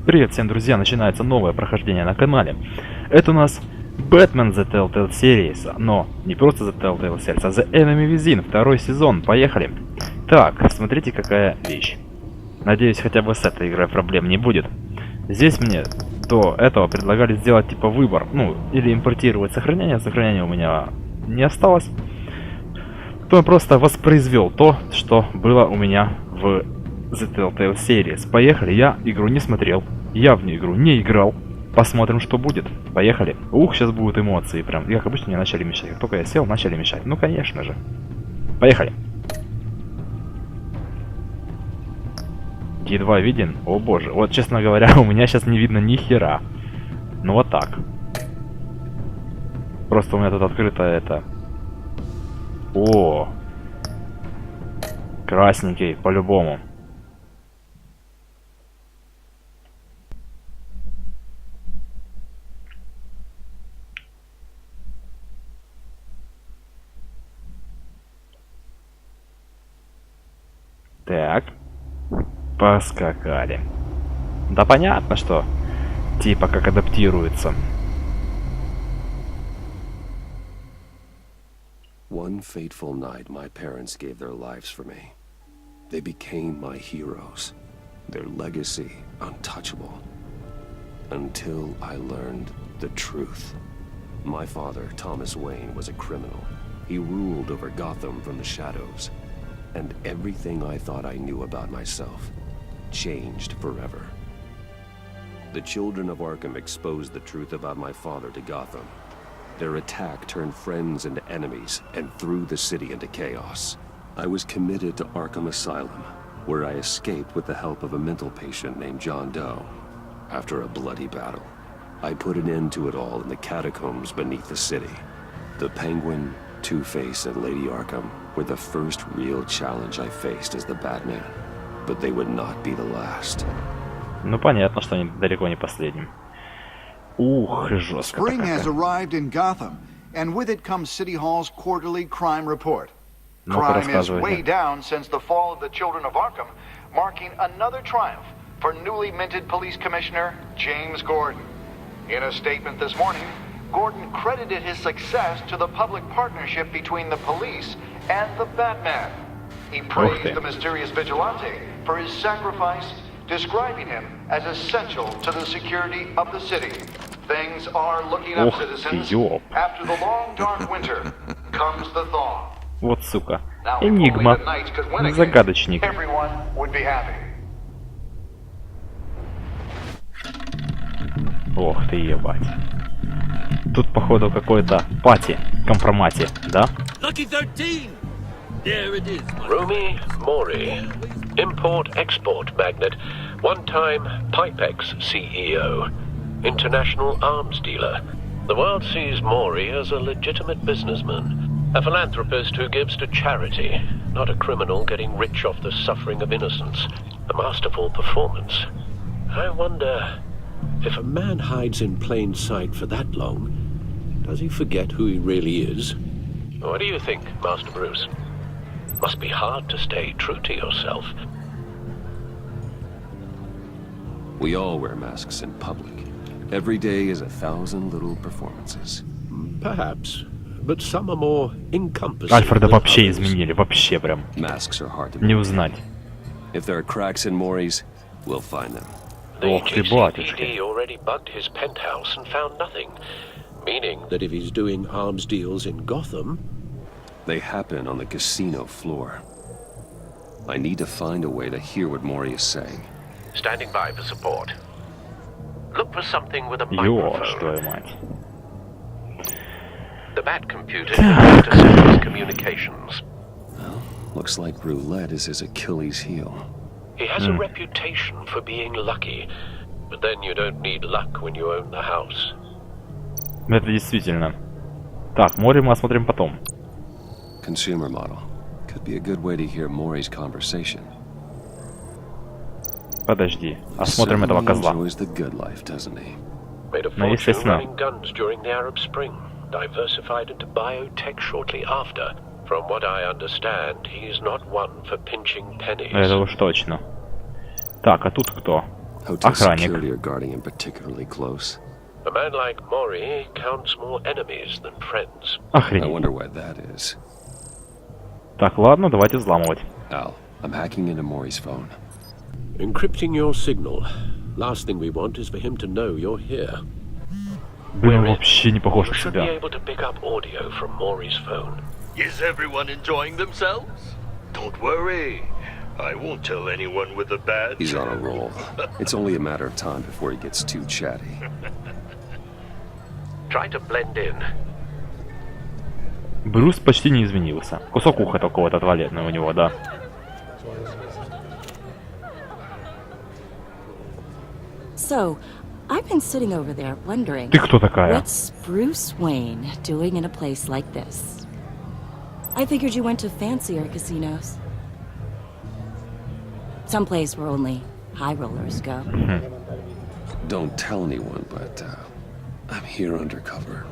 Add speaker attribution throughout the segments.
Speaker 1: Привет всем, друзья! Начинается новое прохождение на канале. Это у нас Batman The Telltale Series, но не просто The Telltale Series, а The Enemy Within, второй сезон. Поехали! Так, смотрите, какая вещь. Надеюсь, хотя бы с этой игрой проблем не будет. Здесь мне до этого предлагали сделать типа выбор, ну, или импортировать сохранение у меня не осталось. То я просто воспроизвел то, что было у меня в The Telltale Series. Поехали, я игру не смотрел, я в игру не играл. Посмотрим, что будет. Поехали. Ух, сейчас будут эмоции прям. И как обычно мне начали мешать. Как только я сел, начали мешать. Ну, конечно же. Поехали. Едва виден. О боже. Вот, честно говоря, у меня сейчас не видно ни хера. Ну, вот так. Просто у меня тут открыто это... О! Красненький, по-любому. Так. Поскакали. Да понятно, что типа как адаптируется.
Speaker 2: One fateful night, my parents gave their lives for me. They became my heroes. Their legacy untouchable. Until I learned the truth. My father, Thomas Wayne, was a criminal. He ruled over Gotham from the shadows. And everything I thought I knew about myself changed forever. The children of Arkham exposed the truth about my father to Gotham. Their attack turned friends into enemies and threw the city into chaos. I was committed to Arkham Asylum, where I escaped with the help of a mental patient named John Doe. After a bloody battle, I put an end to it all in the catacombs beneath the city. The Penguin, Two-Face, and Lady Arkham were the first real challenge I faced as the Batman, but they would not be the last.
Speaker 1: Ну понятно, что они далеко не последним. Ух, жестко.
Speaker 3: Spring has arrived in Gotham, and with it comes City Hall's quarterly crime report. Crime is way down since the fall of the Children of Arkham, marking another triumph for newly minted police commissioner James Gordon. In a statement this morning, Gordon credited his success to the public partnership between the police and the Batman. He praised the mysterious vigilante for his sacrifice, describing him as essential to the security of the city. Things are looking up, citizens. After the long, dark winter comes the thaw.
Speaker 1: Вот сука. Энигма. Загадочник.
Speaker 3: Everyone would be happy.
Speaker 1: Ох ты ебать. Тут походу какой-то пати, компромате, да?
Speaker 4: Lucky 13! There it is.
Speaker 5: Rumi Mori, import-export magnate, one-time Pipex CEO, international arms dealer. The world sees Mori as a legitimate businessman, a philanthropist who gives to charity, not a criminal getting rich off the suffering of innocence. A masterful performance. I wonder, if a man hides in plain sight for that long, does he forget who he really is? What do you think, Master Bruce? Must be hard to stay true to yourself.
Speaker 2: We all wear masks in public. Every day is 1,000 little performances.
Speaker 5: Perhaps, but some are more encompassing.
Speaker 1: Альфреда вообще изменили, вообще прям.
Speaker 2: Masks are hard to
Speaker 1: Не узнать.
Speaker 2: If there are cracks in Mori's, we'll find them.
Speaker 5: The
Speaker 1: Ох ты, батюшки.
Speaker 5: GCPD already bugged his penthouse and found nothing, meaning that if he's doing arms deals in Gotham,
Speaker 2: they happen on the casino floor. I need to find a way to hear what Mori is saying.
Speaker 5: Standing by for support. Look for something with a
Speaker 1: Ёж твою
Speaker 5: microphone.
Speaker 1: мать.
Speaker 5: The Bat computer can intercept his communications.
Speaker 2: Well, looks like roulette is his Achilles heel.
Speaker 5: He has a reputation for being lucky, but then you don't need luck when you own the house.
Speaker 1: Это действительно. Так, море мы осмотрим потом.
Speaker 2: Consumer model. Could be a good way to hear Mori's conversation.
Speaker 1: Подожди, осмотрим этого козла.
Speaker 2: Enjoys the good life, doesn't he?
Speaker 5: Made a
Speaker 1: Ну,
Speaker 5: fortune
Speaker 1: естественно.
Speaker 5: running guns during the Arab Spring, diversified into biotech shortly after. From what I understand, he's not one for pinching pennies.
Speaker 1: Это уж точно. Так, а тут кто?
Speaker 2: Hotel
Speaker 1: Охранник.
Speaker 2: security are guarding him particularly close.
Speaker 5: A man like Mori counts more enemies than friends.
Speaker 2: I
Speaker 1: Охренеть.
Speaker 2: wonder why that is.
Speaker 1: Так, ладно, давайте взламывать.
Speaker 2: Al, I'm hacking into Maury's phone.
Speaker 5: Encrypting your signal. Last thing we want is for him to know you're here.
Speaker 1: Блин, он вообще не похож
Speaker 5: You
Speaker 1: на
Speaker 5: should be
Speaker 1: себя.
Speaker 5: able to pick up audio from Maury's phone.
Speaker 4: Is everyone enjoying themselves? Don't worry. I won't tell anyone with a badge.
Speaker 2: He's on a roll. It's only a matter of time before he gets too chatty.
Speaker 5: Try to blend in.
Speaker 1: Брюс почти не изменился. Кусок уха такого-то туалетного у него, да.
Speaker 6: So, I've been sitting over there wondering,
Speaker 1: Ты кто такая?
Speaker 6: what's Bruce Wayne doing in a place like this? I figured you went to fancier casinos. Someplace where only high rollers go.
Speaker 2: Don't tell anyone, but I'm here undercover.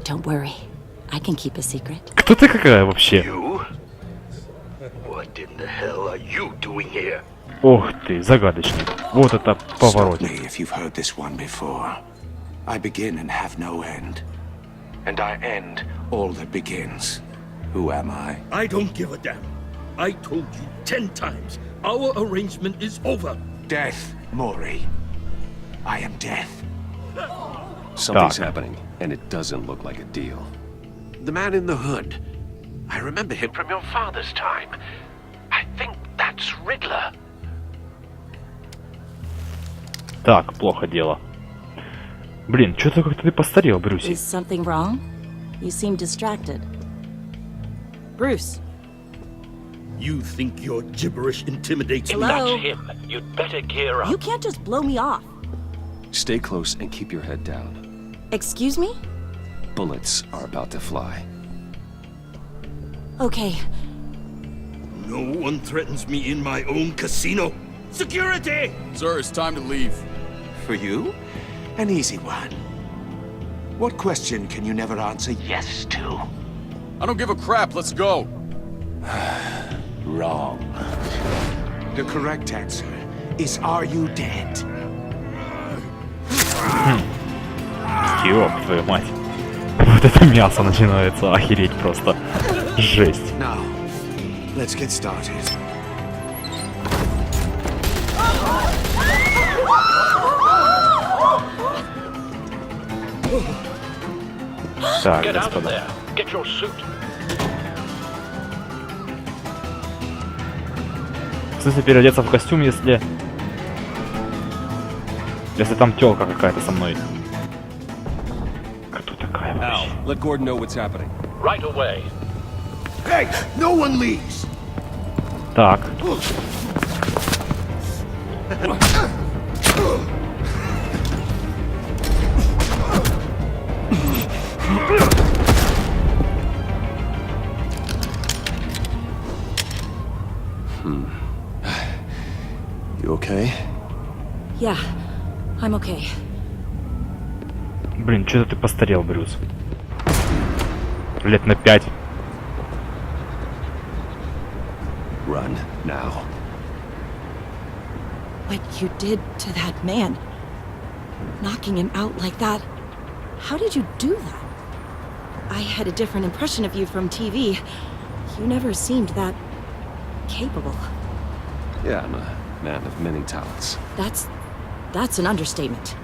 Speaker 6: Don't worry, I can keep a secret.
Speaker 1: Кто ты какая вообще?
Speaker 4: You? What in the hell are you doing here?
Speaker 1: Ох ты, загадочный. Вот это
Speaker 7: Stop
Speaker 1: поворот.
Speaker 7: me if you've heard this one before. I begin and have no end. And I end all that begins. Who am I?
Speaker 4: I don't give a damn. I told you 10 times. Our arrangement is over.
Speaker 7: Death, Maury. I am death.
Speaker 2: Something's
Speaker 1: Так.
Speaker 2: happening, and it doesn't look like a deal.
Speaker 5: The man in the hood. I remember him from your father's time. I think that's Riddler.
Speaker 1: Так, плохо дело. Блин, что-то как-то ты постарел, Брюси.
Speaker 6: Is something wrong? You seem distracted. Bruce,
Speaker 4: You think your gibberish intimidates
Speaker 5: If
Speaker 4: me?
Speaker 6: Hello?
Speaker 5: that's him, you'd better gear up.
Speaker 6: you can't just blow me off.
Speaker 2: Stay close and keep your head down.
Speaker 6: Excuse me?
Speaker 2: Bullets are about to fly.
Speaker 6: Okay,
Speaker 4: No one threatens me in my own casino. Security!
Speaker 8: Sir, it's time to leave.
Speaker 7: For you? An easy one. What question can you never answer yes to?
Speaker 8: I don't give a crap, let's go.
Speaker 7: Wrong. The correct answer is, are you dead?
Speaker 1: Ёб твою мать. Вот это мясо начинается охереть просто. Жесть.
Speaker 7: Now, let's get started.
Speaker 1: Так,
Speaker 5: Get out of
Speaker 1: господа.
Speaker 5: there. Get your suit.
Speaker 1: В смысле переодеться в костюм, если... Если там тёлка какая-то со мной. Кто такая
Speaker 2: Al,
Speaker 1: вообще?
Speaker 2: let Gordon know what's happening.
Speaker 5: Right away.
Speaker 4: Hey, no one leaves!
Speaker 1: Так.
Speaker 2: You okay?
Speaker 6: yeah, I'm okay.
Speaker 1: Блин, что-то ты постарел, Брюс. Лет на 5.
Speaker 2: Run now.
Speaker 6: What you did to that man, knocking him out like that, how did you do that? I had a different impression of you from TV. You never seemed that capable.
Speaker 2: Yeah, I'm a man of many talents.
Speaker 6: That's an understatement.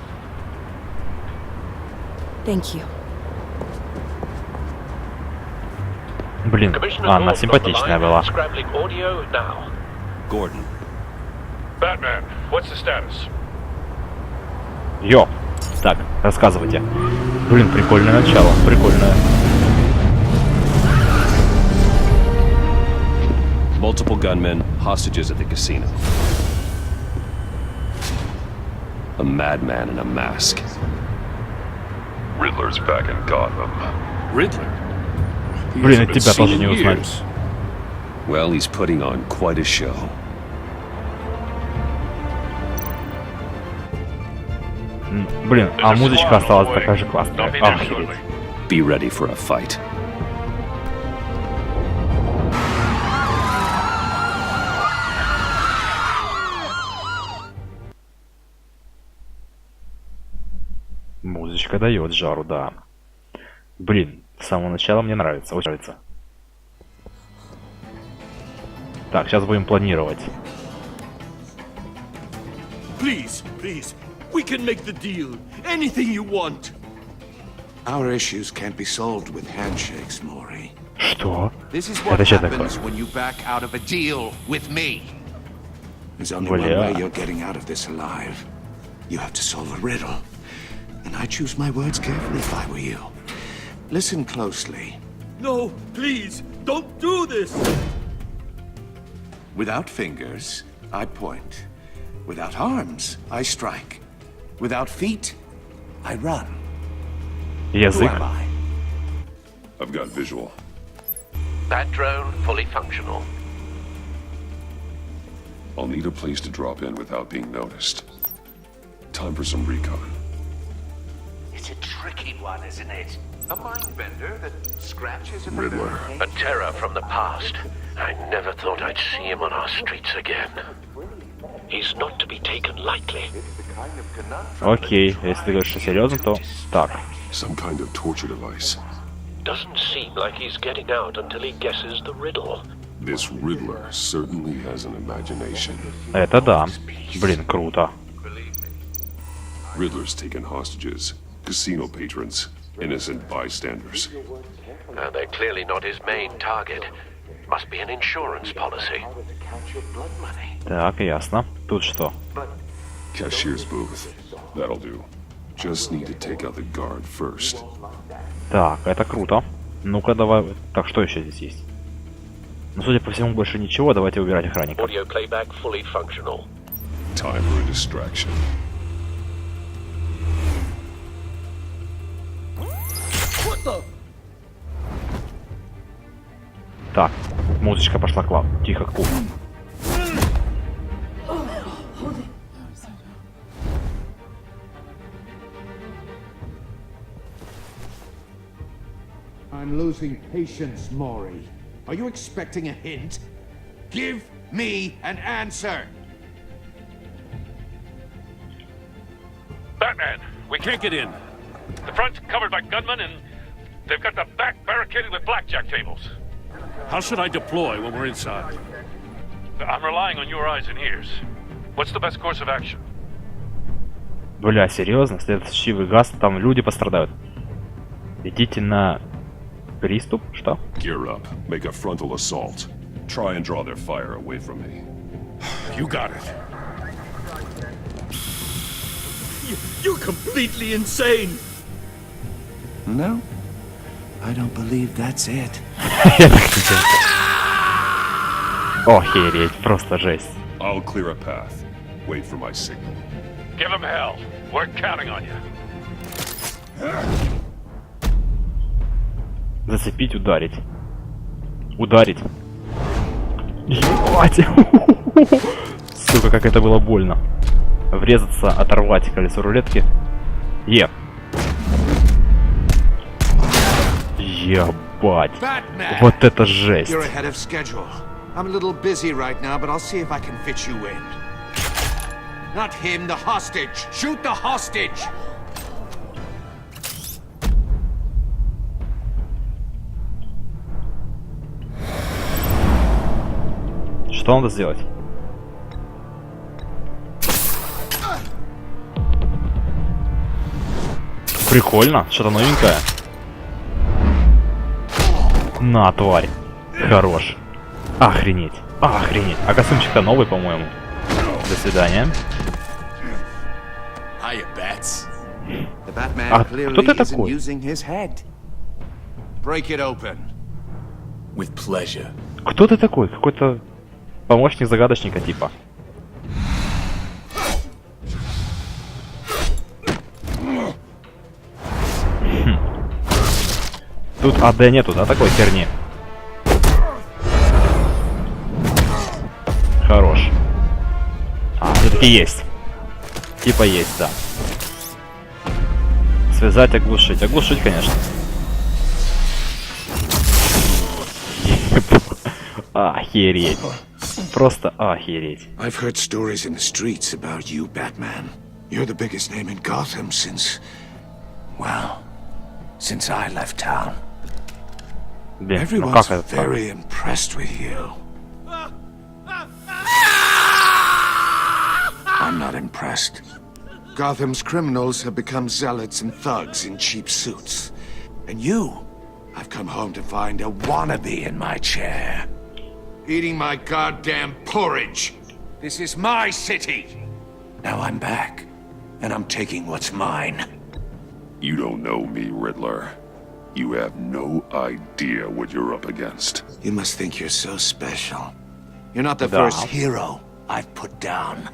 Speaker 6: Thank you.
Speaker 1: Блин,
Speaker 5: Commissioner
Speaker 1: она
Speaker 5: Gordon on the
Speaker 1: симпатичная
Speaker 5: line.
Speaker 1: была.
Speaker 5: Scrambling audio now.
Speaker 2: Gordon,
Speaker 9: Batman, what's the status?
Speaker 1: Йо. Так, рассказывайте. Блин, прикольное начало, прикольное.
Speaker 2: multiple gunmen, hostages at the casino. A madman in a mask.
Speaker 9: Riddler's back in Gotham.
Speaker 8: Riddler?
Speaker 1: Блин, от тебя тоже не узнать.
Speaker 2: Well, he's putting on quite a show.
Speaker 1: Блин, а музычка осталась такая же классная. Охереть.
Speaker 2: Be ready for a fight.
Speaker 1: Музычка дает жару, да. Блин, с самого начала мне нравится, очень нравится. Так, сейчас будем планировать.
Speaker 4: Please, please, we can make the deal. Anything you want.
Speaker 7: Our issues can't be solved with handshakes, Maury.
Speaker 1: Что?
Speaker 7: This is what
Speaker 1: Это что такое?
Speaker 7: happens when you back out of a deal with me. There's only one way you're getting out of this alive. You have to solve a riddle. And I choose my words carefully if I were you. Listen closely.
Speaker 4: No, please, don't do this.
Speaker 7: Without fingers, I point. Without arms, I strike. Without feet, I run. Who
Speaker 1: Язык.
Speaker 7: am I?
Speaker 9: I've got visual.
Speaker 5: That drone fully functional.
Speaker 9: I'll need a place to drop in without being noticed. Time for some recon.
Speaker 7: It's a tricky one, isn't it? A mind bender that scratches at the
Speaker 9: Riddler.
Speaker 5: A terror from the past. I never thought I'd see him on our streets again. He's not to be taken lightly.
Speaker 1: Окей, если ты говоришь, что серьезно, то так.
Speaker 9: Some kind of torture device.
Speaker 5: Doesn't seem like he's getting out until he guesses the riddle.
Speaker 9: This Riddler certainly has an imagination.
Speaker 1: Это да. Блин, круто.
Speaker 9: Riddler's taken hostages, casino patrons, innocent bystanders.
Speaker 5: They're clearly not his main target. Must be an insurance policy.
Speaker 1: Так, ясно. Тут что?
Speaker 9: Cashier's booth. That'll do. Just need to take out the guard first.
Speaker 1: Так, это круто. Ну-ка, давай. Так, что еще здесь есть? Ну, судя по всему, больше ничего. Давайте убирать охранника.
Speaker 5: Audio playback fully functional.
Speaker 9: Time for a distraction.
Speaker 4: What the?
Speaker 1: Так, музычка пошла к вам. Тихо, кул.
Speaker 7: I'm losing patience, Maury. Are you expecting a hint? Give me an answer!
Speaker 9: Batman, we can't get in. The front's covered by gunmen and they've got the back barricaded with blackjack tables.
Speaker 8: How should I deploy when we're inside?
Speaker 9: I'm relying on your eyes and ears. What's the best course of action?
Speaker 1: Бля, серьезно? Следующий газ, там люди пострадают. Идите на приступ? Что?
Speaker 9: Gear up. Make a frontal assault. Try and draw their fire away from me.
Speaker 8: You got it.
Speaker 4: You're completely insane.
Speaker 7: No, I don't believe that's it.
Speaker 1: Охереть, просто жесть.
Speaker 9: I'll clear a path. Wait for my signal. Give them hell. We're counting on you.
Speaker 1: Зацепить, ударить. Ударить. Ебать. Сука, как это было больно. Врезаться, оторвать колесо рулетки. Ебать. Вот это жесть.
Speaker 7: You're ahead of schedule. I'm a little busy right now, but I'll see if I can fit you in. Not him, the hostage. Shoot the hostage.
Speaker 1: Что надо сделать? Прикольно, что-то новенькое. На, тварь. Хорош. Охренеть. Охренеть. А костюмчик-то новый, по-моему. До свидания. А кто ты такой? Кто ты такой? Какой-то помощник загадочника типа. Тут АД нету, да, такой херни? Хорош. А, все-таки есть. Типа есть, да. Связать, оглушить. Оглушить, конечно. Охереть. Просто охереть.
Speaker 7: I've heard stories in the streets about you, Batman. You're the biggest name in Gotham since Well, since I left town,
Speaker 1: Блин, ну
Speaker 7: everyone's
Speaker 1: как это так?
Speaker 7: very impressed with you. I'm not impressed. Gotham's criminals have become zealots and thugs in cheap suits. And you, I've come home to find a wannabe in my chair. Eating my goddamn porridge. This is my city. Now I'm back, and I'm taking what's mine.
Speaker 10: You don't know me, Riddler. You have no idea what you're up against.
Speaker 7: You must think you're so special. You're not the first hero I've put down.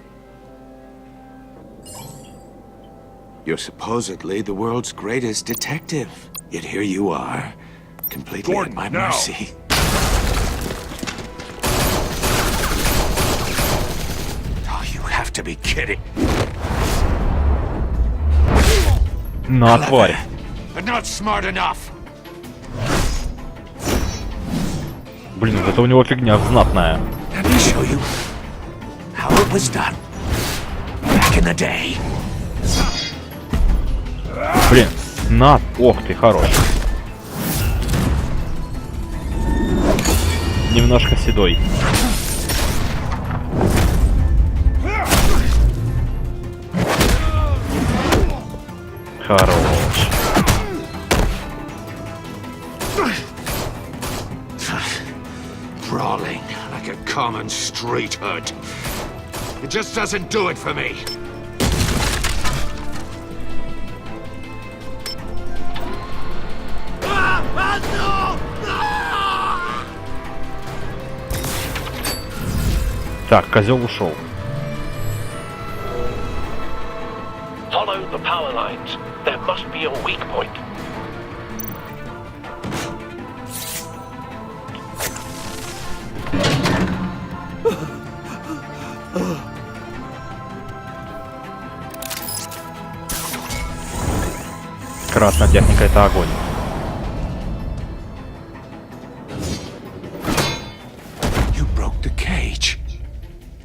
Speaker 7: You're supposedly the world's greatest detective. Yet here you are, completely
Speaker 8: Gordon,
Speaker 7: at my
Speaker 8: now.
Speaker 7: mercy. Oh, you have to be kidding.
Speaker 1: На, тварь.
Speaker 7: But not smart enough.
Speaker 1: Блин, вот это у него фигня знатная.
Speaker 7: Let me show you how it was done back in the day.
Speaker 1: Блин, на, ох ты, хорош. Немножко седой. Хорош.
Speaker 7: Brawling like a common street hood. It just doesn't do it for me.
Speaker 1: Так, козел ушел.
Speaker 5: Follow the power lines. There must be a weak point.
Speaker 1: Красная техника — это огонь.
Speaker 7: You broke the cage.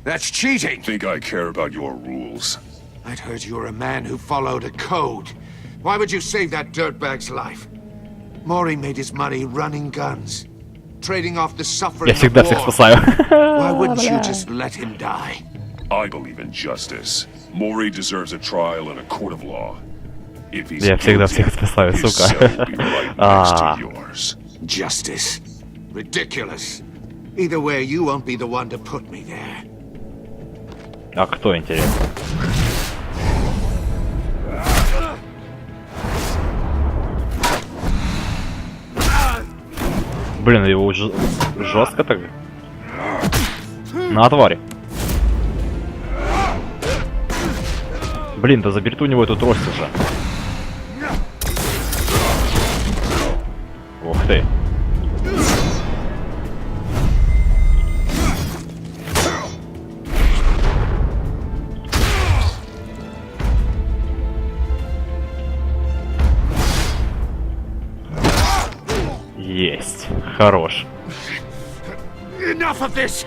Speaker 7: That's cheating.
Speaker 10: Think I care about your rules?
Speaker 7: I'd heard you were a man who followed a code. Why would you save that dirtbag's life? Maury made his money running guns, trading off the suffering
Speaker 1: Я всегда
Speaker 7: of
Speaker 1: всех
Speaker 7: war.
Speaker 1: спасаю.
Speaker 7: Why wouldn't you just let him die?
Speaker 10: I believe in justice. Maury deserves a trial in a court of law. If he's
Speaker 1: Я всегда
Speaker 10: guilty,
Speaker 1: всех спасаю,
Speaker 10: his
Speaker 1: сука.
Speaker 10: cell will be right next to yours.
Speaker 7: Justice. Ridiculous. Either way, you won't be the one to put me there.
Speaker 1: А кто, интересно? Блин, его жестко так. На, тварь. Блин, да забери у него эту трость уже. Ух ты. Есть. Хорош.
Speaker 7: Enough of this!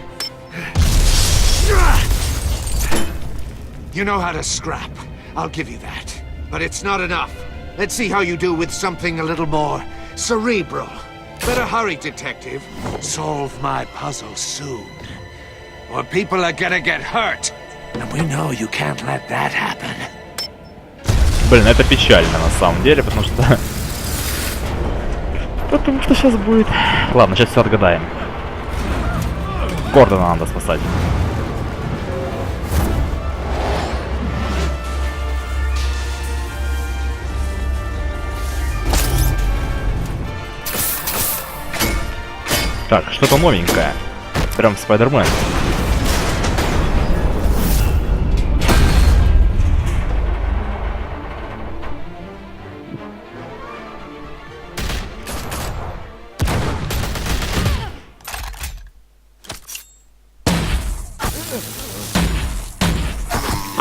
Speaker 7: You know how to scrap. I'll give you that. But it's not enough. Let's see how you do with something a little more cerebral. Better hurry, detective. Solve my puzzle soon. Or people are gonna get hurt. And we know you can't let that happen.
Speaker 1: Блин, это печально на самом деле, потому что... Потому что сейчас будет... Ладно, сейчас все отгадаем. Гордона надо спасать. Так, что-то новенькое. Прям Спайдермен.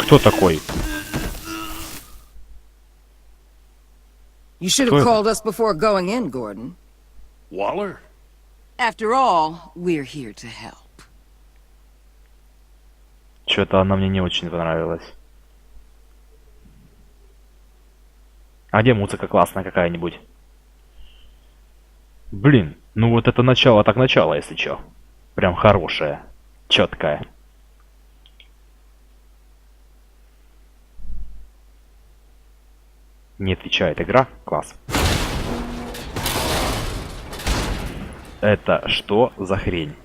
Speaker 1: Кто такой?
Speaker 11: You should have called us before going in, Gordon.
Speaker 8: Waller?
Speaker 11: After all, we're here to help.
Speaker 1: Что-то она мне не очень понравилась. А где музыка классная какая-нибудь? Блин, ну вот это начало так начало, если чё. Прям хорошее, четкое. Не отвечает игра? Класс. Это что за хрень?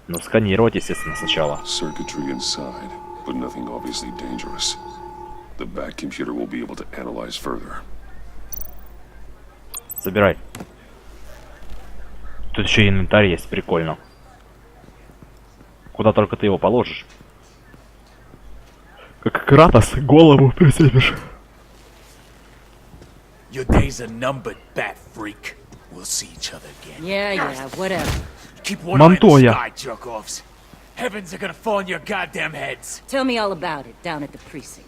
Speaker 1: Ну, сканировать, естественно, сначала.
Speaker 10: Circuitry inside, but nothing obviously dangerous. The back computer will be able to analyze further.
Speaker 1: Забирай. Тут еще и инвентарь есть, прикольно. Куда только ты его положишь. Как Кратос голову прицепишь.
Speaker 12: Your days are numbered, bat freak. We'll see each other again.
Speaker 11: Yeah, whatever.
Speaker 12: Keep one eye on the
Speaker 1: Монтоя.
Speaker 12: sky, jerk-offs. Heavens are gonna fall on your goddamn heads.
Speaker 11: Tell me all about it down at the precinct.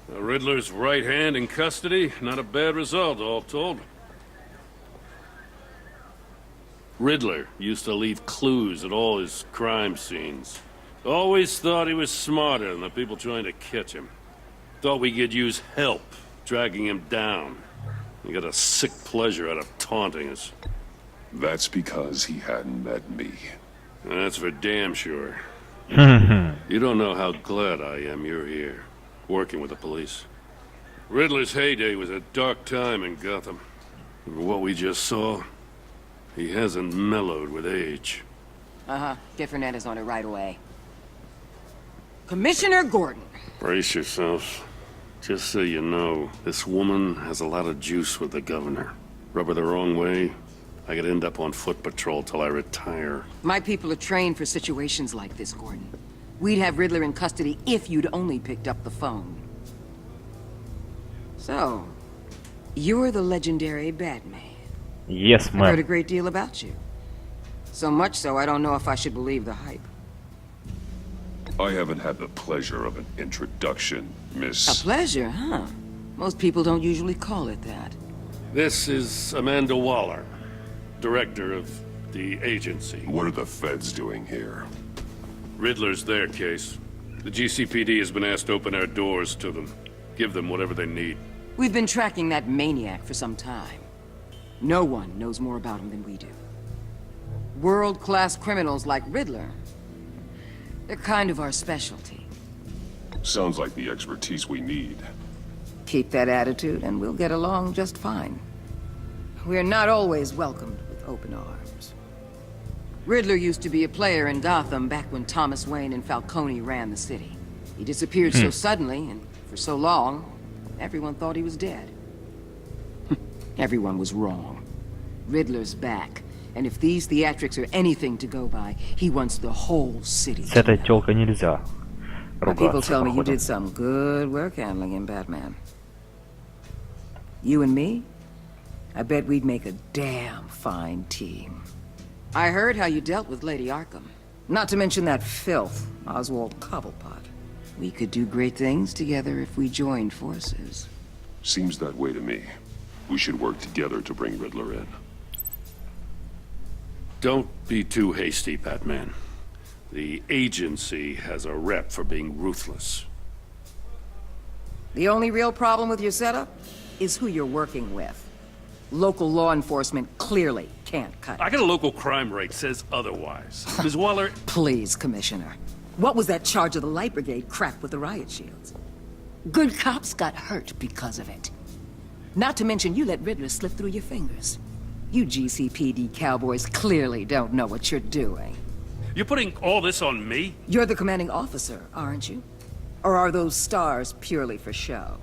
Speaker 8: The Riddler's right hand in custody. Not a bad result, all told. Riddler used to leave clues at all his crime scenes. Always thought he was smarter than the people trying to catch him. Thought we could use help dragging him down. He got a sick pleasure out of taunting us.
Speaker 10: That's because he hadn't met me.
Speaker 8: That's for damn sure. You don't know how glad I am you're here, working with the police. Riddler's heyday was a dark time in Gotham. What we just saw, he hasn't mellowed with age.
Speaker 11: Get Fernandez on it right away. Commissioner Gordon.
Speaker 8: Brace yourselves. Just so you know, this woman has a lot of juice with the governor. Rub her the wrong way, I could end up on foot patrol till I retire.
Speaker 11: My people are trained for situations like this, Gordon. We'd have Riddler in custody if you'd only picked up the phone. So, you're the legendary Batman.
Speaker 1: Yes,
Speaker 11: I've heard a
Speaker 1: ma'am.
Speaker 11: great deal about you. So much so, I don't know if I should believe the hype.
Speaker 10: I haven't had the pleasure of an introduction, Miss...
Speaker 11: A pleasure, huh? Most people don't usually call it that.
Speaker 8: This is Amanda Waller, director of the agency.
Speaker 10: What are the feds doing here?
Speaker 8: Riddler's their case. The GCPD has been asked to open our doors to them. Give them whatever they need.
Speaker 11: We've been tracking that maniac for some time. No one knows more about him than we do. World-class criminals like Riddler. They're kind of our specialty.
Speaker 10: Sounds like the expertise we need.
Speaker 11: Keep that attitude and we'll get along just fine. We're not always welcomed with open arms. Riddler used to be a player in Gotham back when Thomas Wayne and Falcone ran the city. He disappeared so suddenly and for so long, everyone thought he was dead. Everyone was wrong. Riddler's back. And if these theatrics are anything to go by, he wants the whole city
Speaker 1: С этой тёлкой нельзя
Speaker 11: My people
Speaker 1: ругаться,
Speaker 11: tell me you
Speaker 1: походу.
Speaker 11: did some good work handling in Batman. You and me? I bet we'd make a damn fine team. I heard how you dealt with Lady Arkham. Not to mention that filth, Oswald Cobblepot. We could do great things together if we joined forces.
Speaker 10: Seems that way to me. We should work together to bring Riddler in.
Speaker 8: Don't be too hasty, Batman. The agency has a rep for being ruthless.
Speaker 11: The only real problem with your setup is who you're working with. Local law enforcement clearly can't cut
Speaker 8: I
Speaker 11: it.
Speaker 8: got a local crime rate says otherwise. Ms. Waller,
Speaker 11: Please, Commissioner. What was that charge of the Light Brigade crap with the riot shields? Good cops got hurt because of it. Not to mention you let Riddler slip through your fingers. You GCPD cowboys clearly don't know what you're doing.
Speaker 8: you're putting all this on me?
Speaker 11: You're the commanding officer, aren't you? Or are those stars purely for show?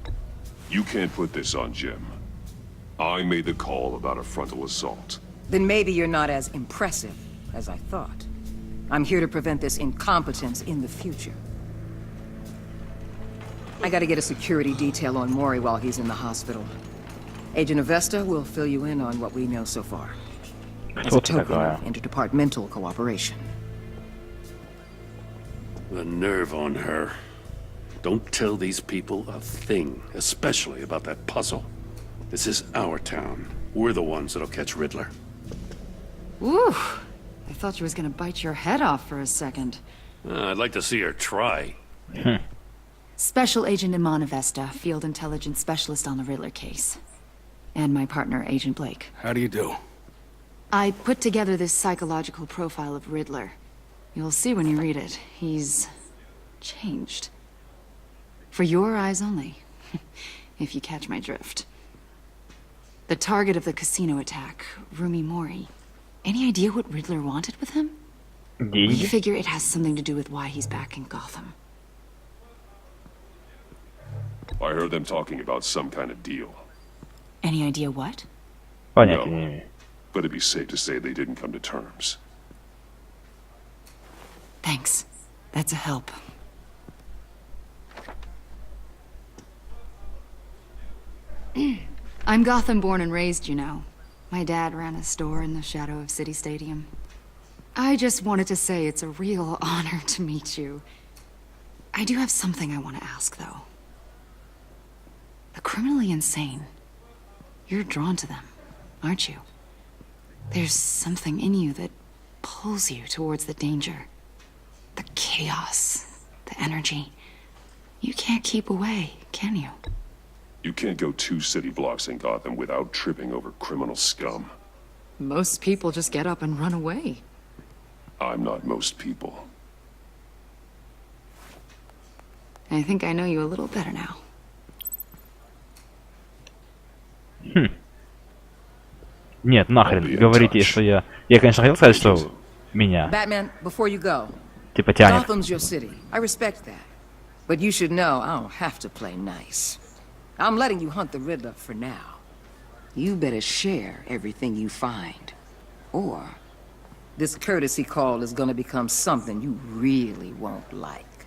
Speaker 10: You can't put this on Jim. I made the call about a frontal assault.
Speaker 11: Then maybe you're not as impressive as I thought. I'm here to prevent this incompetence in the future. I gotta get a security detail on Maury while he's in the hospital. Agent Avesta will fill you in on what we know so far. As
Speaker 1: Кто
Speaker 11: a
Speaker 1: ты
Speaker 11: token
Speaker 1: такая?
Speaker 11: of interdepartmental cooperation.
Speaker 8: The nerve on her. Don't tell these people a thing, especially about that puzzle. This is our town. We're the ones that'll catch Riddler.
Speaker 13: Ooh, I thought you was gonna bite your head off for a second.
Speaker 8: I'd like to see her try.
Speaker 13: Special Agent Iman Avesta, Field Intelligence Specialist on the Riddler case. And my partner, Agent Blake.
Speaker 12: How do you do?
Speaker 13: I put together this psychological profile of Riddler. You'll see when you read it. He's changed. For your eyes only, if you catch my drift. The target of the casino attack, Rumi Mori. Any idea what Riddler wanted with him? We figure it has something to do with why he's back in Gotham.
Speaker 10: I heard them talking about some kind of deal.
Speaker 13: Any idea what?
Speaker 1: Понятия не имею.
Speaker 10: But it'd be safe to say they didn't come to terms.
Speaker 13: Thanks. That's a help. I'm Gotham born and raised, you know. My dad ran a store in the shadow of City Stadium. I just wanted to say it's a real honor to meet you. I do have something I want to ask, though. The criminally insane. You're drawn to them, aren't you? There's something in you that pulls you towards the danger. The chaos, the energy. You can't keep away, can you?
Speaker 10: You can't go 2 city blocks in Gotham without tripping over criminal scum.
Speaker 13: Most people just get up and run away.
Speaker 10: I'm not most people.
Speaker 13: I think I know you a little better now.
Speaker 1: Нет, нахрен, говорите, что я... Я, конечно, хотел сказать, что меня...
Speaker 11: Batman, before you go.
Speaker 1: Типа тянет.
Speaker 11: Gotham's your city. I respect that. But you should know I don't have to play nice. I'm letting you hunt the Riddler for now. You better share everything you find. Or this courtesy call is gonna become something you really won't like.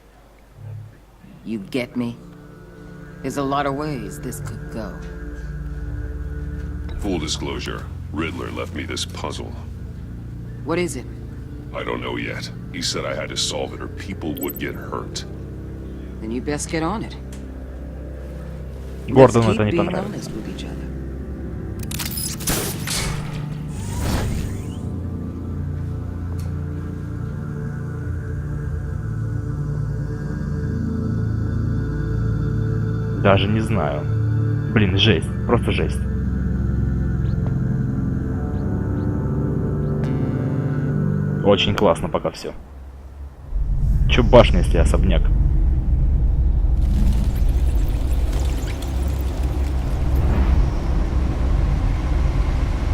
Speaker 11: You get me? There's a lot of ways this could go.
Speaker 10: Full disclosure, Riddler left me this puzzle.
Speaker 11: What is it?
Speaker 10: I don't know yet. He said I had to solve it or people would get hurt.
Speaker 11: Then you best get on it.
Speaker 1: Гордону это не понравилось. Даже не знаю. Блин, жесть. Просто жесть. Очень классно пока все. Чё башня, если особняк?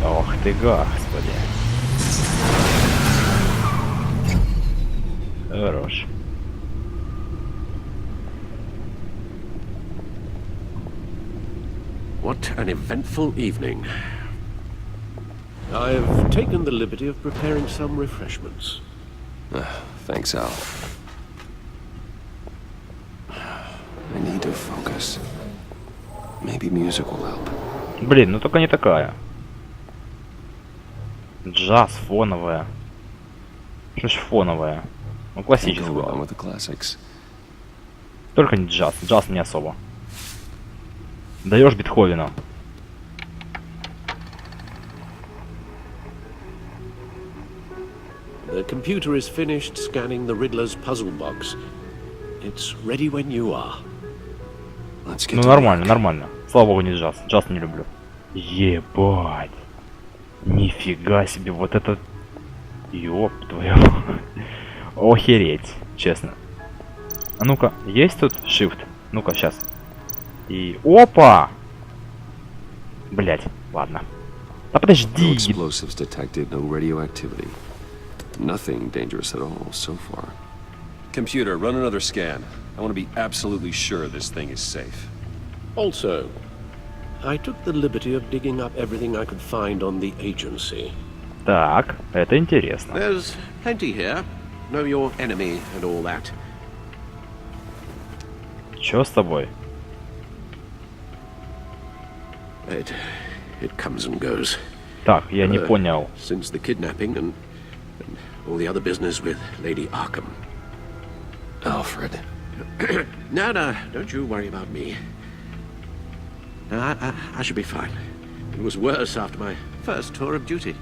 Speaker 1: Ох ты, господи. Хорош.
Speaker 5: What an eventful evening. I've taken the liberty of preparing some refreshments.
Speaker 2: Thanks, Al. I need to focus. Maybe music will help.
Speaker 1: Блин, ну только не такая. Джаз, фоновая. Что ж фоновая? Ну, классическую. Только не джаз. Джаз не особо. Даешь Бетховена.
Speaker 5: The computer is finished scanning the Riddler's puzzle box. It's ready when you are.
Speaker 1: Ну нормально, нормально. Слава богу, не джаз. Джаз не люблю. Ебать. Нифига себе, вот это... Ёб твою. Охереть, честно. А ну-ка, есть тут shift? Ну-ка, сейчас. И... Опа! Блять, ладно. Да подожди!
Speaker 2: Nothing dangerous at all so far. Computer, run another scan. I want to be absolutely sure this thing is safe.
Speaker 5: Also, I took the liberty of digging up everything I could find on the agency.
Speaker 1: Так, это интересно.
Speaker 5: There's plenty here. Know your enemy and all that.
Speaker 1: Чё с тобой?
Speaker 5: It comes and goes.
Speaker 1: Так, я не понял.
Speaker 5: Since the kidnapping and all the other business with Lady Arkham.
Speaker 2: Alfred.
Speaker 5: No, don't you worry about me. I should be fine. It was worse after my first tour of duty.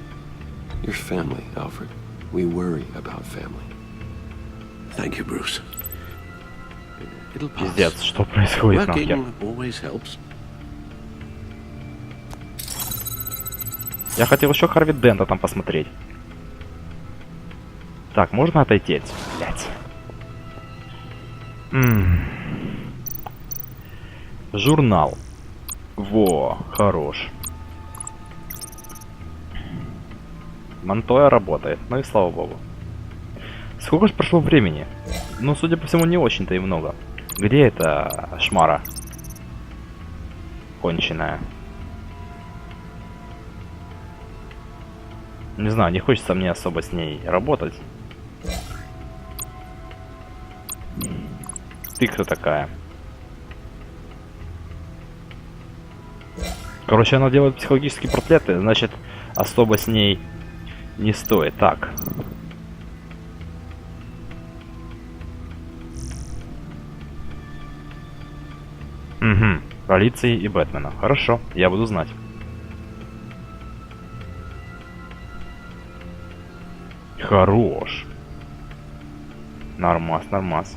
Speaker 2: Your family, Alfred. We worry about family.
Speaker 5: Thank you, Bruce.
Speaker 2: It'll pass.
Speaker 1: Пиздец, что происходит нахер?
Speaker 2: Working always helps.
Speaker 1: Я хотел еще Харви Дента там посмотреть. Так, можно отойти? Блять. Журнал. Во, хорош. Монтоя работает, ну и слава богу. Сколько же прошло времени? Ну, судя по всему, не очень-то и много. Где эта шмара? Конченая. Не знаю, не хочется мне особо с ней работать. Ты кто такая? Короче, она делает психологические портреты, значит, особо с ней не стоит. Так. Угу. Полиции и Бэтмена. Хорошо, я буду знать. Хорош. Нормас, нормас.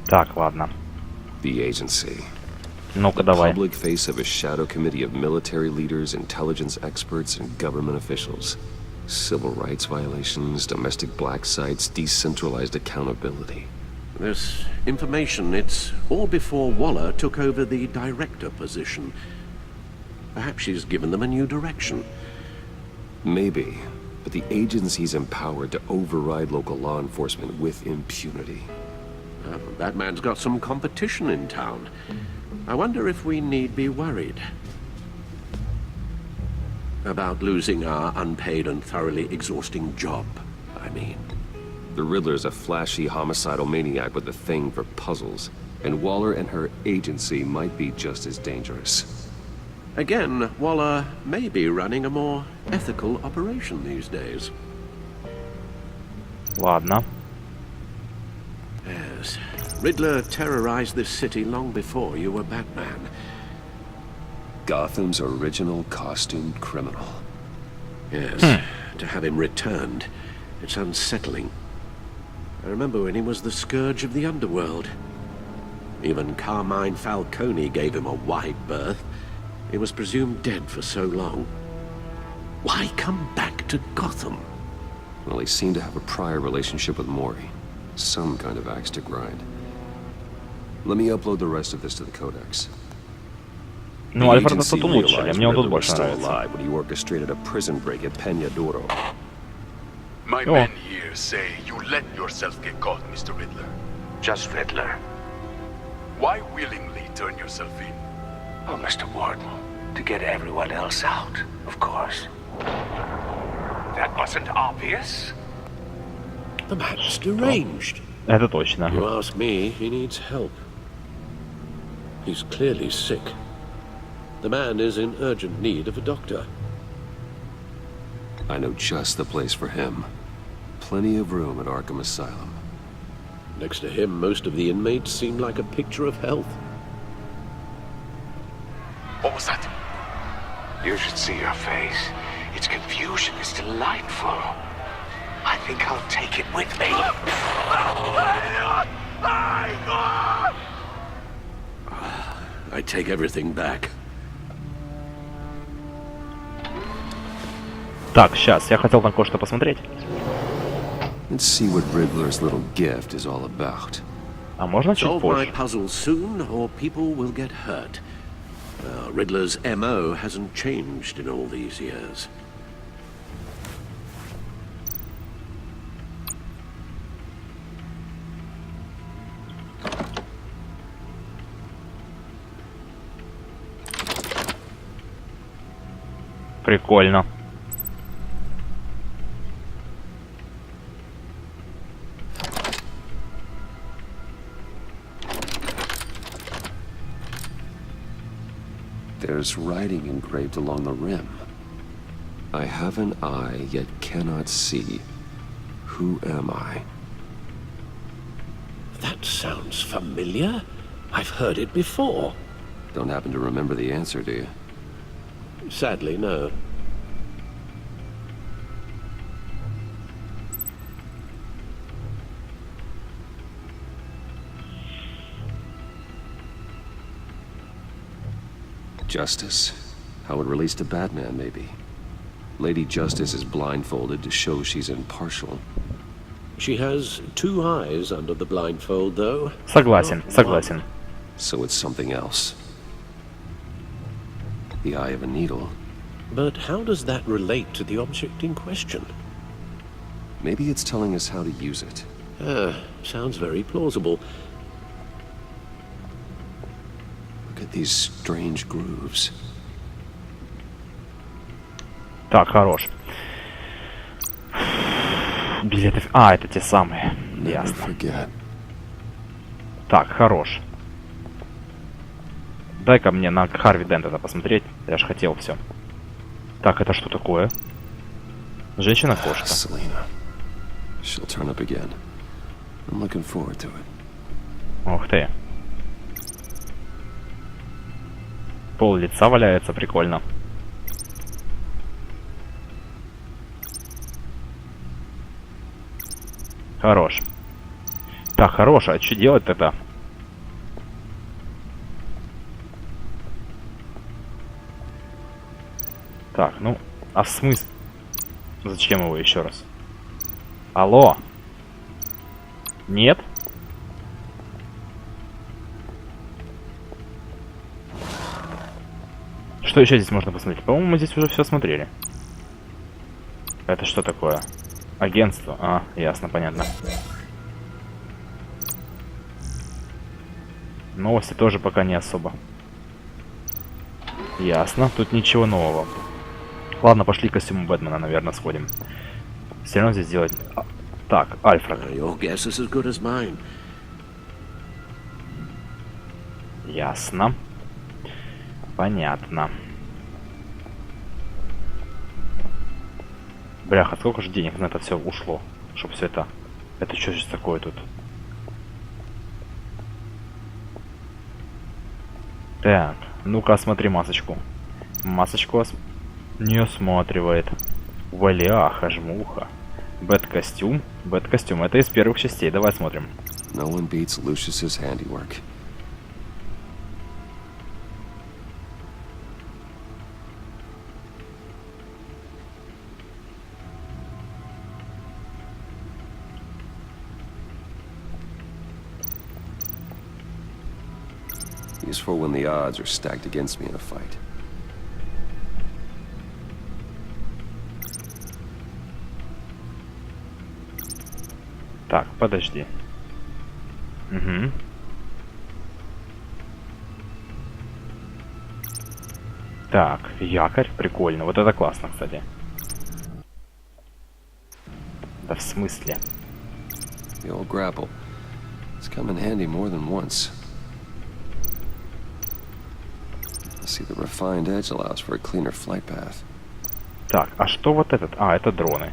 Speaker 1: Так, ладно.
Speaker 2: The agency.
Speaker 1: Ну-ка,
Speaker 2: The
Speaker 1: давай.
Speaker 2: public face of a shadow committee of military leaders, intelligence experts, and government officials. Civil rights violations, domestic black sites, decentralized accountability.
Speaker 5: This information, it's all before Waller took over the director position. Perhaps she's given them a new direction.
Speaker 2: Maybe, but the agency's empowered to override local law enforcement with impunity.
Speaker 5: Batman's got some competition in town. I wonder if we need be worried about losing our unpaid and thoroughly exhausting job, I mean.
Speaker 2: The Riddler's a flashy homicidal maniac with a thing for puzzles, and Waller and her agency might be just as dangerous.
Speaker 5: Again, Waller may be running a more ethical operation these days.
Speaker 1: Ладно.
Speaker 5: Yes. Riddler terrorized this city long before you were Batman.
Speaker 2: Gotham's original costumed criminal.
Speaker 5: Yes. To have him returned, it's unsettling. I remember when he was the scourge of the underworld. Even Carmine Falcone gave him a wide berth. He was presumed dead for so long. Why come back to Gotham?
Speaker 2: Well, he seemed to have a prior relationship with Mori. Some kind of axe to grind. Let me upload the rest of this to the Codex.
Speaker 1: Ну, Альфреда тут улучшили, мне он тут больше нравится.
Speaker 2: When he orchestrated a prison break at Peñadoro.
Speaker 12: My men here say you let yourself get caught, Mr. Riddler.
Speaker 7: Just Riddler.
Speaker 12: Why willingly turn yourself in?
Speaker 7: Oh, Mr. Warden, to get everyone else out, of course. That wasn't obvious.
Speaker 5: The man's deranged.
Speaker 1: Это точно.
Speaker 5: You ask me, he needs help. He's clearly sick. The man is in urgent need of a doctor.
Speaker 2: I know just the place for him. Plenty of room at Arkham Asylum.
Speaker 5: Next to him, most of the inmates seem like a picture of health.
Speaker 12: What was that?
Speaker 7: You should see your face. Its confusion is delightful. I think I'll take it with me.
Speaker 5: I take everything back.
Speaker 1: Так, сейчас, я хотел там кое-что посмотреть.
Speaker 2: Let's see what Riddler's little gift is all about.
Speaker 1: А можно чуть
Speaker 5: Solve my
Speaker 1: позже?
Speaker 5: puzzle soon, or people will get hurt. Riddler's MO hasn't changed in all these years.
Speaker 1: Прикольно.
Speaker 2: There's writing engraved along the rim. I have an eye, yet cannot see. Who am I?
Speaker 5: That sounds familiar. I've heard it before.
Speaker 2: Don't happen to remember the answer, do you?
Speaker 5: Sadly, no.
Speaker 2: Justice. How it relates to Batman, maybe. Lady Justice is blindfolded to show she's impartial.
Speaker 5: She has two eyes under the blindfold, though.
Speaker 1: Согласен, согласен.
Speaker 2: So it's something else. The eye of a needle.
Speaker 5: But how does that relate to the object in question?
Speaker 2: Maybe it's telling us how to use it.
Speaker 5: Sounds very plausible.
Speaker 2: Look at these strange grooves.
Speaker 1: Так, хорош. Билеты... А, это те самые. Ясно. Так, хорош. Дай-ка мне на Харви Дент это посмотреть. Я же хотел все. Так, это что такое? Женщина-кошка. Ух ты. Пол лица валяется, прикольно. Хорош. Так, хорош, а что делать тогда? Так, ну, а в смысле? Зачем его еще раз? Алло? Нет? Что еще здесь можно посмотреть? По-моему, мы здесь уже все смотрели. Это что такое? Агентство. А, ясно, понятно. Новости тоже пока не особо. Ясно, тут ничего нового. Ладно, пошли к костюму Бэтмена, наверное, сходим. Все равно здесь делать... Так, Альфред. Ясно. Понятно. Бляха, сколько же денег на это все ушло, чтобы все это... Это что здесь такое тут? Так, ну-ка осмотри масочку. Масочку не осматривает. Валяха, жмуха. Бэт-костюм. Бэт-костюм. Это из первых частей. Давай смотрим.
Speaker 2: No one beats Lucius's handiwork. Useful when the odds are stacked against me in a fight.
Speaker 1: Так, подожди. Угу. Так, якорь, прикольно. Вот это классно, кстати. Да в смысле?
Speaker 2: The old grapple. It's come in handy more than once. See, the refined edge allows for a cleaner flight path.
Speaker 1: Так, а что вот этот? А, это дроны.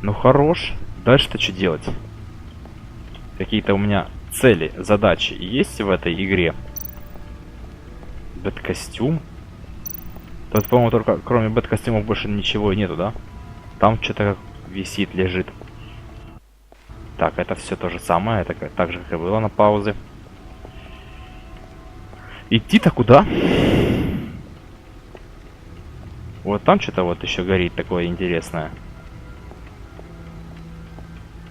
Speaker 1: Ну хорош. Дальше-то что делать? Какие-то у меня цели, задачи есть в этой игре? Бэт-костюм? Тут, по-моему, только кроме бэт-костюмов больше ничего нету, да? Там что-то висит, лежит. Так, это все то же самое. Это так же, как и было на паузе. Идти-то куда? Вот там что-то вот еще горит такое интересное.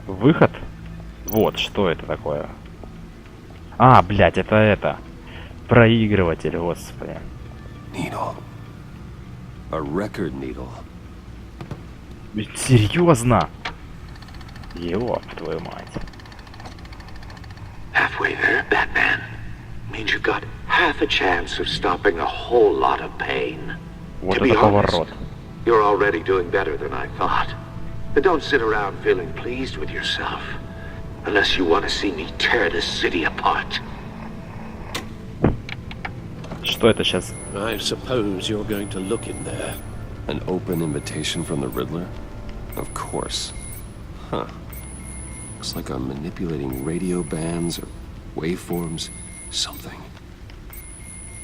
Speaker 1: Выход? Вот, что это такое? А, блядь, это. Проигрыватель, господи.
Speaker 2: Needle. A record needle.
Speaker 1: Серьезно? Ёб твою мать.
Speaker 14: Halfway there, Batman. Means you've got half a chance of stopping a whole lot of pain.
Speaker 1: Вот это поворот.
Speaker 14: You're already doing better than I thought. But don't sit around feeling pleased with yourself. Unless you want to see me tear this city apart.
Speaker 1: Что это сейчас?
Speaker 5: I suppose you're going to look in there.
Speaker 2: An open invitation from the Riddler? Of course. Huh. Looks like I'm manipulating radio bands or waveforms. something.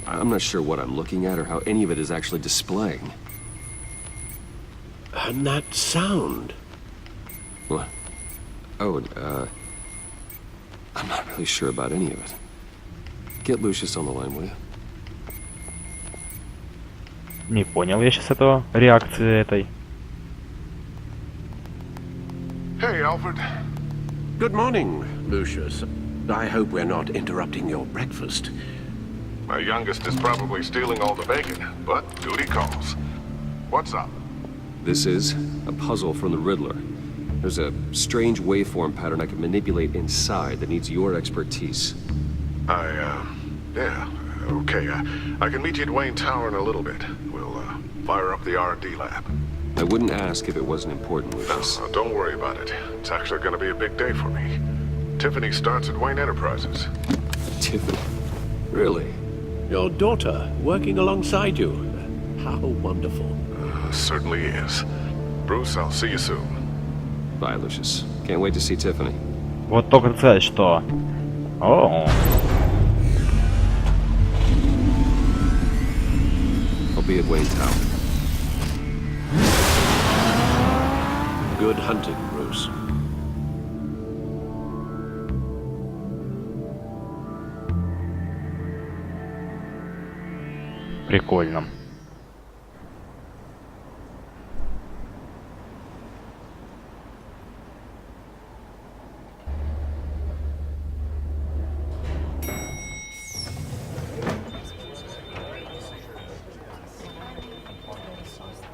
Speaker 2: I'm not sure what I'm looking at or how any of it is actually displaying.
Speaker 14: And that sound.
Speaker 2: What? Oh, I'm not really sure about any of it. Get Lucius on the line, will you?
Speaker 1: Не понял я сейчас этого, реакции этой.
Speaker 10: Hey, Alfred.
Speaker 14: Good morning, Lucius. I hope we're not interrupting your breakfast.
Speaker 10: My youngest is probably stealing all the bacon, but duty calls. What's up?
Speaker 2: This is a puzzle from the Riddler. There's a strange waveform pattern I can manipulate inside that needs your expertise.
Speaker 10: Yeah, okay. I can meet you at Wayne Tower in a little bit. We'll, fire up the R&D lab.
Speaker 2: I wouldn't ask if it wasn't important, Lucius.
Speaker 10: No, don't worry about it. It's actually gonna be a big day for me. Tiffany starts at Wayne Enterprises.
Speaker 2: Tiffany? Really?
Speaker 14: Your daughter working alongside you. How wonderful.
Speaker 10: Certainly is. Bruce, I'll see you soon.
Speaker 2: Bye, Lucius. Can't wait to see Tiffany.
Speaker 1: Вот только сказать, что... О.
Speaker 2: I'll be at Wayne Tower.
Speaker 14: Good hunting, Bruce.
Speaker 1: Прикольно.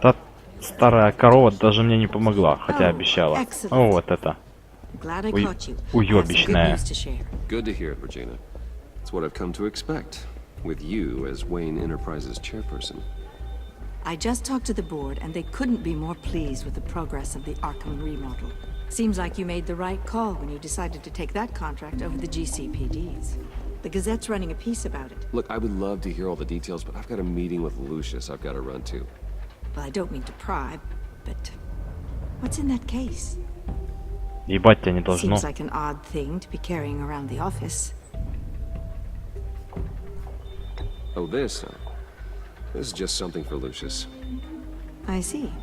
Speaker 1: Та старая корова даже мне не помогла, хотя обещала. О, вот это. Уёбищная.
Speaker 2: Good to hear it, Regina. It's what I've come to expect, with you as Wayne Enterprises chairperson.
Speaker 15: I just talked to the board, and they couldn't be more pleased with the progress of the Arkham remodel. Seems like you made the right call when you decided to take that contract over the GCPD's. The Gazette's running a piece about it.
Speaker 2: Look, I would love to hear all the details, but I've got a meeting with Lucius I've got to run to.
Speaker 15: Well, I don't mean to pry, but what's in that case?
Speaker 1: Ебать тебя не должно.
Speaker 15: Seems like an odd thing to be carrying around the office.
Speaker 2: Oh, this is just something for Lucius.
Speaker 15: I see.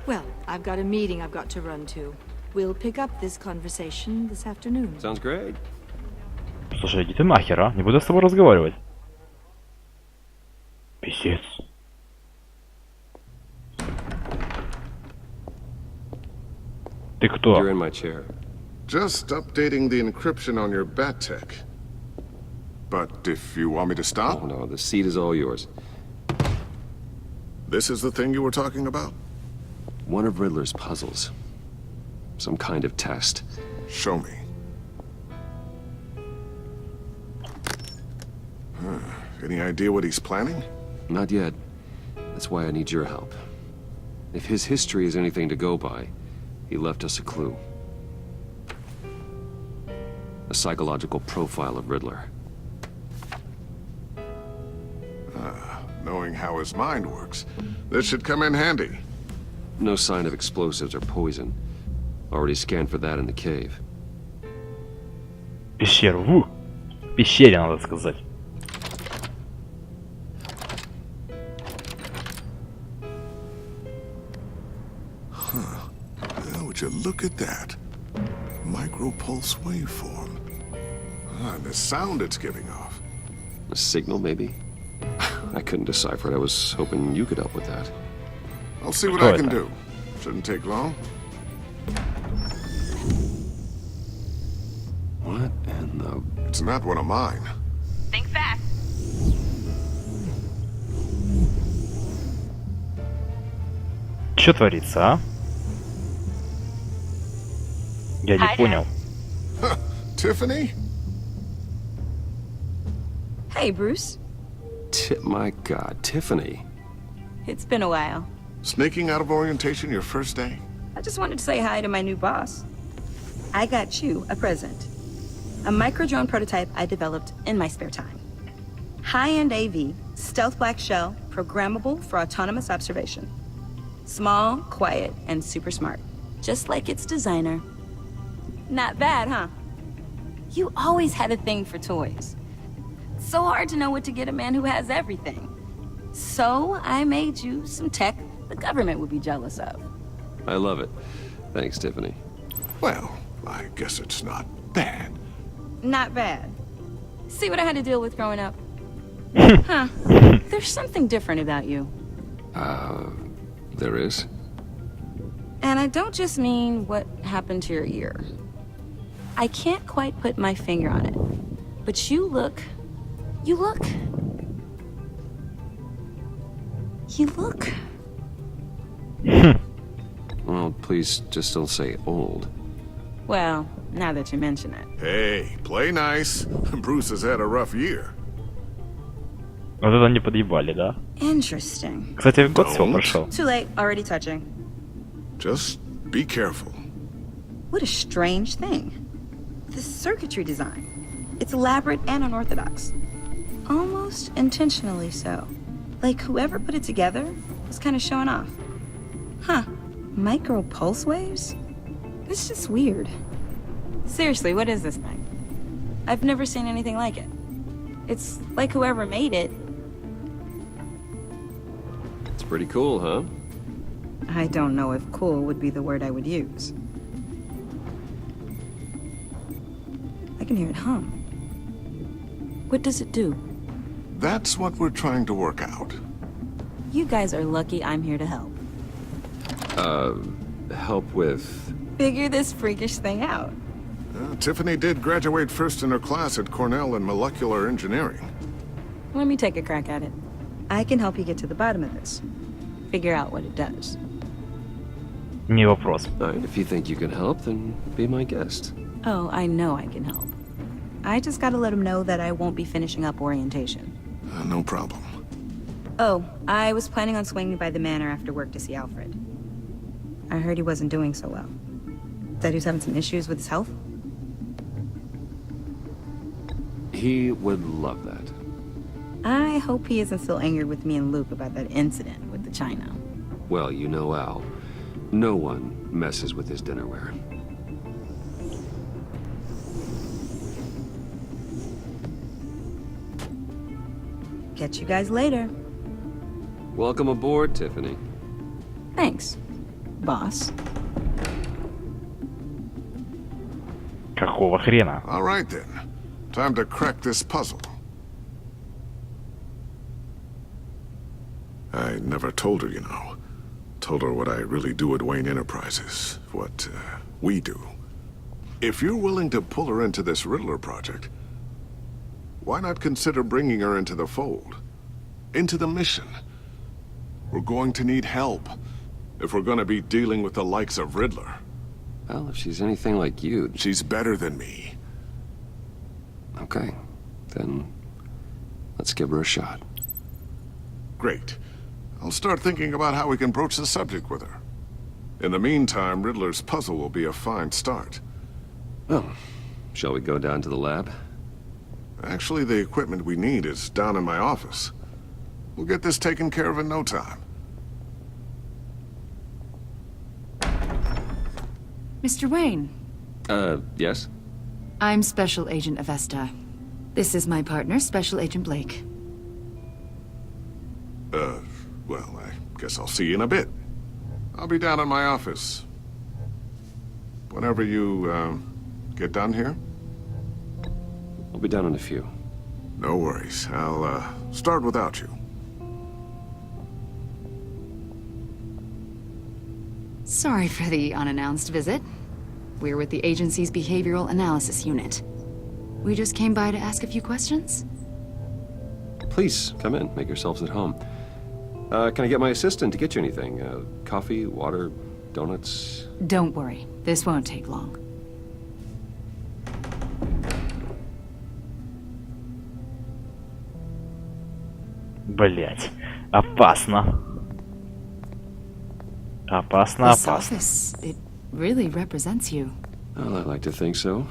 Speaker 15: Well, I've got a meeting I've got to run to. We'll pick up this conversation this afternoon.
Speaker 2: Sounds great.
Speaker 1: Слушай, иди ты нахер, а? Не буду с тобой разговаривать. Писец. Ты кто?
Speaker 2: You're in my chair.
Speaker 10: Just updating the encryption on your bat tech. But if you want me to stop?
Speaker 2: Oh no, the seat is all yours.
Speaker 10: This is the thing you were talking about?
Speaker 2: One of Riddler's puzzles. Some kind of test.
Speaker 10: Show me. Any idea what he's planning?
Speaker 2: Not yet. That's why I need your help. If his history is anything to go by, he left us a clue. A psychological profile of Riddler.
Speaker 10: Knowing how his mind works, this should come in handy.
Speaker 2: No sign of explosives or poison. Already scanned for that in the cave.
Speaker 1: Пещеру. В пещере, надо сказать.
Speaker 10: Would you look at that? Micropulse waveform. And the sound it's giving off.
Speaker 2: A signal, maybe? I couldn't decipher it. I was hoping you could help with that.
Speaker 10: I'll see what I can do. Shouldn't take long.
Speaker 2: What in the...
Speaker 10: It's not one of mine.
Speaker 16: Think fast.
Speaker 1: Что творится, а? Я не понял.
Speaker 10: Tiffany?
Speaker 15: Hey, Bruce.
Speaker 2: My God, Tiffany.
Speaker 16: It's been a while.
Speaker 10: Sneaking out of orientation your first day?
Speaker 16: I just wanted to say hi to my new boss. I got you a present. A micro-drone prototype I developed in my spare time. High-end AV, stealth black shell, programmable for autonomous observation. Small, quiet, and super smart. Just like its designer. Not bad, huh? You always had a thing for toys. It's so hard to know what to get a man who has everything. So I made you some tech the government would be jealous of.
Speaker 2: I love it. Thanks, Tiffany.
Speaker 10: Well, I guess it's not bad.
Speaker 16: Not bad. See what I had to deal with growing up? Huh. There's something different about you.
Speaker 2: There is?
Speaker 16: And I don't just mean what happened to your ear. I can't quite put my finger on it. But you look...
Speaker 2: Well, please just don't say old.
Speaker 16: Well, now that you mention it.
Speaker 10: Hey, play nice. Bruce has had a rough year.
Speaker 1: Вот это они подъебали, да?
Speaker 16: Interesting.
Speaker 1: Кстати, год всего прошел.
Speaker 16: Too late, already touching.
Speaker 10: Just be careful.
Speaker 16: What a strange thing. The circuitry design. It's elaborate and unorthodox. Almost intentionally so. Like whoever put it together was kind of showing off. Huh. Micro pulse waves? It's just weird. Seriously, what is this thing? I've never seen anything like it. It's like whoever made it.
Speaker 2: It's pretty cool, huh?
Speaker 16: I don't know if cool would be the word I would use. I can hear it hum. What does it do?
Speaker 10: That's what we're trying to work out.
Speaker 16: You guys are lucky I'm here to help.
Speaker 2: Help with...
Speaker 16: Figure this freakish thing out.
Speaker 10: Tiffany did graduate first in her class at Cornell in molecular engineering.
Speaker 16: Let me take a crack at it. I can help you get to the bottom of this. Figure out what it does.
Speaker 1: Не вопрос.
Speaker 2: If you think you can help, then be my guest.
Speaker 16: Oh, I know I can help. I just gotta let him know that I won't be finishing up orientation.
Speaker 10: No problem.
Speaker 16: Oh, I was planning on swinging by the manor after work to see Alfred. I heard he wasn't doing so well. That he was having some issues with his health?
Speaker 2: He would love that.
Speaker 16: I hope he isn't still angered with me and Luke about that incident with the china.
Speaker 2: Well, you know Al. No one messes with his dinnerware.
Speaker 16: Catch you guys later.
Speaker 2: Welcome aboard, Tiffany.
Speaker 16: Thanks, boss.
Speaker 1: Какого хрена?
Speaker 10: All right then. Time to crack this puzzle. I never told her, you know. Told her what I really do at Wayne Enterprises. What we do. If you're willing to pull her into this Riddler project, why not consider bringing her into the fold? Into the mission? We're going to need help if we're going to be dealing with the likes of Riddler.
Speaker 2: Well, if she's anything like you...
Speaker 10: She's better than me.
Speaker 2: Okay. Then let's give her a shot.
Speaker 10: Great. I'll start thinking about how we can broach the subject with her. In the meantime, Riddler's puzzle will be a fine start.
Speaker 2: Well, shall we go down to the lab?
Speaker 10: Actually, the equipment we need is down in my office. We'll get this taken care of in no time.
Speaker 13: Mr. Wayne.
Speaker 2: Yes?
Speaker 13: I'm Special Agent Avesta. This is my partner, Special Agent Blake.
Speaker 10: Well, I guess I'll see you in a bit. I'll be down in my office. Whenever you, get done here?
Speaker 2: I'll be down in a few.
Speaker 10: No worries. I'll, start without you.
Speaker 13: Sorry for the unannounced visit. We're with the agency's behavioral analysis unit. We just came by to ask a few questions.
Speaker 2: Please, come in. Make yourselves at home. Can I get my assistant to get you anything? Coffee, water, donuts?
Speaker 13: Don't worry. This won't take long.
Speaker 1: Блять, опасно. Опасно,
Speaker 13: This
Speaker 1: опасно.
Speaker 13: office, it really represents you.
Speaker 2: Well, I like to think so.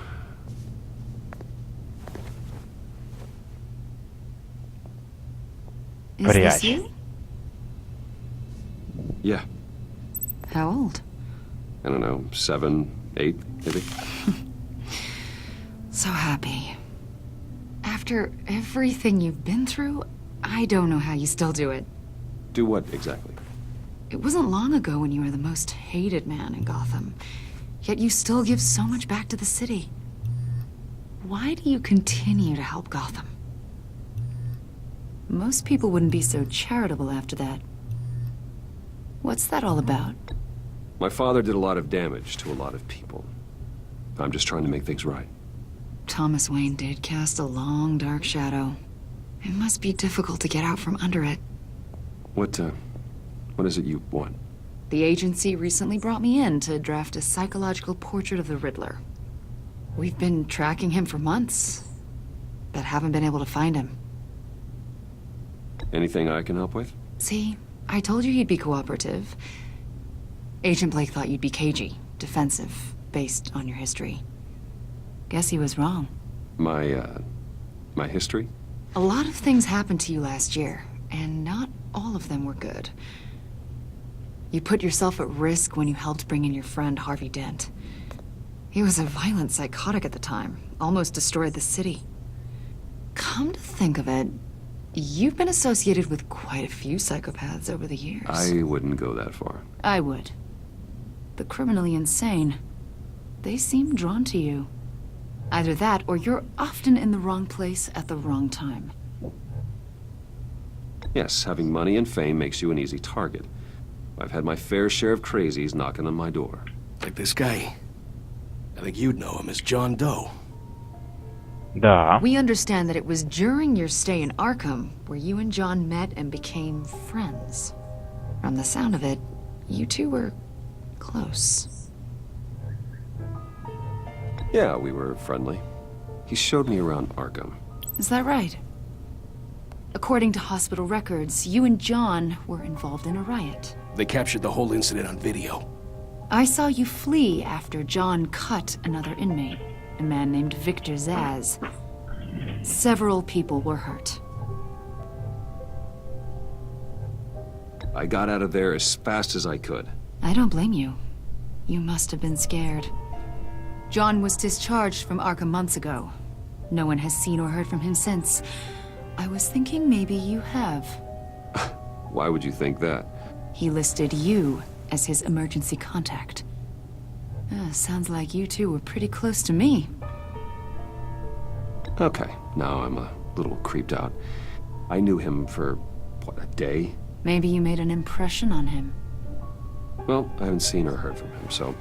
Speaker 13: Is this
Speaker 1: Прячь.
Speaker 13: you?
Speaker 2: Yeah.
Speaker 13: How old?
Speaker 2: I don't know, 7, 8, maybe?
Speaker 13: so happy. After everything you've been through, I don't know how you still do it.
Speaker 2: Do what, exactly?
Speaker 13: It wasn't long ago when you were the most hated man in Gotham, yet you still give so much back to the city. Why do you continue to help Gotham? Most people wouldn't be so charitable after that. What's that all about?
Speaker 2: My father did a lot of damage to a lot of people. I'm just trying to make things right.
Speaker 13: Thomas Wayne did cast a long, dark shadow. It must be difficult to get out from under it.
Speaker 2: What is it you want?
Speaker 13: The agency recently brought me in to draft a psychological portrait of the Riddler. We've been tracking him for months, but haven't been able to find him.
Speaker 2: Anything I can help with?
Speaker 13: See, I told you you'd be cooperative. Agent Blake thought you'd be cagey, defensive, based on your history. Guess he was wrong.
Speaker 2: My history?
Speaker 13: A lot of things happened to you last year, and not all of them were good. You put yourself at risk when you helped bring in your friend Harvey Dent. He was a violent psychotic at the time, almost destroyed the city. Come to think of it, you've been associated with quite a few psychopaths over the years.
Speaker 2: I wouldn't go that far.
Speaker 13: I would. The criminally insane. They seem drawn to you. Either that, or you're often in the wrong place at the wrong time.
Speaker 2: Yes, having money and fame makes you an easy target. I've had my fair share of crazies knocking on my door.
Speaker 17: Like this guy. I think you'd know him as John Doe.
Speaker 1: Да.
Speaker 13: We understand that it was during your stay in Arkham where you and John met and became friends. From the sound of it, you two were close.
Speaker 2: Yeah, we were friendly. He showed me around Arkham.
Speaker 13: Is that right? According to hospital records, you and John were involved in a riot.
Speaker 17: They captured the whole incident on video.
Speaker 13: I saw you flee after John cut another inmate, a man named Victor Zaz. Several people were hurt.
Speaker 2: I got out of there as fast as I could.
Speaker 13: I don't blame you. You must have been scared. John was discharged from Arkham months ago. No one has seen or heard from him since. I was thinking maybe you have.
Speaker 2: Why would you think that?
Speaker 13: He listed you as his emergency contact. Sounds like you two were pretty close to me.
Speaker 2: Okay, now I'm a little creeped out. I knew him for, what, a day?
Speaker 13: Maybe you made an impression on him.
Speaker 2: Well, I haven't seen or heard from him, so...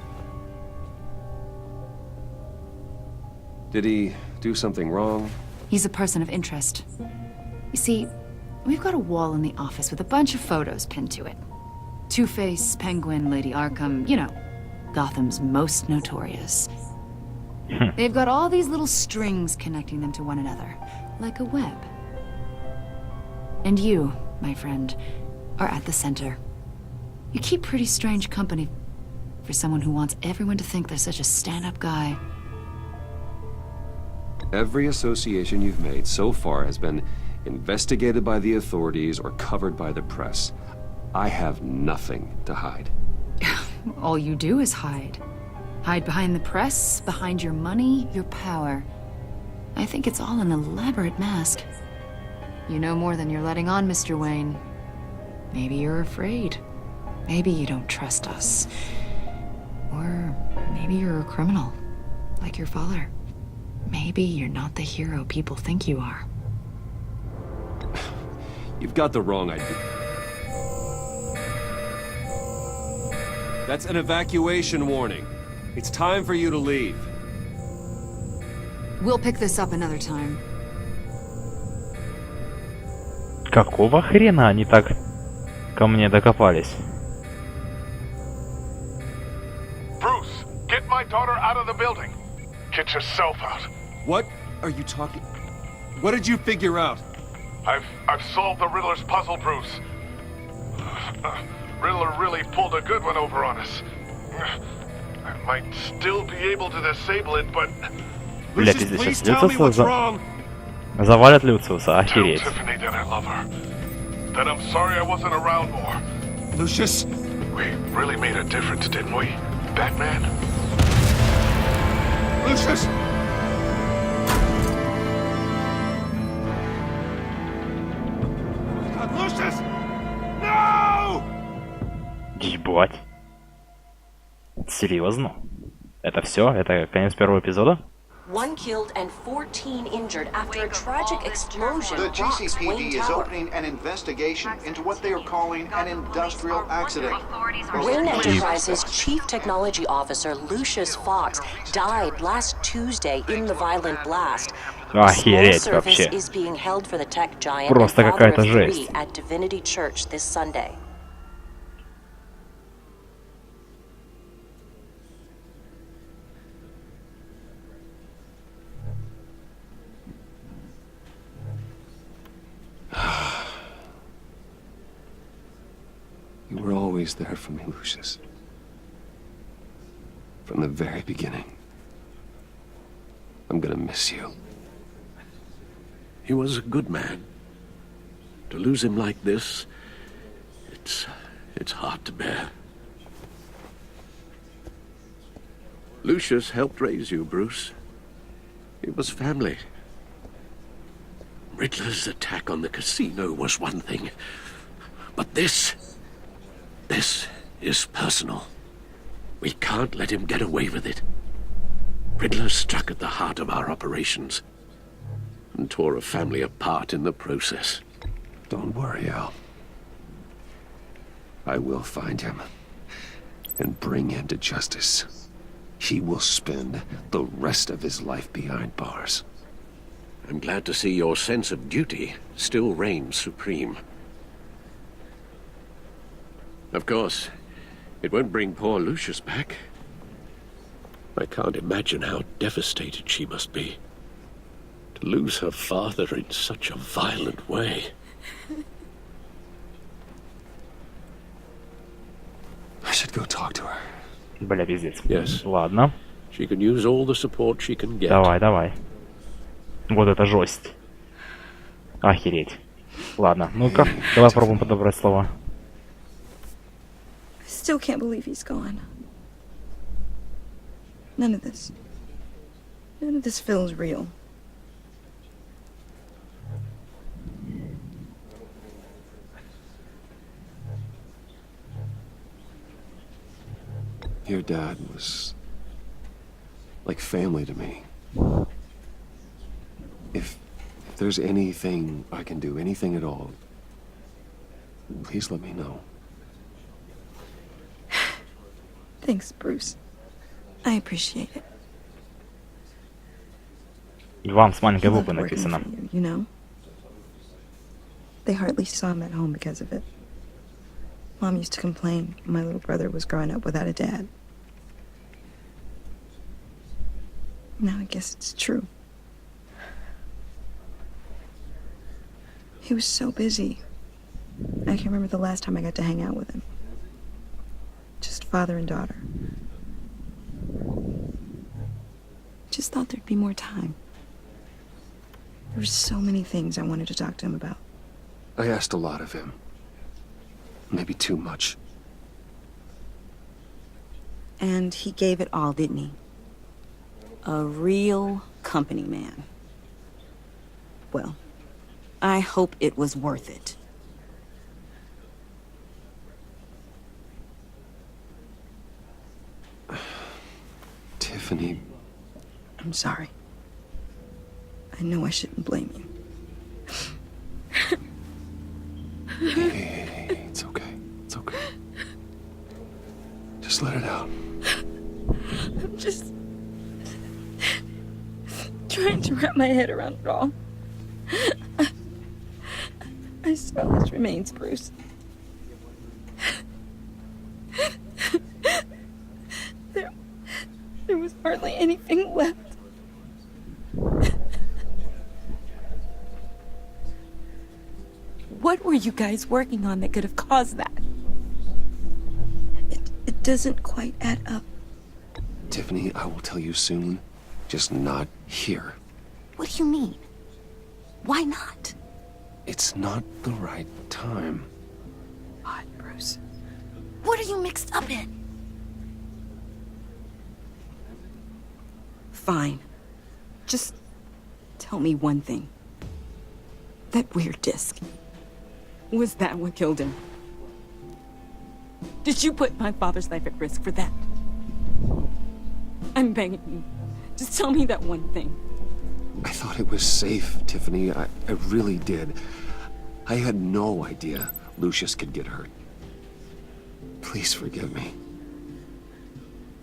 Speaker 2: Did he do something wrong?
Speaker 13: He's a person of interest. You see, we've got a wall in the office with a bunch of photos pinned to it. Two-Face, Penguin, Lady Arkham, you know, Gotham's most notorious. They've got all these little strings connecting them to one another, like a web. And you, my friend, are at the center. You keep pretty strange company for someone who wants everyone to think they're such a stand-up guy.
Speaker 2: Every association you've made so far has been investigated by the authorities or covered by the press. I have nothing to hide.
Speaker 13: All you do is hide. Hide behind the press, behind your money, your power. I think it's all an elaborate mask. You know more than you're letting on, Mr. Wayne. Maybe you're afraid. Maybe you don't trust us. Or maybe you're a criminal, like your father. Maybe you're not the hero people think you are.
Speaker 2: You've got the wrong idea. That's an evacuation warning. It's time for you to leave.
Speaker 13: We'll pick this up another time.
Speaker 1: Какого хрена они так ко мне докопались?
Speaker 12: Bruce, get my daughter out of the building. Get yourself out.
Speaker 2: What are you talking? What did you figure out?
Speaker 12: I've solved the Riddler's puzzle, Bruce. Riddler really pulled a good one over on us. I might still be able to disable it, but...
Speaker 1: Блять, если сейчас Люциуса завалят Люциуса, охереть.
Speaker 12: Tiffany that I love her. That I'm sorry I wasn't around more.
Speaker 2: Lucius,
Speaker 12: we really made a difference, didn't we, Batman?
Speaker 2: Lucius!
Speaker 1: What? Серьезно? Это все? Это конец первого эпизода?
Speaker 18: One killed and 14 injured after a tragic explosion
Speaker 3: The
Speaker 18: rocks Wayne
Speaker 3: GCPD is
Speaker 18: Tower.
Speaker 3: opening an investigation into what they are calling an industrial accident.
Speaker 18: Wayne Enterprises' chief technology officer, Lucius Fox, died last Tuesday in the violent blast.
Speaker 1: Охереть вообще.
Speaker 18: Is being held for the tech giant
Speaker 1: Просто
Speaker 18: and
Speaker 1: какая-то
Speaker 18: father of
Speaker 1: жесть.
Speaker 18: three at Divinity Church this Sunday.
Speaker 2: You were always there for me, Lucius. From the very beginning. I'm gonna miss you.
Speaker 14: He was a good man. To lose him like this, it's hard to bear. Lucius helped raise you, Bruce. It was family. Riddler's attack on the casino was one thing, but this is personal. We can't let him get away with it. Riddler struck at the heart of our operations and tore a family apart in the process.
Speaker 2: Don't worry, Al. I will find him and bring him to justice. He will spend the rest of his life behind bars.
Speaker 14: I'm glad to see your sense of duty still reigns supreme. Of course, it won't bring poor Lucius back. I can't imagine how devastated she must be. To lose her father in such a violent way.
Speaker 2: I should go talk to her.
Speaker 1: Бля, пиздец.
Speaker 14: Yes.
Speaker 1: Ладно.
Speaker 14: She can use all the support she can get.
Speaker 1: Давай. Вот это жесть. Охереть. Ладно, ну-ка, давай попробуем подобрать слова.
Speaker 16: I still can't believe he's gone. None of this feels real.
Speaker 2: Your dad was like family to me. If there's anything I can do, anything at all, please let me know.
Speaker 16: Thanks, Bruce. I appreciate it.
Speaker 1: Вам с маленькой
Speaker 16: He loved
Speaker 1: буквы
Speaker 16: working
Speaker 1: написано.
Speaker 16: for you, you know? They hardly saw him at home because of it. Mom used to complain when my little brother was growing up without a dad. Now I guess it's true. He was so busy. I can remember the last time I got to hang out with him. Just father and daughter. Just thought there'd be more time. There were so many things I wanted to talk to him about.
Speaker 2: I asked a lot of him. Maybe too much.
Speaker 16: And he gave it all, didn't he? A real company man. Well, I hope it was worth it.
Speaker 2: Tiffany.
Speaker 16: I'm sorry. I know I shouldn't blame you.
Speaker 2: Hey, it's okay. It's okay. Just let it out.
Speaker 16: I'm just trying to wrap my head around it all. I saw his remains, Bruce. There was hardly anything left. What were you guys working on that could have caused that? It doesn't quite add up.
Speaker 2: Tiffany, I will tell you soon. Just not here.
Speaker 16: What do you mean? Why not?
Speaker 2: It's not the right time.
Speaker 16: God, Bruce. What are you mixed up in? Fine. Just tell me one thing. That weird disc. Was that what killed him?
Speaker 19: Did you put my father's life at risk for that? I'm begging you. Just tell me that one thing.
Speaker 2: I thought it was safe, Tiffany. I really did. I had no idea Lucius could get hurt. Please forgive me.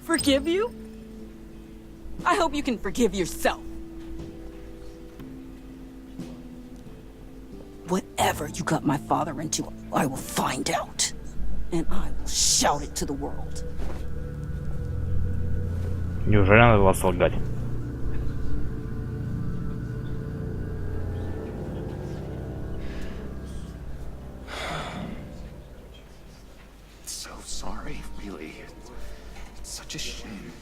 Speaker 19: Forgive you? I hope you can forgive yourself. Whatever you got my father into, I will find out. And I will shout it to the world.
Speaker 1: Неужели надо было солгать?
Speaker 20: So sorry, really. It's such a shame.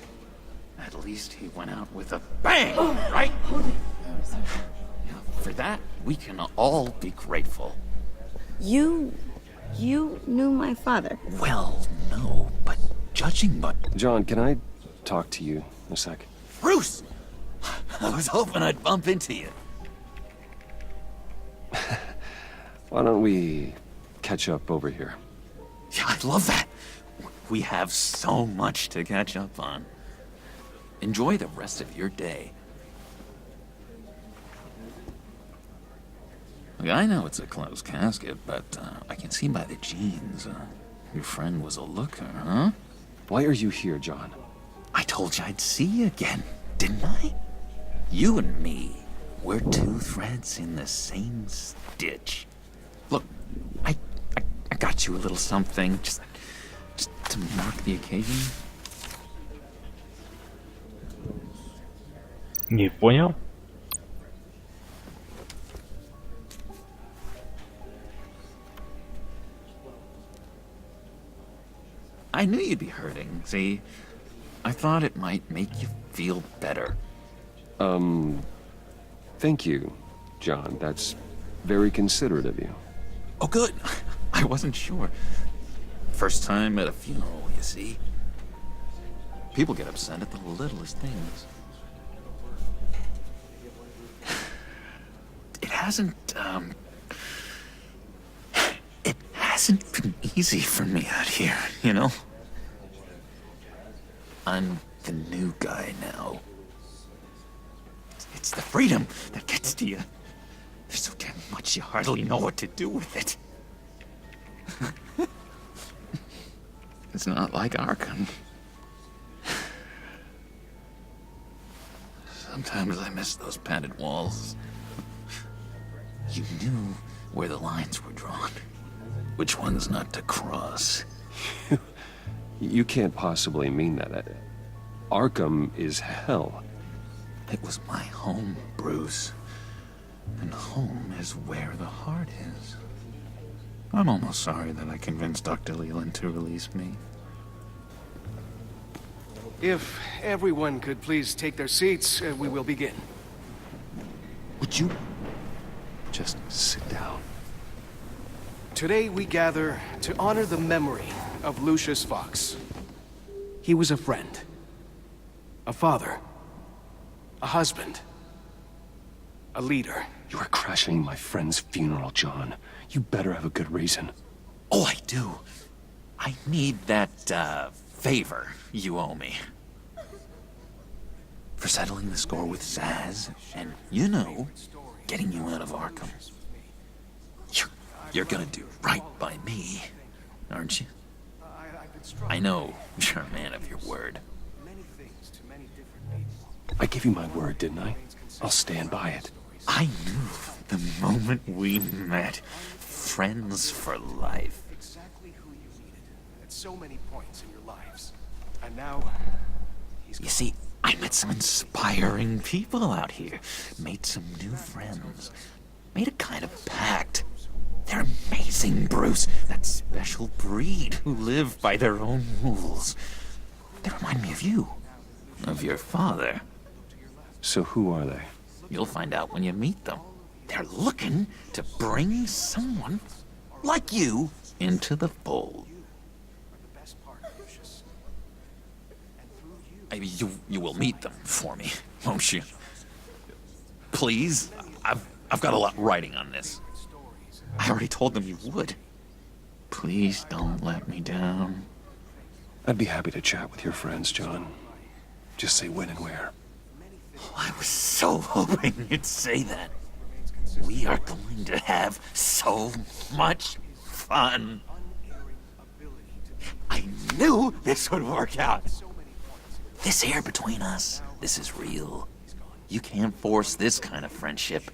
Speaker 20: At least he went out with a bang, right? For that, we can all be grateful.
Speaker 16: You knew my father?
Speaker 20: Well, no, but judging by...
Speaker 2: John, can I talk to you a sec?
Speaker 20: Bruce! I was hoping I'd bump into you.
Speaker 2: Why don't we catch up over here?
Speaker 20: Yeah, I'd love that. We have so much to catch up on. Enjoy the rest of your day. Look, I know it's a closed casket, but I can see by the jeans, your friend was a looker, huh?
Speaker 2: Why are you here, John?
Speaker 20: I told you I'd see you again, didn't I? You and me, we're two threads in the same stitch. Look, I got you a little something, just to mark the occasion.
Speaker 1: Не понял?
Speaker 20: I knew you'd be hurting, see? I thought it might make you feel better.
Speaker 2: Thank you, John. That's very considerate of you.
Speaker 20: Oh, good. I wasn't sure. First time at a funeral, you see? People get upset at the littlest things. It hasn't been easy for me out here, you know? I'm the new guy now. It's the freedom that gets to you. There's so damn much you hardly know what to do with it. It's not like Arkham. Sometimes I miss those padded walls. You knew where the lines were drawn. Which ones not to cross.
Speaker 2: You can't possibly mean that. Arkham is hell.
Speaker 20: It was my home, Bruce. And home is where the heart is. I'm almost sorry that I convinced Dr. Leland to release me.
Speaker 17: If everyone could please take their seats, we will begin.
Speaker 20: Would you just sit down?
Speaker 17: Today we gather to honor the memory of Lucius Fox. He was a friend, a father, a husband, a leader.
Speaker 2: You are crashing my friend's funeral, John. You better have a good reason.
Speaker 20: Oh, I do. I need that, favor you owe me. For settling the score with Zaz, and, you know, getting you out of Arkham. You're gonna do right by me, aren't you? I know you're a man of your word.
Speaker 2: I gave you my word, didn't I? I'll stand by it.
Speaker 20: I knew the moment we met. Friends for life.
Speaker 17: Exactly who you needed at so many points in your lives. And now,
Speaker 20: you see, I met some inspiring people out here. Made some new friends. Made a kind of pact. They're amazing, Bruce. That special breed who live by their own rules. They remind me of you. Of your father.
Speaker 2: So who are they?
Speaker 20: You'll find out when you meet them. They're looking to bring someone like you into the fold. You will meet them for me, won't you? Please? I've got a lot riding on this. I already told them you would. Please don't let me down.
Speaker 2: I'd be happy to chat with your friends, John. Just say when and where.
Speaker 20: Oh, I was so hoping you'd say that. We are going to have so much fun. I knew this would work out. This air between us, this is real. You can't force this kind of friendship.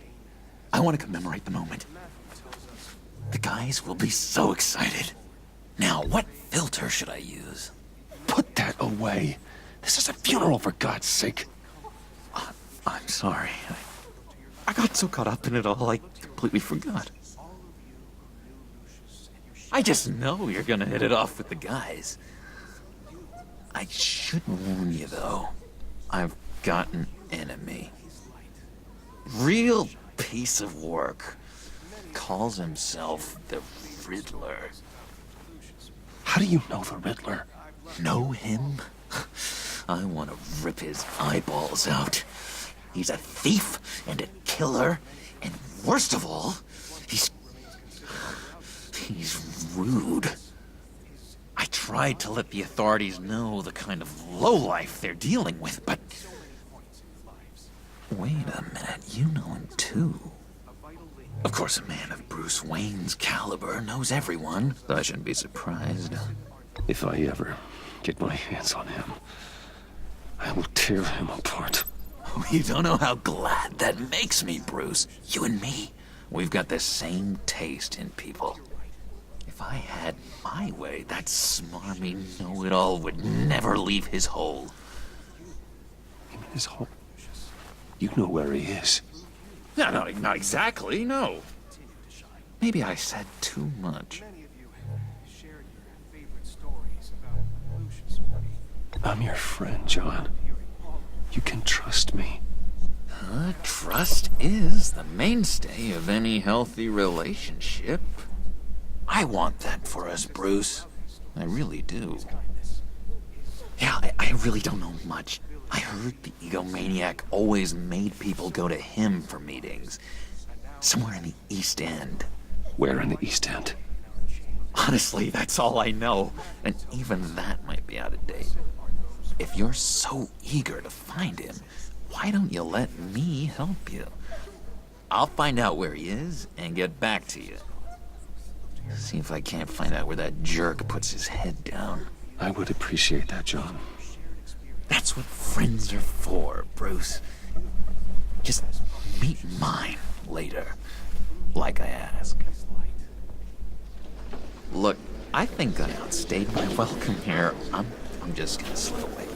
Speaker 20: I want to commemorate the moment. The guys will be so excited. Now, what filter should I use?
Speaker 2: Put that away. This is a funeral, for God's sake.
Speaker 20: I'm sorry. I got so caught up in it all, I completely forgot. I just know you're gonna hit it off with the guys. I should warn you, though. I've got an enemy. Real piece of work. Calls himself the Riddler.
Speaker 2: How do you know the Riddler?
Speaker 20: Know him? I want to rip his eyeballs out. He's a thief and a killer, and worst of all, he's rude. I tried to let the authorities know the kind of lowlife they're dealing with, but... Wait a minute, you know him too. Of course, a man of Bruce Wayne's caliber knows everyone, so I shouldn't be surprised.
Speaker 2: If I ever get my hands on him, I will tear him apart.
Speaker 20: You don't know how glad that makes me, Bruce. You and me, we've got the same taste in people. If I had my way, that smarmy know-it-all would never leave his hole.
Speaker 2: You mean his hole? You know where he is.
Speaker 20: No, not exactly, no. Maybe I said too much.
Speaker 2: I'm your friend, John. You can trust me.
Speaker 20: Trust is the mainstay of any healthy relationship. I want that for us, Bruce. I really do. Yeah, I really don't know much. I heard the egomaniac always made people go to him for meetings. Somewhere in the East End.
Speaker 2: Where in the East End?
Speaker 20: Honestly, that's all I know. And even that might be out of date. If you're so eager to find him, why don't you let me help you? I'll find out where he is and get back to you. See if I can't find out where that jerk puts his head down.
Speaker 2: I would appreciate that, John.
Speaker 20: That's what friends are for, Bruce. Just meet mine later, like I asked. Look, I think I outstayed my welcome here. I'm just gonna slip away.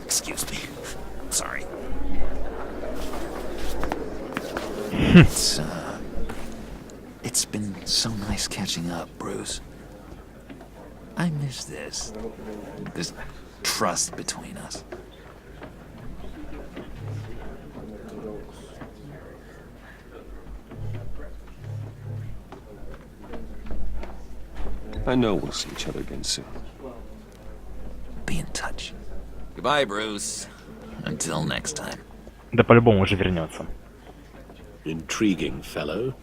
Speaker 20: Excuse me. Sorry. It's been so nice catching up, Bruce. I miss this trust between us.
Speaker 2: I know we'll see each other again soon.
Speaker 20: Be in touch. Goodbye, Bruce. Until next time.
Speaker 1: Да по-любому уже вернется.
Speaker 14: Intriguing fellow.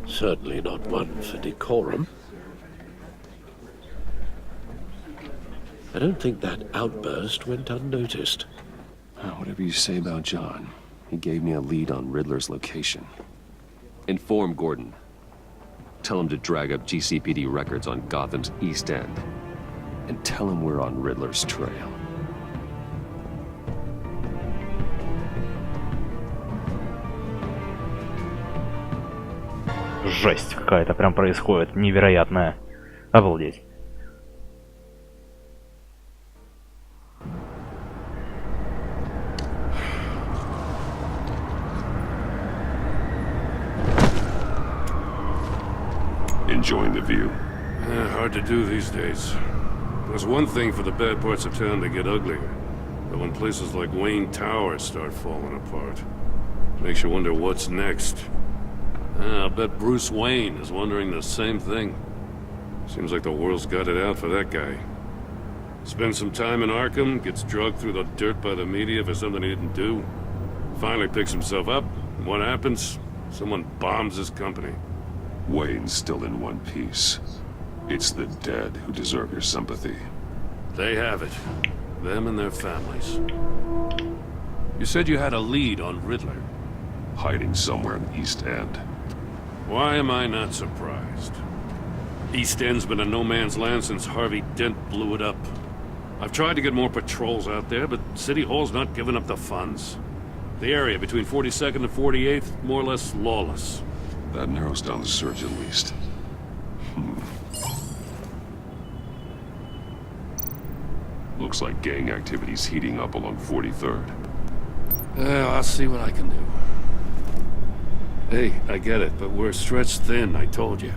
Speaker 14: Certainly not one for decorum. I don't think that outburst went unnoticed.
Speaker 2: Whatever you say about John, he gave me a lead on Riddler's location. Inform Gordon. Tell him to drag up GCPD records on Gotham's East End. And tell him we're on Riddler's trail.
Speaker 1: Жесть какая-то прям происходит, невероятная. Обалдеть.
Speaker 8: Enjoying the view. Hard to do these days. There's one thing for the bad parts of town to get uglier, but when places like Wayne Tower start falling apart, makes you wonder what's next. I'll bet Bruce Wayne is wondering the same thing. Seems like the world's got it out for that guy. Spends some time in Arkham, gets drugged through the dirt by the media for something he didn't do. Finally picks himself up, and what happens? Someone bombs his company.
Speaker 2: Wayne's still in one piece. It's the dead who deserve your sympathy.
Speaker 8: They have it. Them and their families. You said you had a lead on Riddler.
Speaker 2: Hiding somewhere in the East End.
Speaker 8: Why am I not surprised? East End's been a no-man's land since Harvey Dent blew it up. I've tried to get more patrols out there, but City Hall's not giving up the funds. The area between 42nd and 48th, more or less lawless.
Speaker 2: That narrows down the search at least. Looks like gang activity's heating up along 43rd.
Speaker 8: Well, I'll see what I can do. Hey, I get it, but we're stretched thin, I told you.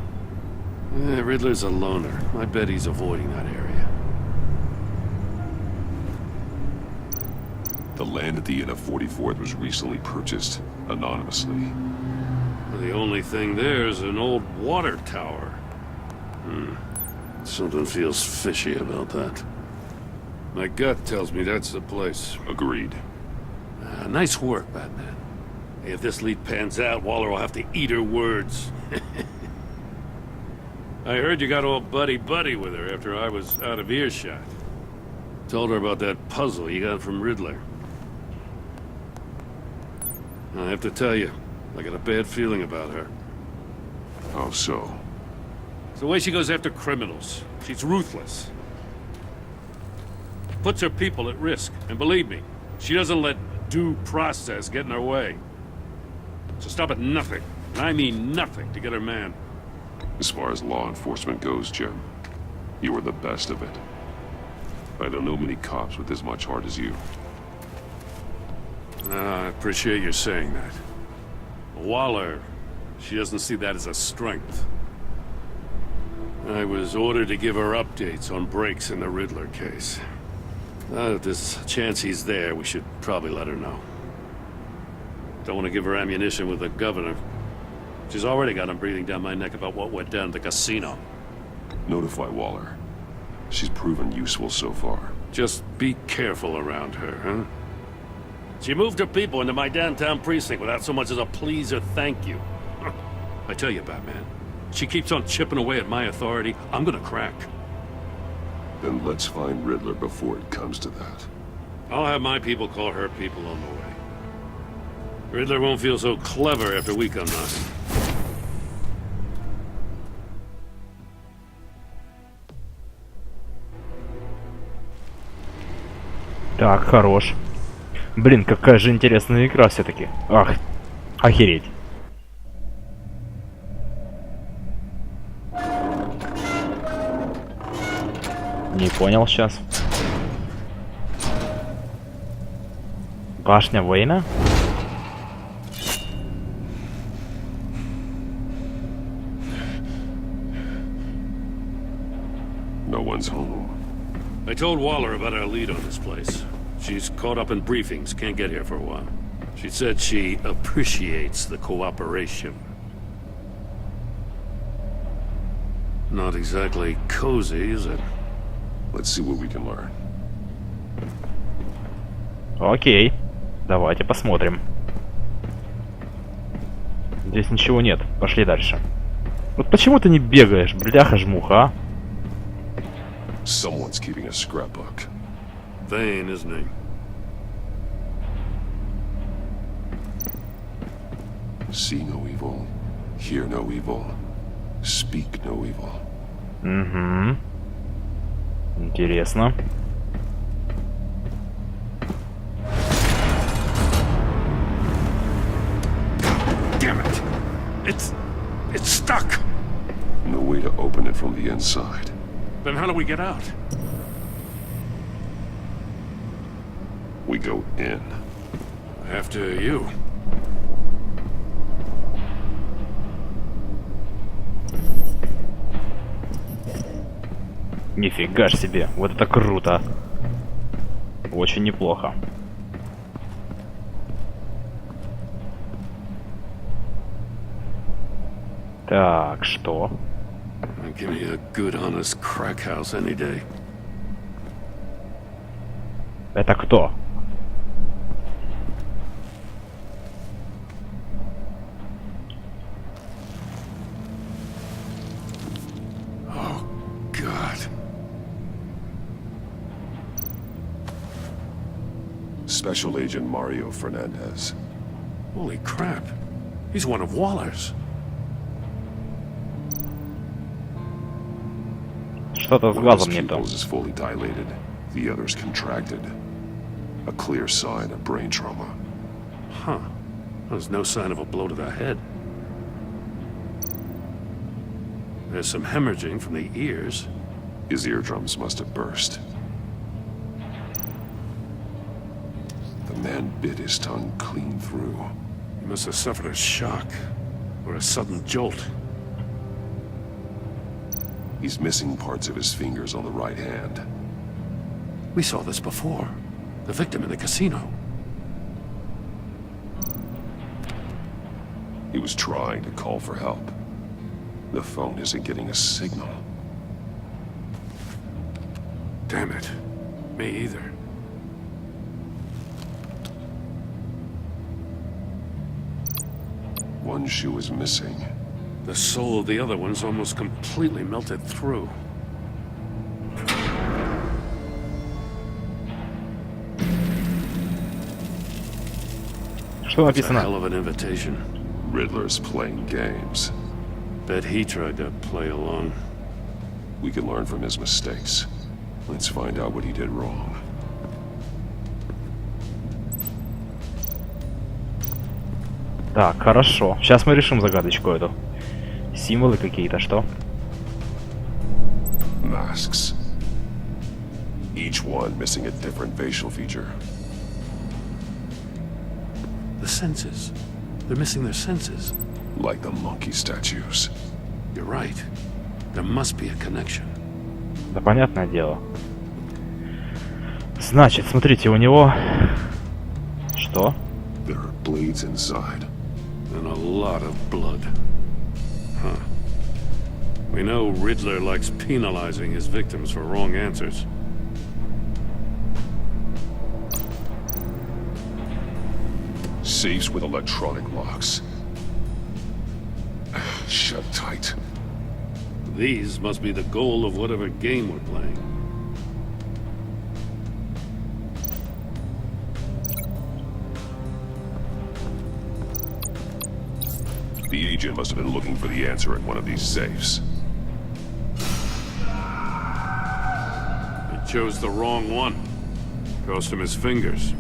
Speaker 8: Riddler's a loner. I bet he's avoiding that area.
Speaker 2: The land at the end of 44th was recently purchased, anonymously.
Speaker 8: The only thing there is an old water tower. Something feels fishy about that. My gut tells me that's the place.
Speaker 2: Agreed.
Speaker 8: Nice work, Batman. Hey, if this lead pans out, Waller will have to eat her words. I heard you got all buddy-buddy with her after I was out of earshot. Told her about that puzzle you got from Riddler. I have to tell you, I got a bad feeling about her.
Speaker 2: How so?
Speaker 8: It's the way she goes after criminals. She's ruthless. Puts her people at risk, and believe me, she doesn't let due process get in her way. So stop at nothing, and I mean nothing, to get her man.
Speaker 2: As far as law enforcement goes, Jim, you are the best of it. I don't know many cops with as much heart as you.
Speaker 8: I appreciate you saying that. Waller, she doesn't see that as a strength. I was ordered to give her updates on breaks in the Riddler case. If there's a chance he's there, we should probably let her know. Don't want to give her ammunition with the governor. She's already got him breathing down my neck about what went down at the casino.
Speaker 2: Notify Waller. She's proven useful so far.
Speaker 8: Just be careful around her, huh? She moved her people into my downtown precinct without so much as a please or thank you. I tell you, Batman, she keeps on chipping away at my authority, I'm gonna crack.
Speaker 2: Then let's find Riddler before it comes to that.
Speaker 8: I'll have my people call her people on the way. Riddler won't feel so clever after we come knocking.
Speaker 1: Так, хорош. Блин, какая же интересная игра все-таки. Ах, охереть. Не понял сейчас. Башня Уэйна?
Speaker 2: No one's home.
Speaker 8: I told Waller about our lead on this place. She's caught up in briefings, can't get here for a while. She said she appreciates the cooperation. Not exactly cozy, is it?
Speaker 2: Let's see what we can learn.
Speaker 1: Окей. Давайте посмотрим. Здесь ничего нет. Пошли дальше. Вот почему ты не бегаешь, бляха-жмуха, а?
Speaker 2: Someone's keeping a scrapbook.
Speaker 8: Vain, isn't he?
Speaker 2: See no evil, hear no evil, speak no evil.
Speaker 1: Угу. Интересно.
Speaker 8: Damn it! It's stuck!
Speaker 2: No way to open it from the inside.
Speaker 8: Then how do we get out?
Speaker 2: We go in.
Speaker 8: After you.
Speaker 1: Нифига ж себе, вот это круто. Очень неплохо. Так, что?
Speaker 8: Give me a good, honest crack house any day.
Speaker 1: Это кто?
Speaker 2: Special Agent Mario Fernandez.
Speaker 8: Holy crap. He's one of Waller's.
Speaker 1: Что-то с глазом не то.
Speaker 2: One of his pupils is fully dilated. The other's contracted. A clear sign of brain trauma.
Speaker 8: Huh. There's no sign of a blow to the head. There's some hemorrhaging from the ears.
Speaker 2: His eardrums must have burst. The man bit his tongue clean through.
Speaker 8: He must have suffered a shock or a sudden jolt.
Speaker 2: He's missing parts of his fingers on the right hand.
Speaker 8: We saw this before. The victim in the casino.
Speaker 2: He was trying to call for help. The phone isn't getting a signal.
Speaker 8: Damn it. Me either.
Speaker 2: One shoe is missing.
Speaker 8: The sole of the other one's almost completely melted through.
Speaker 1: Что написано?
Speaker 8: It's a hell of an invitation.
Speaker 2: Riddler's playing games.
Speaker 8: Bet he tried to play along.
Speaker 2: We can learn from his mistakes. Let's find out what he did wrong.
Speaker 1: Так, хорошо. Сейчас мы решим загадочку эту. Символы какие-то, что?
Speaker 2: Masks. Each one missing a different facial feature.
Speaker 8: The senses. They're missing their senses.
Speaker 2: Like the monkey statues.
Speaker 8: You're right. There must be a connection.
Speaker 1: Да понятное дело. Значит, смотрите, у него... Что?
Speaker 2: There are bleeds inside.
Speaker 8: And a lot of blood. Huh. We know Riddler likes penalizing his victims for wrong answers.
Speaker 2: Safes with electronic locks. Shut tight.
Speaker 8: These must be the goal of whatever game we're playing.
Speaker 2: The agent must have been looking for the answer in one of these safes.
Speaker 8: He chose the wrong one. Cost him his fingers.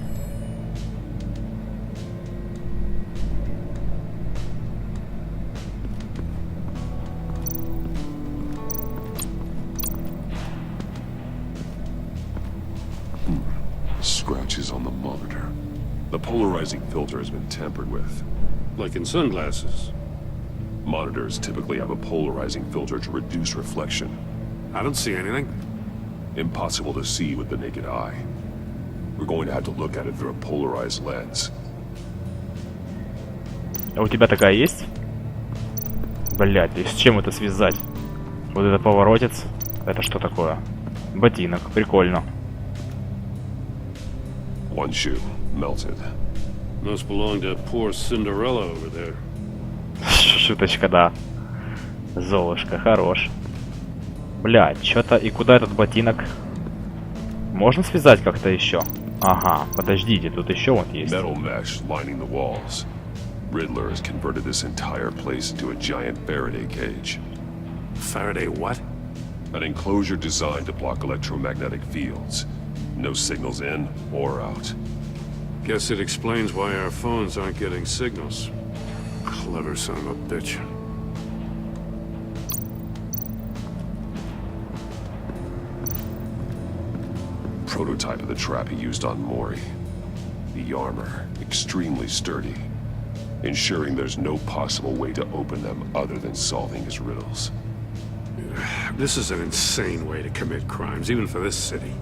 Speaker 2: Scratches on the monitor. The polarizing filter has been tampered with.
Speaker 8: Like in sunglasses.
Speaker 2: Monitors typically have a polarizing filter to reduce reflection.
Speaker 8: I don't see anything.
Speaker 2: Impossible to see with the naked eye. We're going to have to look at it through a polarized lens.
Speaker 1: А у тебя такая есть? Блять, и с чем это связать? Вот это поворотец. Это что такое? Ботинок. Прикольно.
Speaker 2: One shoe, melted.
Speaker 8: Must belong to poor Cinderella over there.
Speaker 1: Шуточка, да. Золушка, хорош. Блядь, что-то... И куда этот ботинок? Можно связать как-то еще? Ага, подождите, тут еще вот есть.
Speaker 2: Metal mesh lining the walls. Riddler has converted this entire place into a giant Faraday cage.
Speaker 8: Faraday what?
Speaker 2: An enclosure designed to block electromagnetic fields. No signals in or out.
Speaker 8: Guess it explains why our phones aren't getting signals. Clever son of a bitch.
Speaker 2: Prototype of the trap he used on Mori. The armor, extremely sturdy, ensuring there's no possible way to open them other than solving his riddles.
Speaker 8: This is an insane way to commit crimes, even for this city.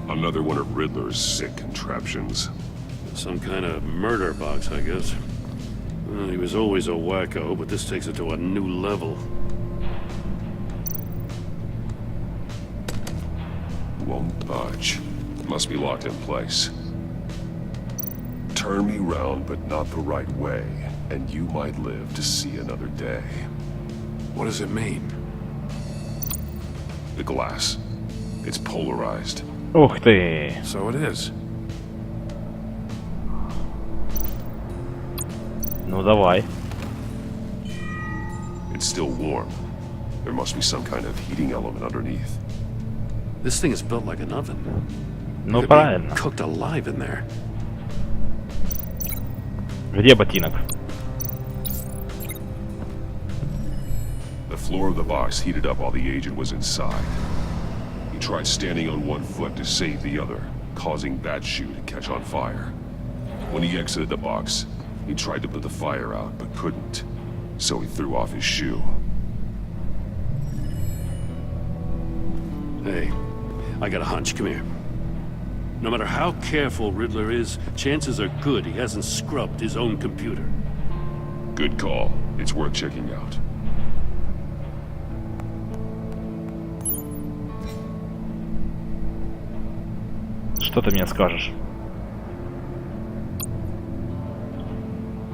Speaker 2: Another one of Riddler's sick contraptions.
Speaker 8: Some kind of murder box, I guess. Well, he was always a wacko, but this takes it to a new level.
Speaker 2: Won't budge. Must be locked in place. Turn me round, but not the right way, and you might live to see another day.
Speaker 8: What does it mean?
Speaker 2: The glass. It's polarized.
Speaker 1: Ух ты.
Speaker 8: So it is.
Speaker 1: Ну давай.
Speaker 2: It's still warm. There must be some kind of heating element underneath.
Speaker 8: This thing is built like an oven.
Speaker 1: Ну
Speaker 8: Could be
Speaker 1: правильно.
Speaker 8: cooked alive in there.
Speaker 1: Где ботинок?
Speaker 2: The floor of the box heated up while the agent was inside. He tried standing on one foot to save the other, causing that shoe to catch on fire. When he exited the box, he tried to put the fire out, but couldn't. So he threw off his shoe.
Speaker 8: Hey, I got a hunch. Come here. No matter how careful Riddler is, chances are good he hasn't scrubbed his own computer.
Speaker 2: Good call. It's worth checking out.
Speaker 1: Что ты мне скажешь?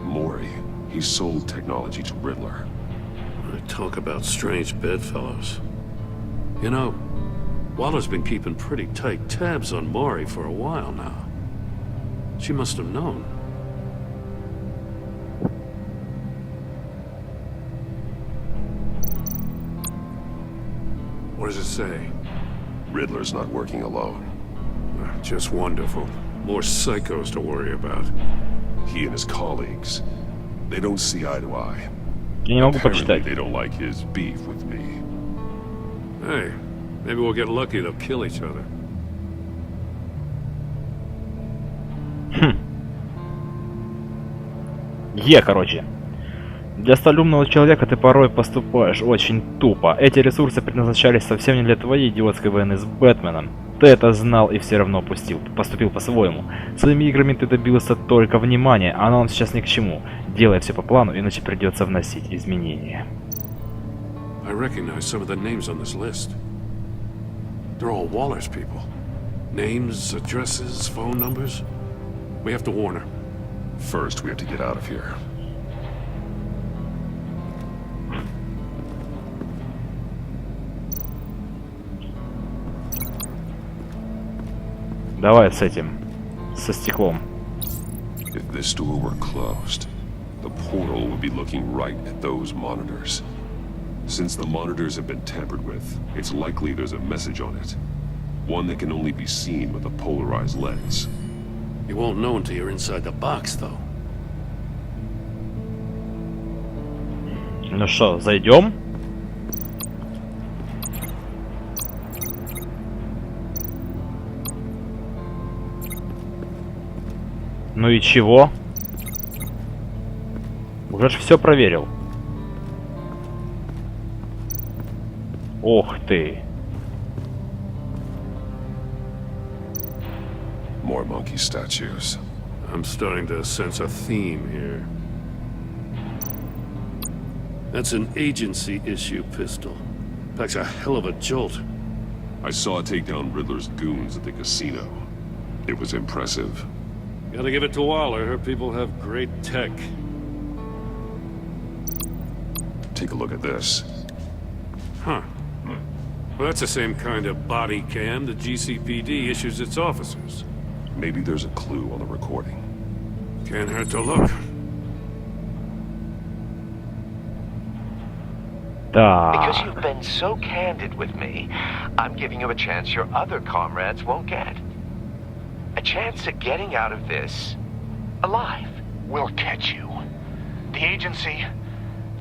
Speaker 2: Mori. He sold technology to Riddler.
Speaker 8: Talk about strange bedfellows. You know, Waller's been keeping pretty tight tabs on Mori for a while now. She must have known. What does it say?
Speaker 2: Riddler's not working alone.
Speaker 8: Just wonderful. More psychos to worry about.
Speaker 2: He and his colleagues, they don't see eye to eye.
Speaker 1: Я не могу
Speaker 2: Apparently,
Speaker 1: почитать.
Speaker 2: they don't like his beef with me.
Speaker 8: Hey, maybe we'll get lucky they'll kill each other.
Speaker 1: Короче. Для столь умного человека ты порой поступаешь очень тупо. Эти ресурсы предназначались совсем не для твоей идиотской войны с Бэтменом. Ты это знал и все равно поступил по-своему. Своими играми ты добился только внимания, а оно сейчас ни к чему. Делай все по плану, иначе придется вносить изменения.
Speaker 8: I recognize some of the names on this list. They're all Waller's people. Names, addresses, phone numbers. We have to warn her.
Speaker 2: First, we have to get out of here.
Speaker 1: Давай с этим, со стеклом.
Speaker 2: If this door were closed, the portal would be looking right at those monitors. Since the monitors have been tampered with, it's likely there's a message on it. One that can only be seen with a polarized lens.
Speaker 8: You won't know until you're inside the box, though.
Speaker 1: Ну что, зайдем? Ну и чего? Уже ж все проверил. Ох ты.
Speaker 2: More monkey statues.
Speaker 8: I'm starting to sense a theme here. That's an agency issue pistol. Packs a hell of a jolt.
Speaker 2: I saw it take down Riddler's goons at the casino. It was impressive.
Speaker 8: Gotta give it to Waller. Her people have great tech.
Speaker 2: Take a look at this.
Speaker 8: Huh. Well, that's the same kind of body cam the GCPD issues its officers.
Speaker 2: Maybe there's a clue on the recording.
Speaker 8: Can't hurt to look.
Speaker 21: Because you've been so candid with me, I'm giving you a chance your other comrades won't get. A chance at getting out of this alive.
Speaker 3: We'll catch you. The agency,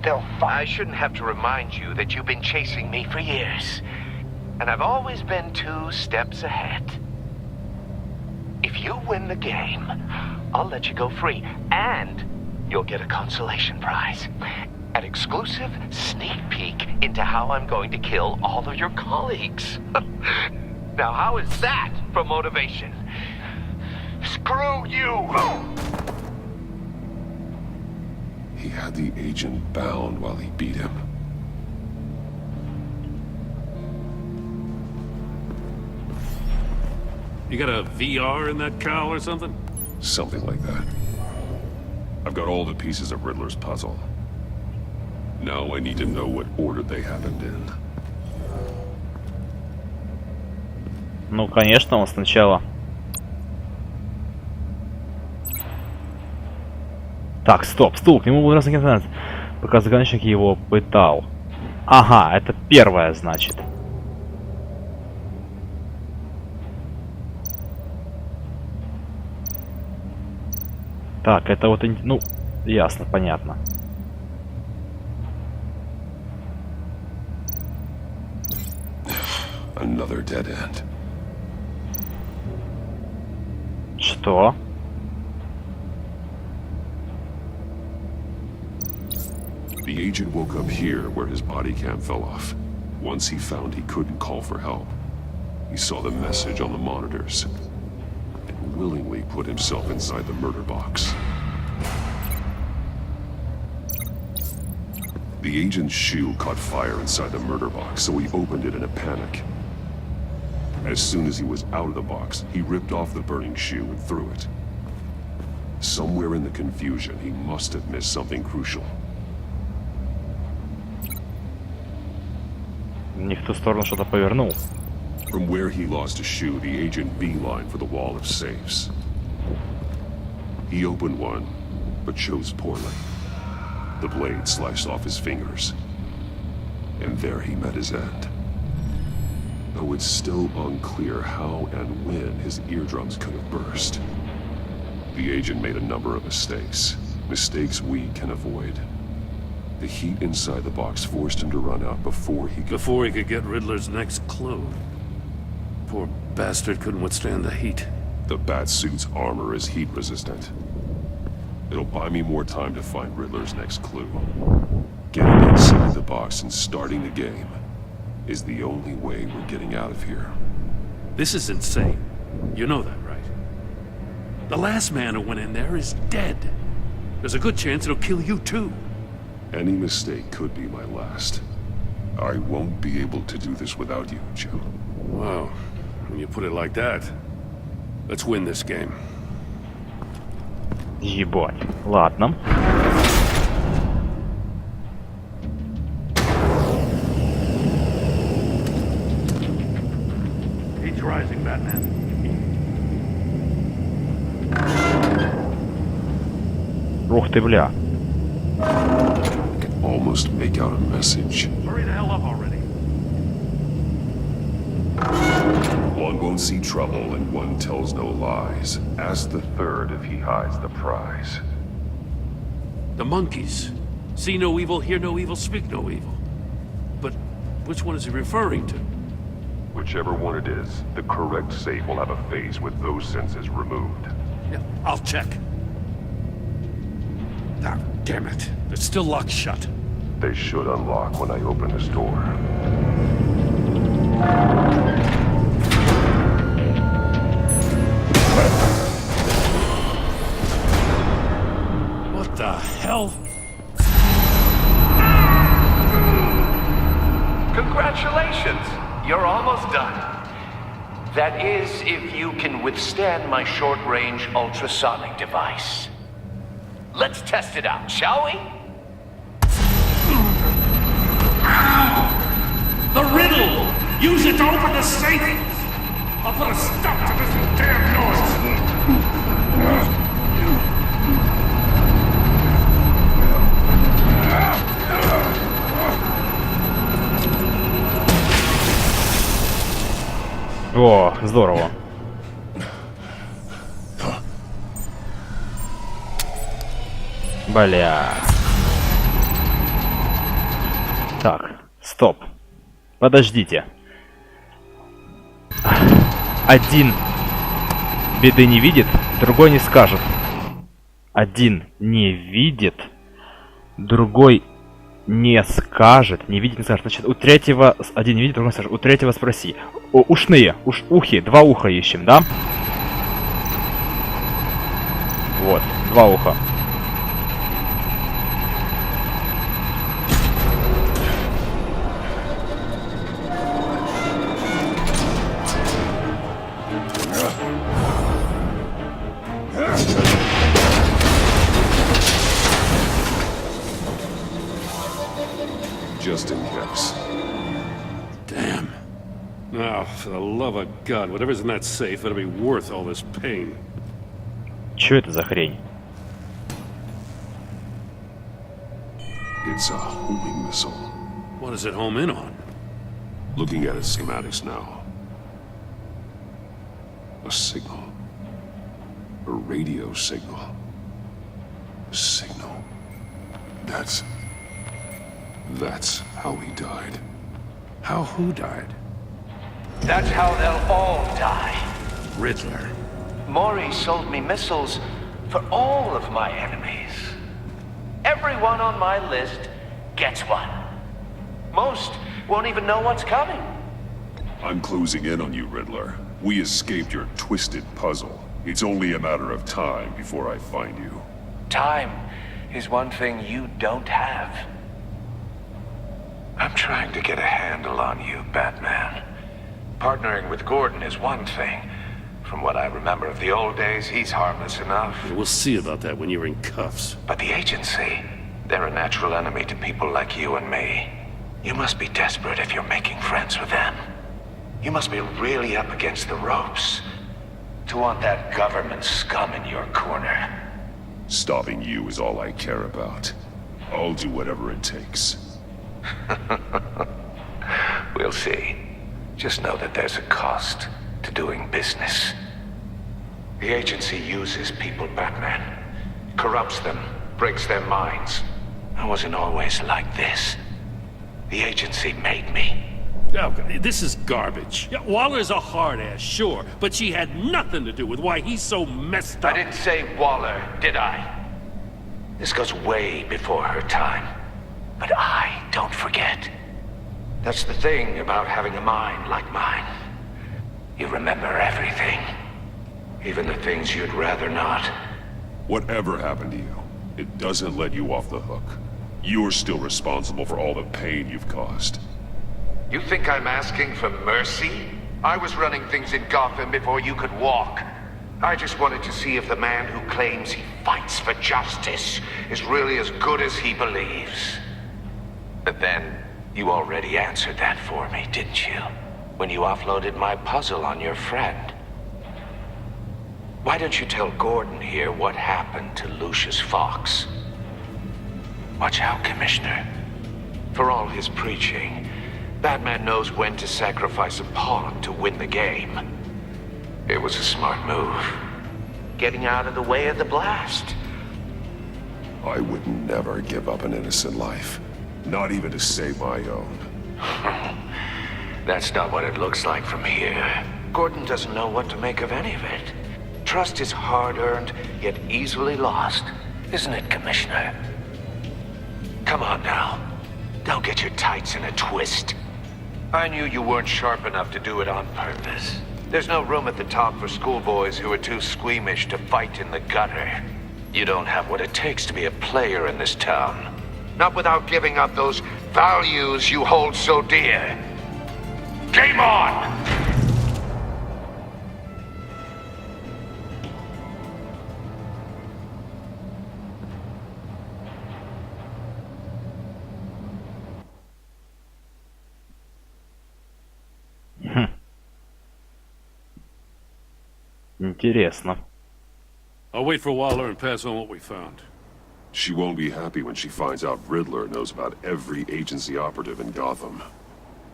Speaker 3: they'll find...
Speaker 21: I shouldn't have to remind you that you've been chasing me for years. And I've always been 2 steps ahead. If you win the game, I'll let you go free. And you'll get a consolation prize. An exclusive sneak peek into how I'm going to kill all of your colleagues. Now, how is that for motivation?
Speaker 3: Screw you!
Speaker 2: He had the agent bound while he beat him.
Speaker 8: You got a VR in that cowl or something?
Speaker 2: Something like that. I've got all the pieces of Riddler's puzzle. Now I need to know what order they happened in.
Speaker 1: Ну, конечно, он сначала... Так, стоп, к нему был раз интернет, пока загадочник его пытал. Ага, это первое, значит. Так, это вот... Ну, ясно, понятно.
Speaker 2: Another dead end.
Speaker 1: Что?
Speaker 2: The agent woke up here where his body cam fell off. Once he found he couldn't call for help, he saw the message on the monitors and willingly put himself inside the murder box. The agent's shoe caught fire inside the murder box, so he opened it in a panic. As soon as he was out of the box, he ripped off the burning shoe and threw it. Somewhere in the confusion, he must have missed something crucial.
Speaker 1: Не в ту сторону что-то повернул.
Speaker 2: From where he lost a shoe, the agent beelined for the wall of safes. He opened one, but chose poorly. The blade sliced off his fingers. And there he met his end. Though it's still unclear how and when his eardrums could have burst. The agent made a number of mistakes. Mistakes we can avoid. The heat inside the box forced him to run out before he could get Riddler's next clue. Poor bastard couldn't withstand the heat. The Batsuit's armor is heat resistant. It'll buy me more time to find Riddler's next clue. Getting inside the box and starting the game is the only way we're getting out of here.
Speaker 8: This is insane. You know that, right? The last man who went in there is dead. There's a good chance it'll kill you too.
Speaker 2: Any mistake could be my last. I won't be able to do this without you, Joe.
Speaker 8: Wow. When you put it like that, let's win this game.
Speaker 1: Ебать. Ладно.
Speaker 8: Heat's rising, Batman.
Speaker 1: Ух ты, бля.
Speaker 2: I can almost make out a message.
Speaker 8: Hurry the hell up already.
Speaker 2: One won't see trouble and one tells no lies. Ask the third if he hides the prize.
Speaker 8: The monkeys. See no evil, hear no evil, speak no evil. But which one is he referring to?
Speaker 2: Whichever one it is, the correct safe will have a phase with those senses removed.
Speaker 8: Yeah, I'll check. Ah, damn it. It's still locked shut.
Speaker 2: They should unlock when I open this door.
Speaker 8: What the hell?
Speaker 21: Congratulations! You're almost done. That is, if you can withstand my short-range ultrasonic device. Let's test it out, shall we?
Speaker 9: The riddle! Use it to open the safe! I'll put a stop to this damn noise!
Speaker 1: О, здорово. Бля. Так, стоп. Подождите. Один беды не видит, другой не скажет. Один не видит, другой не скажет. Не видит, не скажет. Значит, у третьего... Один видит, другой не скажет. У третьего спроси. Ушные. Ухи. Два уха ищем, да? Вот. Два уха.
Speaker 2: Just in case.
Speaker 8: Damn. Oh, For the love of God, whatever's in that safe better be worth all this pain.
Speaker 1: Чё это за хрень?
Speaker 10: It's a homing missile.
Speaker 8: What does it home in on?
Speaker 10: Looking at its schematics now. A signal. A radio signal. A signal. That's how he died.
Speaker 8: How who died?
Speaker 21: That's how they'll all die.
Speaker 8: Riddler.
Speaker 21: Maury sold me missiles for all of my enemies. Everyone on my list gets one. Most won't even know what's coming.
Speaker 10: I'm closing in on you, Riddler. We escaped your twisted puzzle. It's only a matter of time before I find you.
Speaker 21: Time is one thing you don't have. I'm trying to get a handle on you, Batman. Partnering with Gordon is one thing. From what I remember of the old days, he's harmless enough.
Speaker 8: We'll see about that when you're in cuffs.
Speaker 21: But the agency, they're a natural enemy to people like you and me. You must be desperate if you're making friends with them. You must be really up against the ropes to want that government scum in your corner.
Speaker 10: Stopping you is all I care about. I'll do whatever it takes.
Speaker 21: We'll see. Just know that there's a cost to doing business. The agency uses people, Batman. Corrupts them, breaks their minds. I wasn't always like this. The agency made me.
Speaker 8: Oh, this is garbage. Yeah, Waller's a hard ass, sure, but she had nothing to do with why he's so messed up.
Speaker 21: I didn't say Waller, did I? This goes way before her time. But I don't forget. That's the thing about having a mind like mine. You remember everything. Even the things you'd rather not.
Speaker 10: Whatever happened to you, it doesn't let you off the hook. You're still responsible for all the pain you've caused.
Speaker 21: You think I'm asking for mercy? I was running things in Gotham before you could walk. I just wanted to see if the man who claims he fights for justice is really as good as he believes. But then, you already answered that for me, didn't you? When you offloaded my puzzle on your friend. Why don't you tell Gordon here what happened to Lucius Fox? Watch out, Commissioner. For all his preaching, Batman knows when to sacrifice a pawn to win the game. It was a smart move. Getting out of the way of the blast.
Speaker 10: I would never give up an innocent life. Not even to save my own.
Speaker 21: That's not what it looks like from here. Gordon doesn't know what to make of any of it. Trust is hard-earned, yet easily lost. Isn't it, Commissioner? Come on now. Don't get your tights in a twist. I knew you weren't sharp enough to do it on purpose. There's no room at the top for schoolboys who are too squeamish to fight in the gutter. You don't have what it takes to be a player in this town. Not without giving up those values you hold so dear. Game on!
Speaker 1: Интересно.
Speaker 8: I'll wait for Waller and pass on what we found.
Speaker 10: She won't be happy when she finds out Riddler knows about every agency operative in Gotham.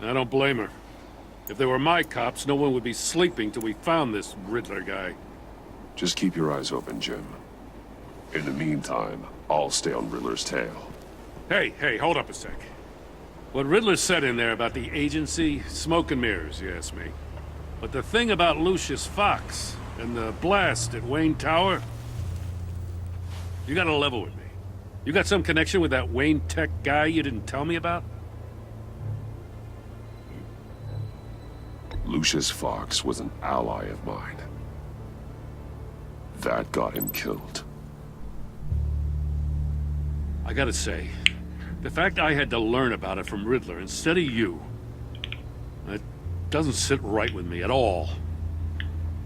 Speaker 8: I don't blame her. If they were my cops, no one would be sleeping till we found this Riddler guy.
Speaker 10: Just keep your eyes open, Jim. In the meantime, I'll stay on Riddler's tail.
Speaker 8: Hey, hold up a sec. What Riddler said in there about the agency, smoke and mirrors, you ask me. But the thing about Lucius Fox and the blast at Wayne Tower, you gotta level with me. You got some connection with that Wayne Tech guy you didn't tell me about?
Speaker 10: Lucius Fox was an ally of mine. That got him killed.
Speaker 8: I gotta say, the fact I had to learn about it from Riddler instead of you, it doesn't sit right with me at all.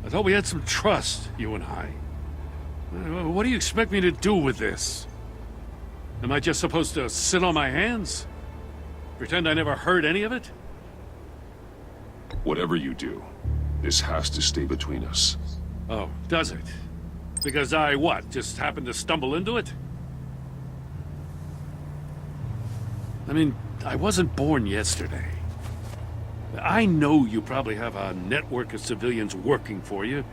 Speaker 8: I thought we had some trust, you and I. What do you expect me to do with this? Am I just supposed to sit on my hands? Pretend I never heard any of it?
Speaker 10: Whatever you do, this has to stay between us.
Speaker 8: Oh, does it? Because I, what, just happened to stumble into it? I mean, I wasn't born yesterday. I know you probably have a network of civilians working for you.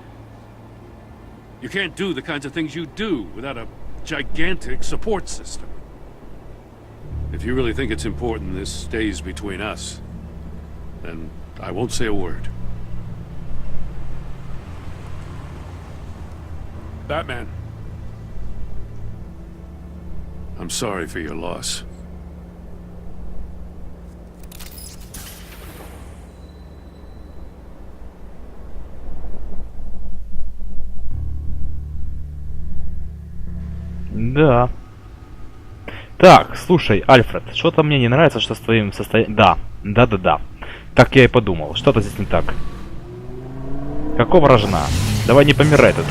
Speaker 8: You can't do the kinds of things you do without a gigantic support system. If you really think it's important this stays between us, then I won't say a word. Batman. I'm sorry for your loss.
Speaker 1: Да. Так, слушай, Альфред, что-то мне не нравится, что с твоим состоянием... Да. Так я и подумал, что-то здесь не так. Какого рожна? Давай не помирай тут.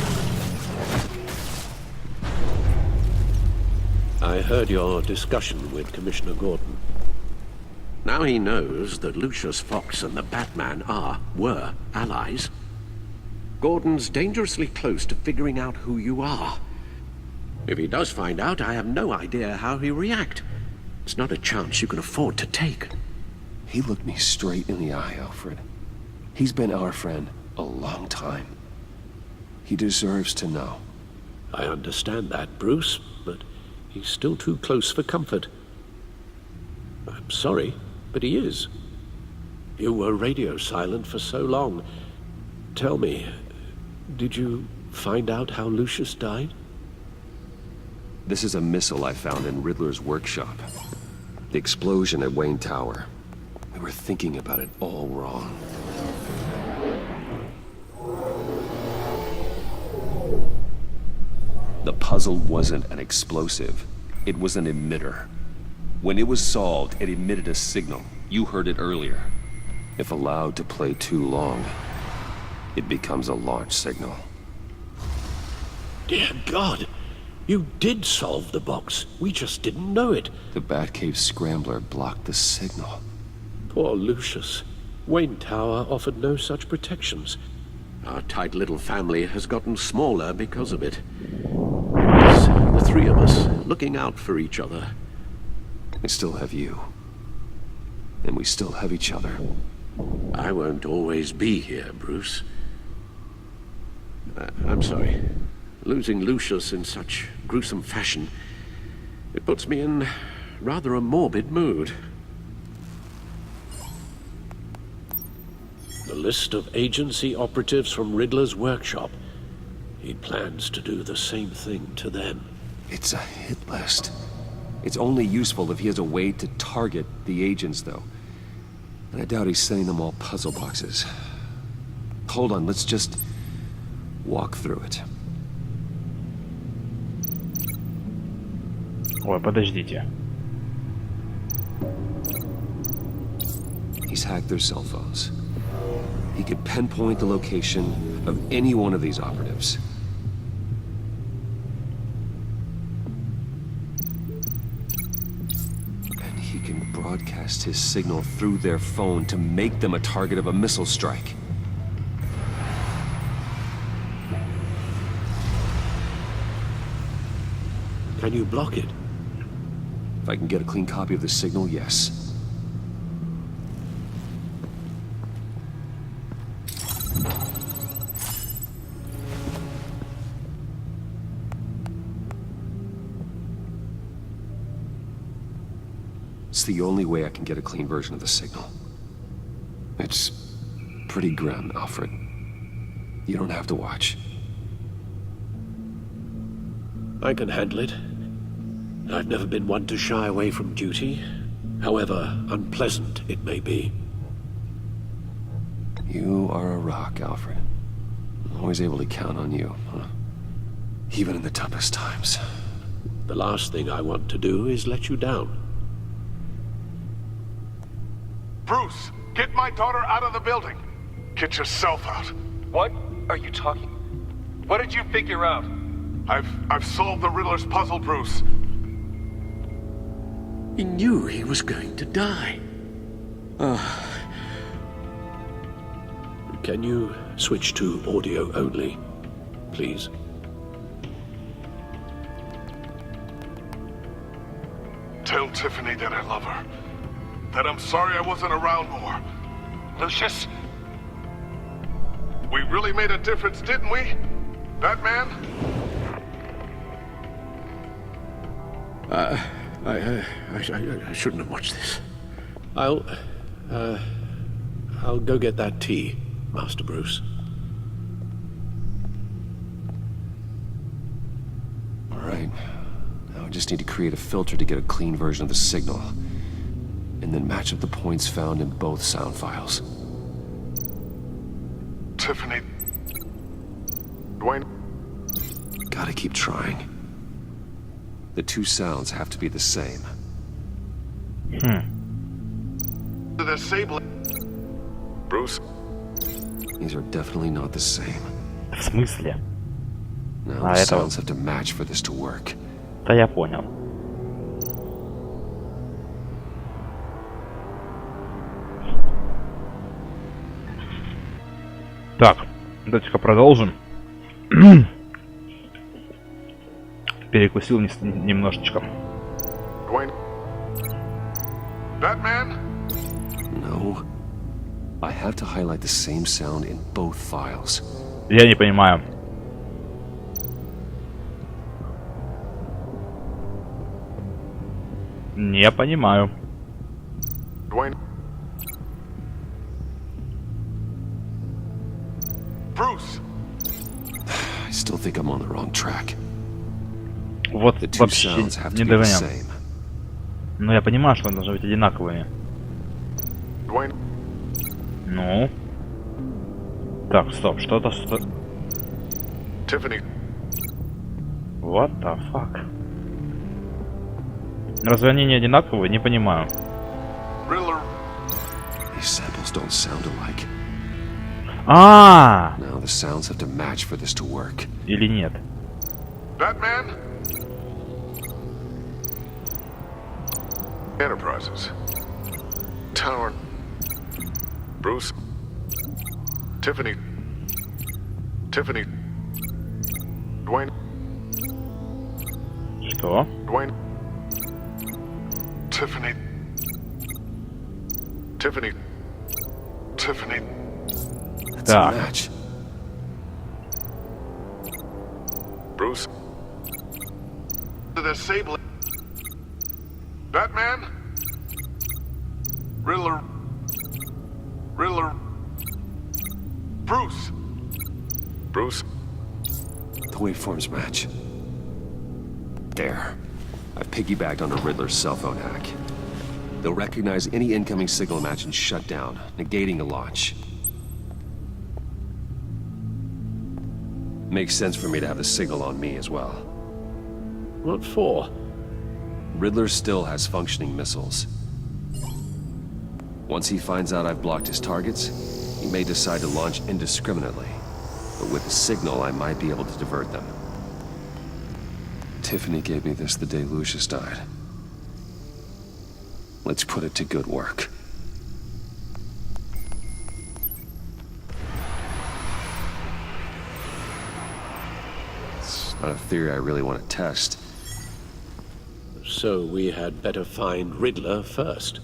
Speaker 14: I heard your discussion with Commissioner Gordon. Now he knows that Lucius Fox and the Batman were allies. Gordon's dangerously close to figuring out who you are. If he does find out, I have no idea how he'll react. It's not a chance you can afford to take.
Speaker 2: He looked me straight in the eye, Alfred. He's been our friend a long time. He deserves to know.
Speaker 14: I understand that, Bruce, but he's still too close for comfort. I'm sorry, but he is. You were radio silent for so long. Tell me, did you find out how Lucius died?
Speaker 2: This is a missile I found in Riddler's workshop. The explosion at Wayne Tower. We were thinking about it all wrong. The puzzle wasn't an explosive. It was an emitter. When it was solved, it emitted a signal. You heard it earlier. If allowed to play too long, it becomes a launch signal.
Speaker 14: Dear God! You did solve the box. We just didn't know it.
Speaker 2: The Batcave scrambler blocked the signal.
Speaker 14: Poor Lucius. Wayne Tower offered no such protections. Our tight little family has gotten smaller because of it. It's the three of us looking out for each other.
Speaker 2: I still have you. And we still have each other.
Speaker 14: I won't always be here, Bruce. I'm sorry. Losing Lucius in such gruesome fashion, it puts me in rather a morbid mood. The list of agency operatives from Riddler's workshop. He plans to do the same thing to them.
Speaker 2: It's a hit list. It's only useful if he has a way to target the agents, though. And I doubt he's sending them all puzzle boxes. Hold on, let's just walk through it.
Speaker 1: Ой, подождите.
Speaker 2: He's hacked their cell phones. He could pinpoint the location of any one of these operatives. And he can broadcast his signal through their phone to make them a target of a missile strike.
Speaker 14: Can you block it?
Speaker 2: If I can get a clean copy of the signal, yes. It's the only way I can get a clean version of the signal. It's pretty grim, Alfred. You don't have to watch.
Speaker 14: I can handle it. I've never been one to shy away from duty, however unpleasant it may be.
Speaker 2: You are a rock, Alfred. I'm always able to count on you, huh? Even in the toughest times.
Speaker 14: The last thing I want to do is let you down.
Speaker 12: Bruce, get my daughter out of the building. Get yourself out.
Speaker 6: What are you talking? What did you figure out?
Speaker 12: I've solved the Riddler's puzzle, Bruce.
Speaker 14: He knew he was going to die. Can you switch to audio only, please?
Speaker 12: Tell Tiffany that I love her. That I'm sorry I wasn't around more. Lucius, we really made a difference, didn't we? Batman?
Speaker 14: I shouldn't have watched this. I'll go get that tea, Master Bruce.
Speaker 2: All right. Now I just need to create a filter to get a clean version of the signal. And then match up the points found in both sound files.
Speaker 12: Tiffany... Dwayne...
Speaker 2: Gotta keep trying. The two sounds have to be the same.
Speaker 12: The disabling... Bruce?
Speaker 2: These are definitely not the same.
Speaker 1: В смысле?
Speaker 2: Now the sounds have to match for this to work.
Speaker 1: Да я понял. Так, давайте-ка продолжим. Перекусил немножечко.
Speaker 12: Batman?
Speaker 2: No. I have to highlight the same sound in both files.
Speaker 1: Я не понимаю. Не понимаю.
Speaker 12: Dwayne? Bruce?
Speaker 2: I still think I'm on the wrong track.
Speaker 1: Вот
Speaker 2: The two
Speaker 1: вообще
Speaker 2: sounds have
Speaker 1: не
Speaker 2: to be the
Speaker 1: догонял.
Speaker 2: same.
Speaker 1: Но я понимаю, что они должны быть одинаковыми.
Speaker 12: Dwayne?
Speaker 1: Ну? Так, стоп, что-то...
Speaker 12: Tiffany?
Speaker 1: What the fuck? Разве они не одинаковые? Не понимаю.
Speaker 12: Riddler?
Speaker 2: These samples don't sound alike.
Speaker 1: А!
Speaker 2: Now the sounds have to match for this to work.
Speaker 1: Или нет?
Speaker 12: Batman? Enterprises. Tower. Bruce. Tiffany. Tiffany. Dwayne.
Speaker 1: Что?
Speaker 12: Dwayne. Tiffany. Tiffany. Tiffany.
Speaker 2: That's a match.
Speaker 12: Bruce. The disabling. Batman? Riddler. Riddler. Bruce. Bruce.
Speaker 2: The waveforms match. There. I've piggybacked onto Riddler's cell phone hack. They'll recognize any incoming signal match and shut down, negating the launch. Makes sense for me to have the signal on me as well.
Speaker 14: What for?
Speaker 2: Riddler still has functioning missiles. Once he finds out I've blocked his targets, he may decide to launch indiscriminately. But with the signal, I might be able to divert them. Tiffany gave me this the day Lucius died. Let's put it to good work. It's not a theory I really want to test.
Speaker 14: So we had better find Riddler first.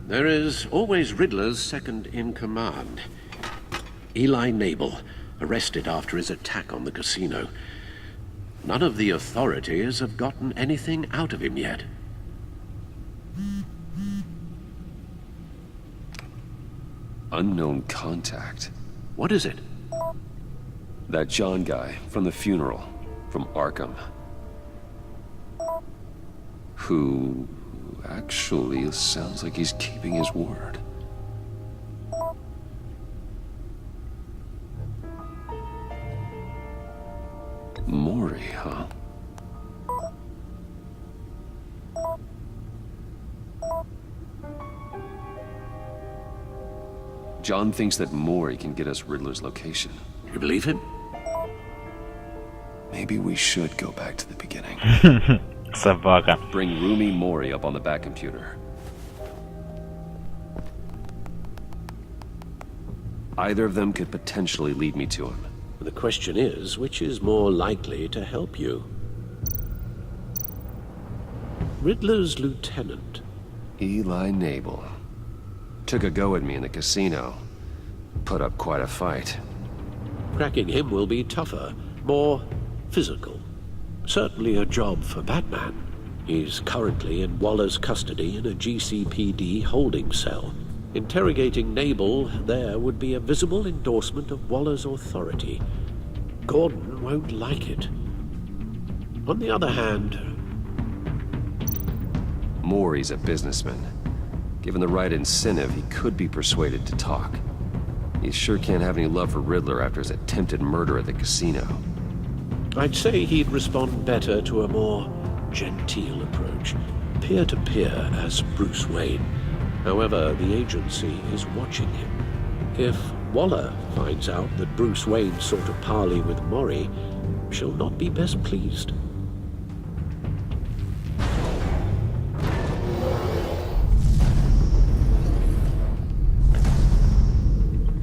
Speaker 14: There is always Riddler's second in command. Eli Nabel, arrested after his attack on the casino. None of the authorities have gotten anything out of him yet.
Speaker 2: Unknown contact.
Speaker 14: What is it?
Speaker 2: That John guy from the funeral, from Arkham. Who actually sounds like he's keeping his word. Mori, huh? John thinks that Mori can get us Riddler's location.
Speaker 14: You believe him?
Speaker 2: Maybe we should go back to the beginning.
Speaker 1: Собака.
Speaker 2: Bring Rumi Mori up on the back computer. Either of them could potentially lead me to him.
Speaker 14: The question is, which is more likely to help you? Riddler's lieutenant.
Speaker 2: Eli Nabel. Took a go at me in the casino. Put up quite a fight.
Speaker 14: Cracking him will be tougher, more physical. Certainly a job for Batman. He's currently in Waller's custody in a GCPD holding cell. Interrogating Nabel there would be a visible endorsement of Waller's authority. Gordon won't like it. On the other hand...
Speaker 2: Maury's a businessman. Given the right incentive, he could be persuaded to talk. He sure can't have any love for Riddler after his attempted murder at the casino.
Speaker 14: I'd say he'd respond better to a more genteel approach, peer-to-peer as Bruce Wayne. However, the agency is watching him. If Waller finds out that Bruce Wayne sought a parley with Maury, she'll not be best pleased.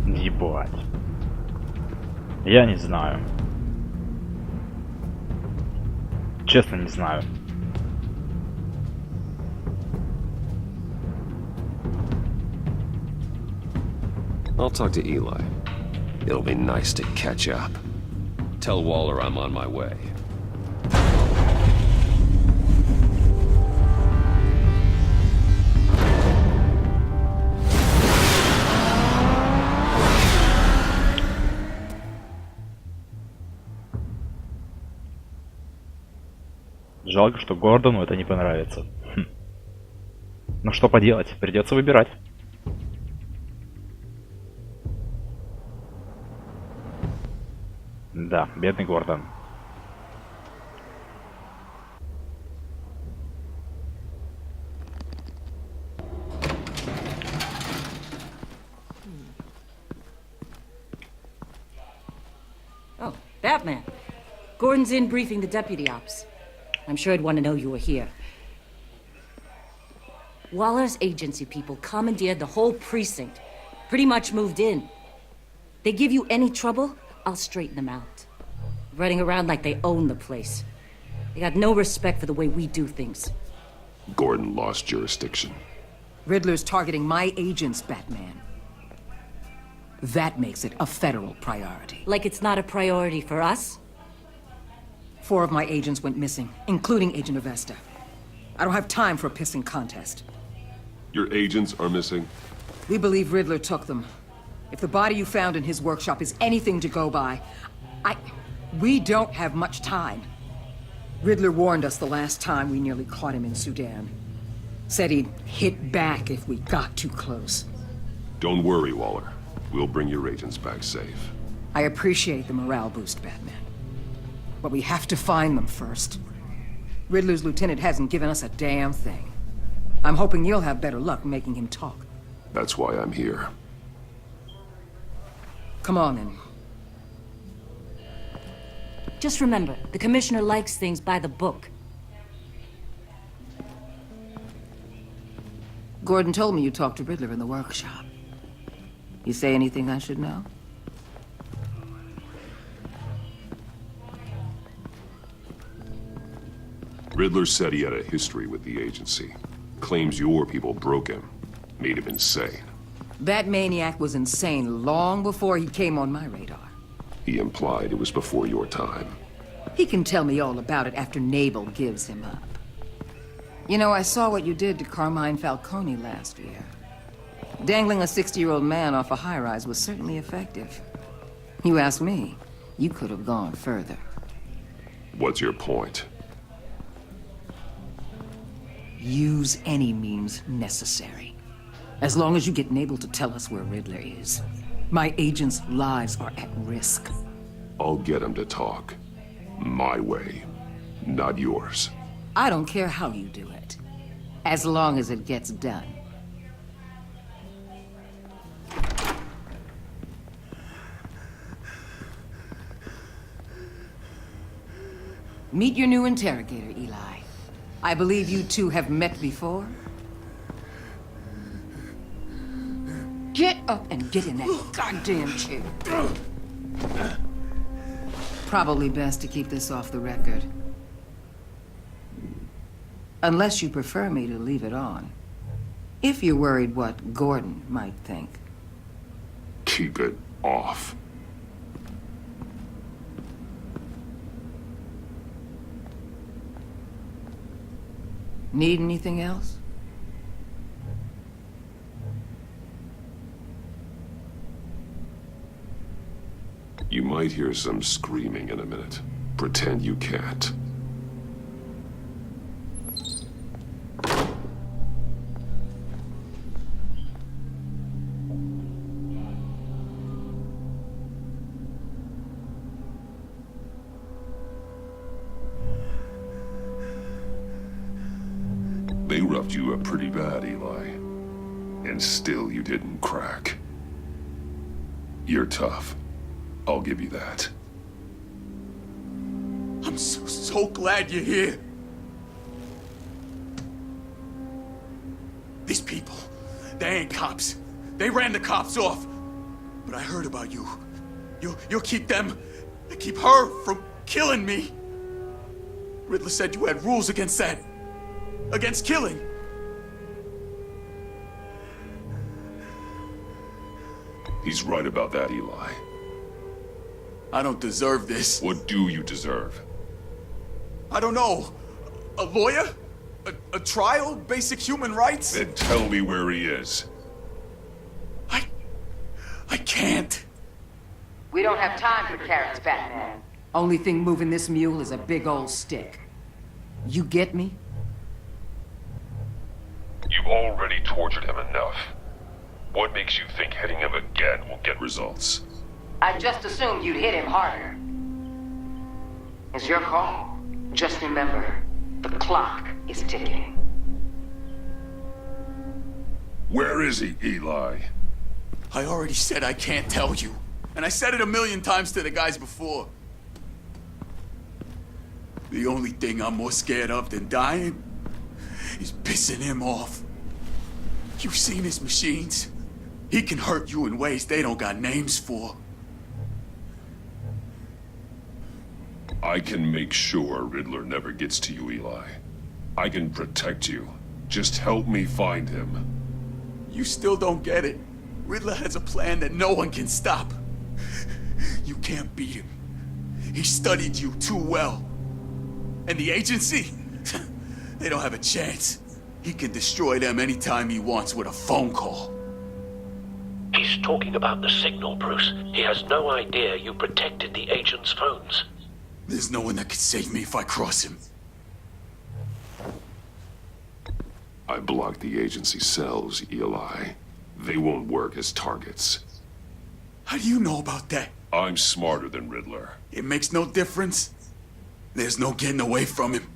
Speaker 1: Ебать. Я не знаю. Честно, не знаю.
Speaker 2: I'll talk to Eli. It'll be nice to catch up. Tell Waller I'm on my way.
Speaker 1: Жалко, что Гордону это не понравится. Ну что поделать, придется выбирать. Да, бедный Гордон.
Speaker 19: Oh, Batman. Gordon's in briefing the deputy ops. I'm sure he'd want to know you were here. Waller's agency people commandeered the whole precinct. Pretty much moved in. They give you any trouble, I'll straighten them out. Running around like they own the place. They got no respect for the way we do things.
Speaker 10: Gordon lost jurisdiction.
Speaker 11: Riddler's targeting my agents, Batman. That makes it a federal priority.
Speaker 19: Like it's not a priority for us?
Speaker 11: 4 of my agents went missing, including Agent Avesta. I don't have time for a pissing contest.
Speaker 10: Your agents are missing?
Speaker 11: We believe Riddler took them. If the body you found in his workshop is anything to go by, we don't have much time. Riddler warned us the last time we nearly caught him in Sudan. Said he'd hit back if we got too close.
Speaker 10: Don't worry, Waller. We'll bring your agents back safe.
Speaker 11: I appreciate the morale boost, Batman. But we have to find them first. Riddler's lieutenant hasn't given us a damn thing. I'm hoping you'll have better luck making him talk.
Speaker 10: That's why I'm here.
Speaker 11: Come on, then.
Speaker 19: Just remember, the commissioner likes things by the book.
Speaker 11: Gordon told me you talked to Riddler in the workshop. You say anything I should know?
Speaker 10: Riddler said he had a history with the agency. Claims your people broke him. Made him insane.
Speaker 11: That maniac was insane long before he came on my radar.
Speaker 10: He implied it was before your time.
Speaker 11: He can tell me all about it after Nabel gives him up. You know, I saw what you did to Carmine Falcone last year. Dangling a 60-year-old man off a high-rise was certainly effective. You ask me, you could have gone further.
Speaker 10: What's your point?
Speaker 11: Use any means necessary. As long as you get Nabel to tell us where Riddler is. My agents' lives are at risk.
Speaker 10: I'll get him to talk. My way, not yours.
Speaker 11: I don't care how you do it. As long as it gets done. Meet your new interrogator, Eli. I believe you two have met before? Get up and get in that goddamn chair. Probably best to keep this off the record. Unless you prefer me to leave it on. If you're worried what Gordon might think.
Speaker 10: Keep it off.
Speaker 11: Need anything else?
Speaker 10: You might hear some screaming in a minute. Pretend you can't. They roughed you up pretty bad, Eli. And still you didn't crack. You're tough. I'll give you that.
Speaker 4: I'm so glad you're here. These people, they ain't cops. They ran the cops off. But I heard about you. You'll keep them, keep her from killing me. Riddler said you had rules against that. Against killing.
Speaker 10: He's right about that, Eli.
Speaker 4: I don't deserve this.
Speaker 10: What do you deserve?
Speaker 4: I don't know. A lawyer? A trial? Basic human rights?
Speaker 10: Then tell me where he is.
Speaker 4: I can't.
Speaker 11: We don't have time for carrots, Batman. Only thing moving this mule is a big old stick. You get me?
Speaker 10: You've already tortured him enough. What makes you think hitting him again will get results?
Speaker 11: I just assumed you'd hit him harder. It's your call. Just remember, the clock is ticking.
Speaker 10: Where is he, Eli?
Speaker 4: I already said I can't tell you. And I said it 1,000,000 times to the guys before. The only thing I'm more scared of than dying is pissing him off. You've seen his machines. He can hurt you in ways they don't got names for.
Speaker 10: I can make sure Riddler never gets to you, Eli. I can protect you. Just help me find him.
Speaker 4: You still don't get it. Riddler has a plan that no one can stop. You can't beat him. He studied you too well. And the agency? They don't have a chance. He can destroy them anytime he wants with a phone call.
Speaker 5: He's talking about the signal, Bruce. He has no idea you protected the agent's phones.
Speaker 4: There's no one that can save me if I cross him.
Speaker 10: I blocked the agency cells, Eli. They won't work as targets.
Speaker 4: How do you know about that?
Speaker 10: I'm smarter than Riddler.
Speaker 4: It makes no difference. There's no getting away from him.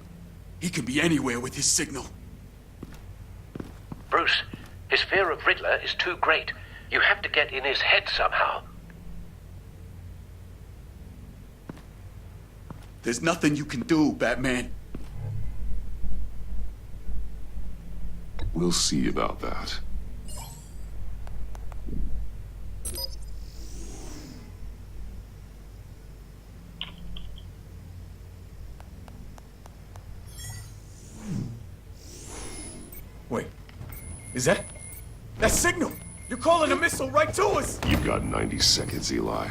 Speaker 4: He can be anywhere with his signal.
Speaker 5: Bruce, his fear of Riddler is too great. You have to get in his head somehow.
Speaker 4: There's nothing you can do, Batman.
Speaker 10: We'll see about that.
Speaker 4: Wait, is that signal? You're calling a missile right to us!
Speaker 10: You've got 90 seconds, Eli.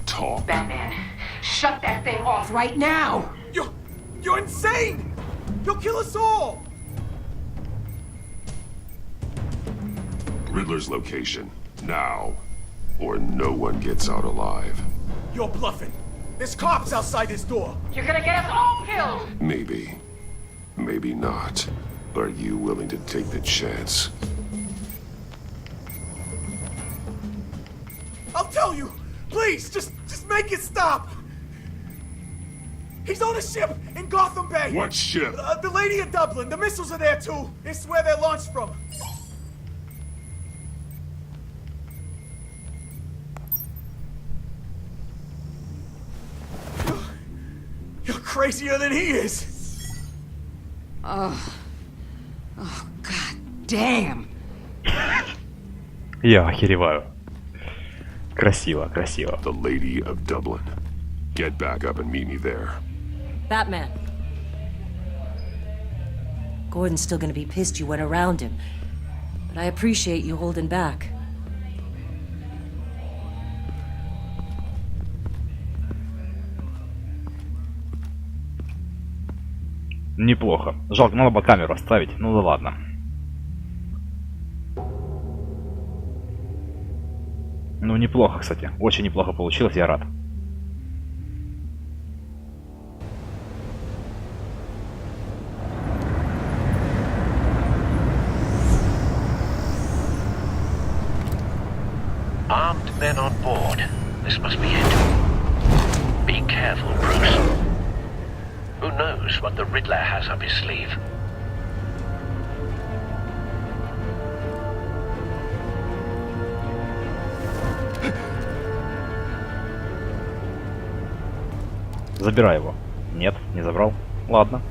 Speaker 10: Talk.
Speaker 11: Batman, shut that thing off right now!
Speaker 4: You're insane! You'll kill us all!
Speaker 10: Riddler's location, now. Or no one gets out alive.
Speaker 4: You're bluffing. There's cops outside this door.
Speaker 11: You're gonna get us all killed!
Speaker 10: Maybe. Maybe not. Are you willing to take the chance?
Speaker 4: I'll tell you! Please, just make it stop! He's on a ship in Gotham Bay!
Speaker 10: What ship?
Speaker 4: The Lady of Dublin. The missiles are there, too. It's where they're launched from. You're crazier than he is!
Speaker 11: Oh, God damn!
Speaker 1: Я охереваю. Красиво, красиво.
Speaker 2: The Lady of Dublin. Get back up and meet me there.
Speaker 19: Batman. Gordon's still gonna be pissed you went around him. But I appreciate you holding back.
Speaker 1: Неплохо. Жалко, надо было камеру оставить. Ну да ладно. Ну неплохо, кстати. Очень неплохо получилось, я рад.
Speaker 5: Armed men on board. This must be it. Be careful, Bruce. Who knows what the Riddler has up his sleeve?
Speaker 1: Забирай его. Нет, не забрал. Ладно.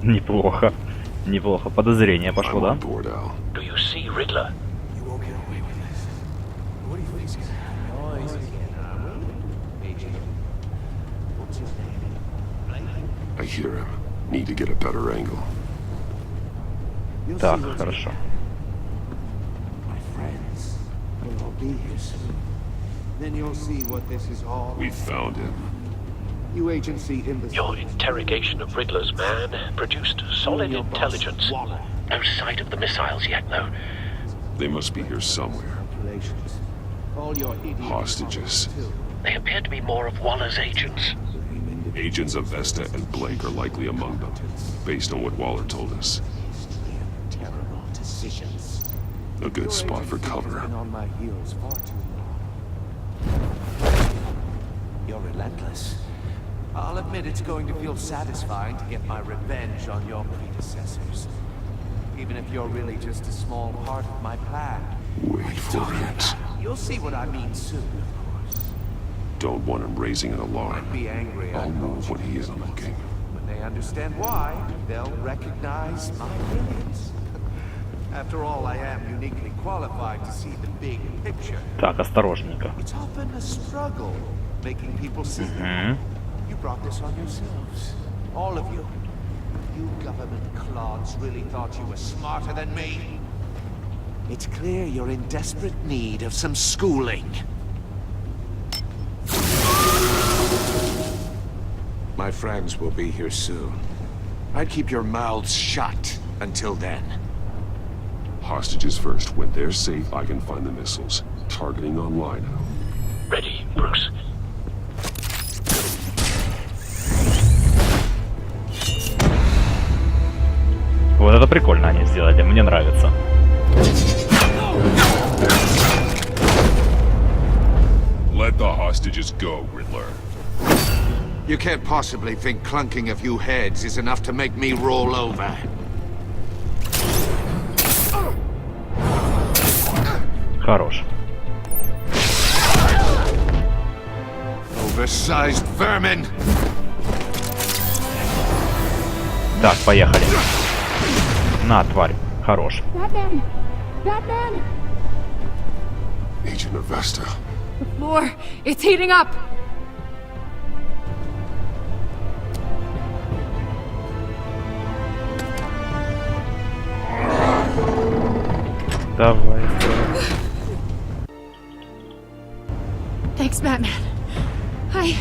Speaker 1: Неплохо. Неплохо. Подозрение пошло, да?
Speaker 5: Do you see Riddler?
Speaker 2: I hear him. Need to get a better angle.
Speaker 1: Так, хорошо.
Speaker 2: We found him.
Speaker 5: Your interrogation of Riddler's man produced solid intelligence. No sight of the missiles yet, though.
Speaker 2: They must be here somewhere. Hostages.
Speaker 5: They appear to be more of Waller's agents.
Speaker 2: Agents of Vesta and Blake are likely among them, based on what Waller told us. A good spot for cover.
Speaker 7: You're relentless. I'll admit it's going to feel satisfying to get my revenge on your predecessors. Even if you're really just a small part of my plan.
Speaker 2: Wait for it.
Speaker 7: You'll see what I mean soon, of course.
Speaker 2: Don't want him raising an alarm.
Speaker 7: Be angry.
Speaker 2: I'll move when he is looking.
Speaker 7: When they understand why, they'll recognize my brilliance. After all, I am uniquely qualified to see the big picture.
Speaker 1: Так, осторожненько.
Speaker 7: It's often a struggle making people see that. You brought this on yourselves. All of you. You government clods really thought you were smarter than me. It's clear you're in desperate need of some schooling. My friends will be here soon. I'd keep your mouths shut until then.
Speaker 2: Hostages first. When they're safe, I can find the missiles. Targeting online.
Speaker 5: Ready, Bruce.
Speaker 1: Вот это прикольно они сделали, мне нравится.
Speaker 2: Let the hostages go, Riddler.
Speaker 7: You can't possibly think clunking a few heads is enough to make me roll over.
Speaker 1: Хорош.
Speaker 7: Oversized vermin.
Speaker 1: Так, поехали. На, тварь. Хорош.
Speaker 13: Batman! Batman!
Speaker 2: Agent of Vesta.
Speaker 13: The floor, it's heating up!
Speaker 1: Давай.
Speaker 13: Thanks, Batman. Hi.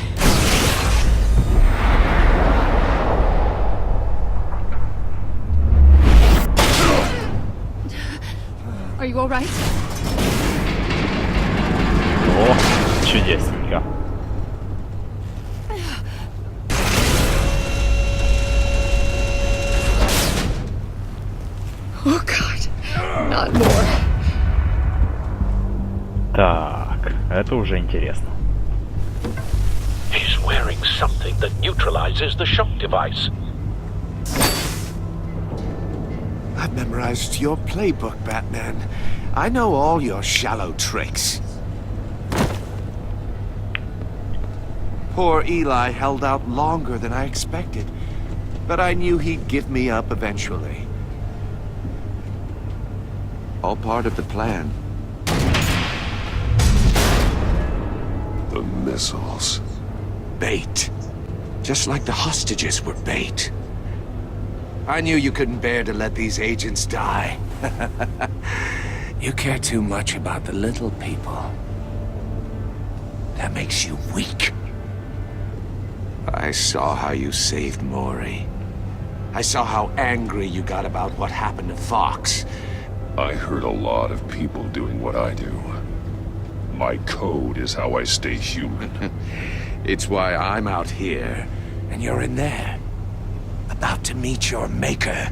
Speaker 13: Are you all right?
Speaker 1: О, чудесненько.
Speaker 13: Oh God, not more.
Speaker 1: Так, это уже интересно.
Speaker 5: He's wearing something that neutralizes the shock device.
Speaker 7: I've memorized your playbook, Batman. I know all your shallow tricks. Poor Eli held out longer than I expected. but I knew he'd give me up eventually. All part of the plan.
Speaker 10: The missiles.
Speaker 7: Bait. Just like the hostages were bait. I knew you couldn't bear to let these agents die. You care too much about the little people. That makes you weak. I saw how you saved Maury. I saw how angry you got about what happened to Fox.
Speaker 10: I heard a lot of people doing what I do. My code is how I stay human.
Speaker 7: It's why I'm out here, and you're in there. About to meet your maker.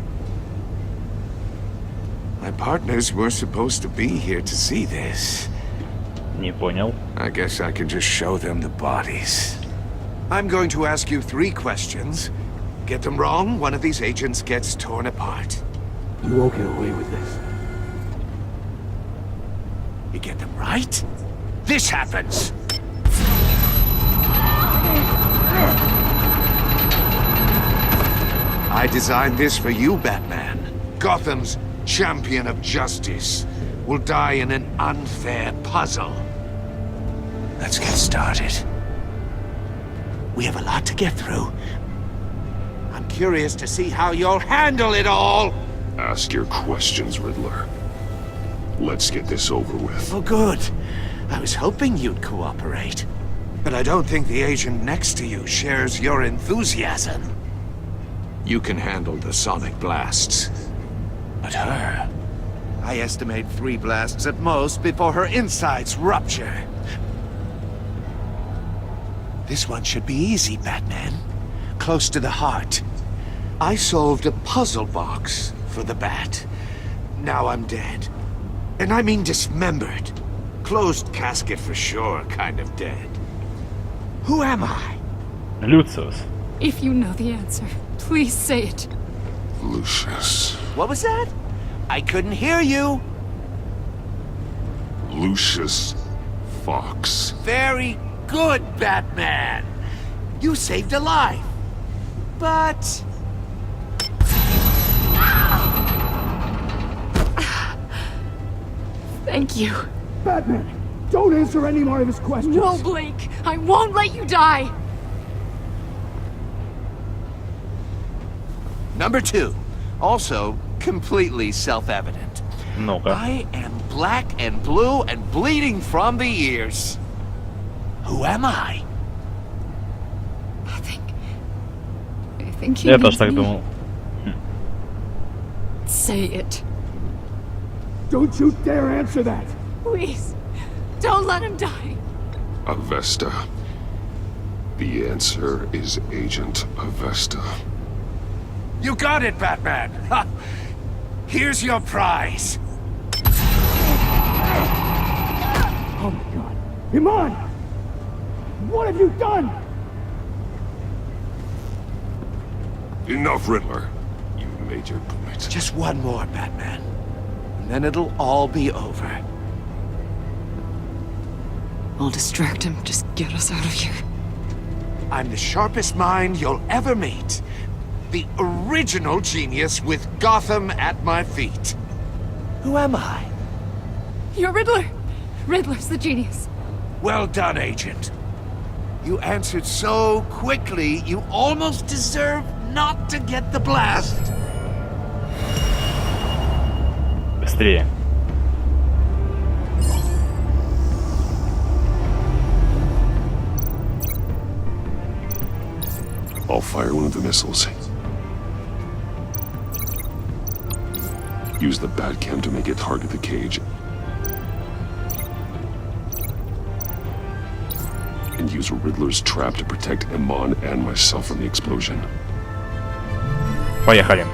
Speaker 7: My partners were supposed to be here to see this.
Speaker 1: Не понял.
Speaker 7: I guess I can just show them the bodies. I'm going to ask you 3 questions. Get them wrong, one of these agents gets torn apart.
Speaker 17: You won't get away with this.
Speaker 7: You get them right, this happens! I designed this for you, Batman. Gotham's champion of justice will die in an unfair puzzle. Let's get started. We have a lot to get through. I'm curious to see how you'll handle it all!
Speaker 10: Ask your questions, Riddler. Let's get this over with.
Speaker 7: Oh, good. I was hoping you'd cooperate. But I don't think the agent next to you shares your enthusiasm. You can handle the sonic blasts. But her... I estimate 3 blasts at most before her insides rupture. This one should be easy, Batman. Close to the heart. I solved a puzzle box for the Bat. Now I'm dead. And I mean dismembered. Closed casket for sure, kind of dead. Who am I?
Speaker 1: Lucius.
Speaker 13: If you know the answer, please say it.
Speaker 10: Lucius.
Speaker 7: What was that? I couldn't hear you.
Speaker 10: Lucius Fox.
Speaker 7: Very good, Batman. You saved a life. But...
Speaker 13: Thank you.
Speaker 17: Batman, don't answer any more of his questions.
Speaker 13: No, Blake. I won't let you die.
Speaker 7: Number 2. Also, completely self-evident.
Speaker 1: Ну-ка.
Speaker 7: I am black and blue and bleeding from the ears. Who am I?
Speaker 13: I think he
Speaker 1: Я тоже
Speaker 13: needs
Speaker 1: так
Speaker 13: me.
Speaker 1: думал.
Speaker 13: Say it.
Speaker 17: Don't you dare answer that!
Speaker 13: Please. Don't let him die.
Speaker 10: Avesta. The answer is Agent Avesta.
Speaker 7: You got it, Batman! Ha! Here's your prize!
Speaker 17: Oh my god. Iman! What have you done?
Speaker 10: Enough, Riddler. You've made your point.
Speaker 7: Just one more, Batman. And then it'll all be over.
Speaker 13: I'll distract him. Just get us out of here.
Speaker 7: I'm the sharpest mind you'll ever meet. The original genius with Gotham at my feet. Who am I?
Speaker 13: You're Riddler. Riddler's the genius.
Speaker 7: Well done, Agent. You answered so quickly, you almost deserve not to get the blast.
Speaker 1: Быстрее.
Speaker 10: I'll fire one of the missiles. Use the Batcam to make it target the cage. And use Riddler's trap to protect Iman and myself from the explosion.
Speaker 1: Поехали.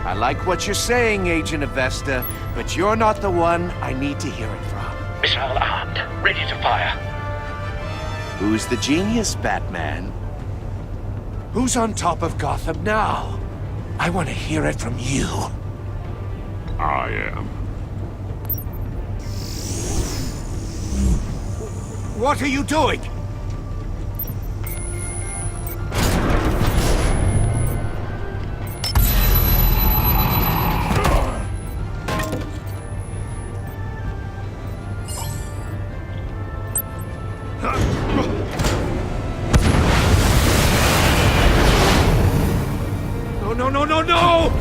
Speaker 7: I like what you're saying, Agent Avesta, but you're not the one I need to hear it from.
Speaker 21: Missile armed, ready to fire.
Speaker 7: Who's the genius, Batman? Who's on top of Gotham now? I want to hear it from you.
Speaker 10: I am.
Speaker 7: What are you doing? No, no, no, no!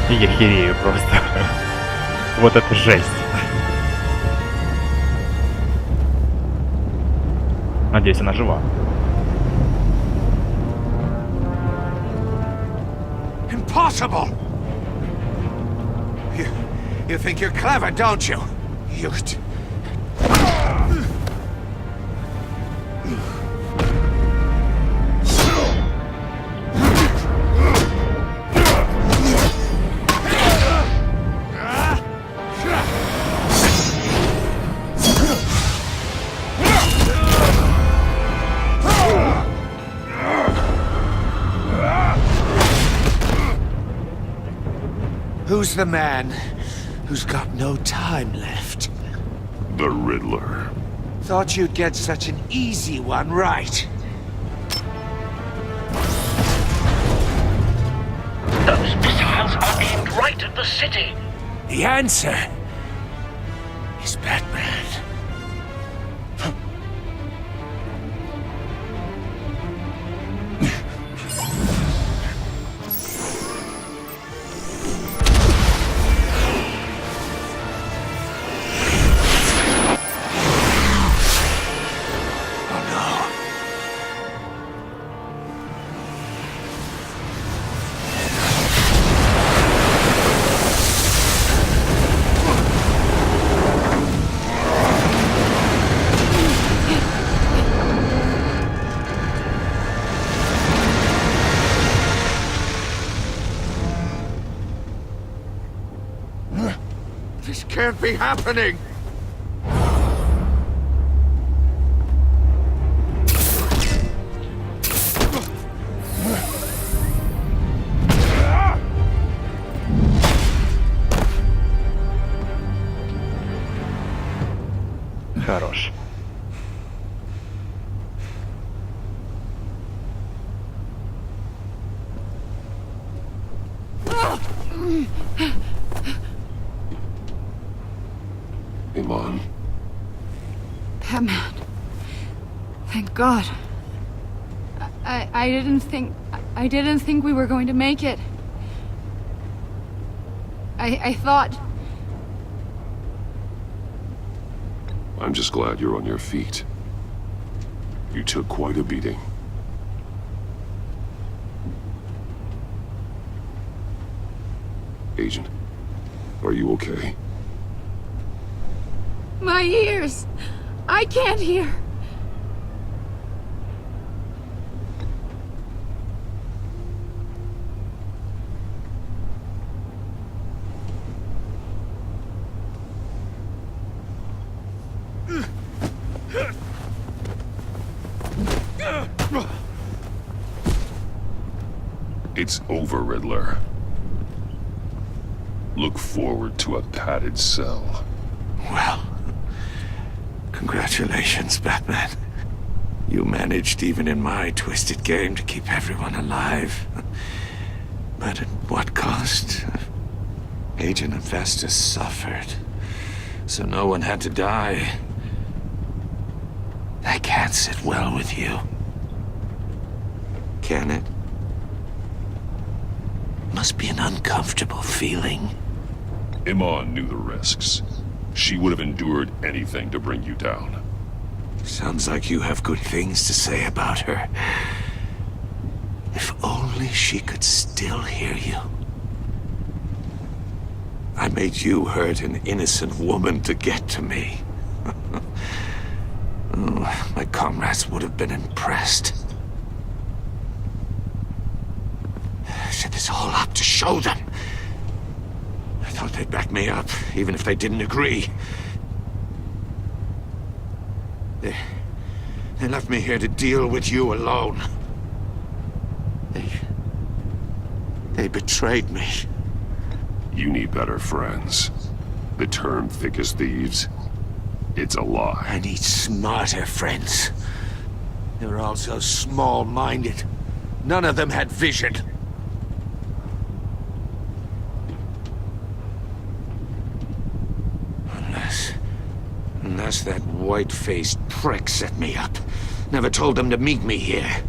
Speaker 1: Я херею просто. Вот это жесть. Надеюсь, она жива.
Speaker 7: Impossible! You think you're clever, don't you? You... Who's the man who's got no time left?
Speaker 8: The Riddler.
Speaker 7: Thought you'd get such an easy one right.
Speaker 5: Those missiles are aimed right at the city.
Speaker 7: The answer is Batman. This can't be happening!
Speaker 1: Хорош.
Speaker 8: Iman.
Speaker 13: Batman. Thank God. I didn't think we were going to make it. I thought...
Speaker 8: I'm just glad you're on your feet. You took quite a beating. Agent, are you okay?
Speaker 13: My ears! I can't hear!
Speaker 8: It's over, Riddler. Look forward to a padded cell.
Speaker 7: Well, congratulations, Batman. You managed, even in my twisted game, to keep everyone alive. But at what cost? Agent Hephaestus suffered, so no one had to die. That can't sit well with you. Can it? Must be an uncomfortable feeling.
Speaker 8: Iman knew the risks. She would have endured anything to bring you down.
Speaker 7: Sounds like you have good things to say about her. If only she could still hear you. I made you hurt an innocent woman to get to me. Oh, my comrades would have been impressed. I set this all up to show them. I thought they'd back me up, even if they didn't agree. They left me here to deal with you alone. They betrayed me.
Speaker 8: You need better friends. The term thick as thieves, it's a lie.
Speaker 7: I need smarter friends. They were all so small-minded. None of them had vision. Unless that white-faced prick set me up. Never told them to meet me here.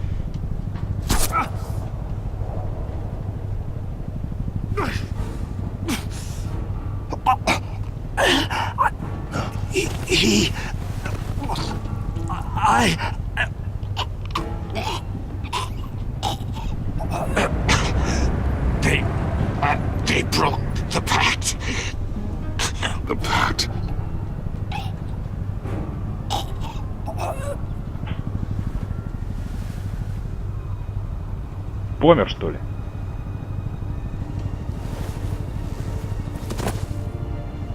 Speaker 7: They broke the pact.
Speaker 10: The pact?
Speaker 1: Помер, что ли?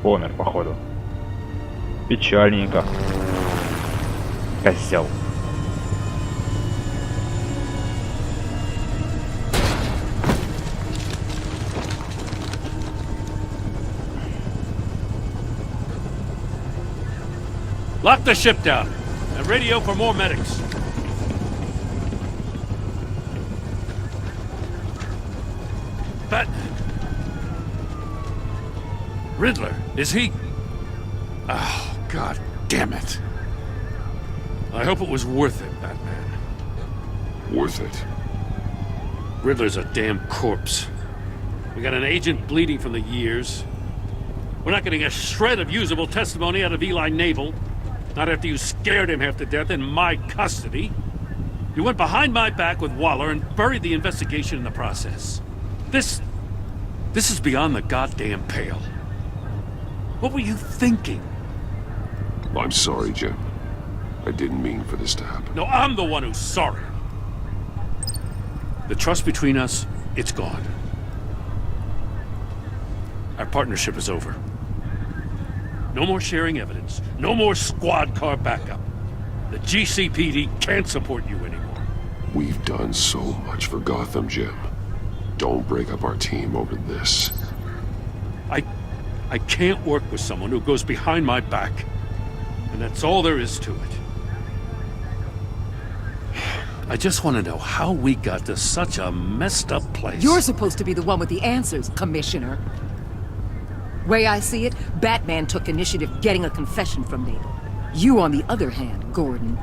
Speaker 1: Помер, походу. Печальненько. Козел.
Speaker 9: Lock the ship down and radio for more medics. But Riddler, is he? Oh, God damn it. I hope it was worth it, Batman.
Speaker 10: Worth it?
Speaker 9: Riddler's a damn corpse. We got an agent bleeding from the years. We're not getting a shred of usable testimony out of Eli Naval. Not after you scared him half to death in my custody. You went behind my back with Waller and buried the investigation in the process. This is beyond the goddamn pale. What were you thinking?
Speaker 10: I'm sorry, Jim. I didn't mean for this to happen.
Speaker 9: No, I'm the one who's sorry. The trust between us, it's gone. Our partnership is over. No more sharing evidence. No more squad car backup. The GCPD can't support you anymore.
Speaker 10: We've done so much for Gotham, Jim. Don't break up our team over this.
Speaker 9: I can't work with someone who goes behind my back. And that's all there is to it. I just want to know how we got to such a messed up place.
Speaker 11: You're supposed to be the one with the answers, Commissioner. Way I see it, Batman took initiative getting a confession from Naval. You, on the other hand, Gordon,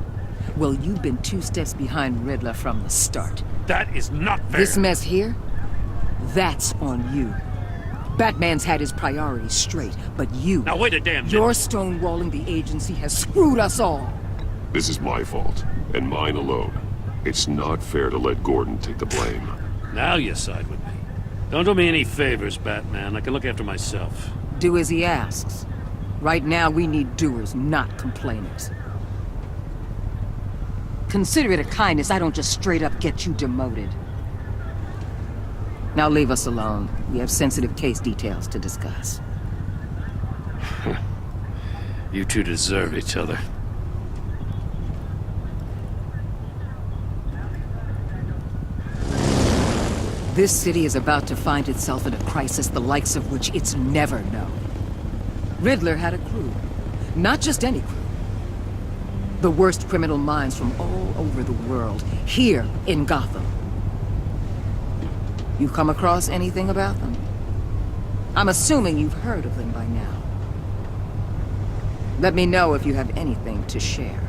Speaker 11: well, you've been 2 steps behind Riddler from the start.
Speaker 9: That is not fair.
Speaker 11: This mess here, that's on you. Batman's had his priorities straight, but you...
Speaker 9: Now wait a damn minute.
Speaker 11: Your stonewalling the agency has screwed us all.
Speaker 10: This is my fault, and mine alone. It's not fair to let Gordon take the blame.
Speaker 9: Now you side with me. Don't do me any favors, Batman. I can look after myself.
Speaker 11: Do as he asks. Right now, we need doers, not complainers. Consider it a kindness I don't just straight up get you demoted. Now leave us alone. We have sensitive case details to discuss.
Speaker 9: You two deserve each other.
Speaker 11: This city is about to find itself in a crisis the likes of which it's never known. Riddler had a crew. Not just any crew. The worst criminal minds from all over the world, here in Gotham. You come across anything about them? I'm assuming you've heard of them by now. Let me know if you have anything to share.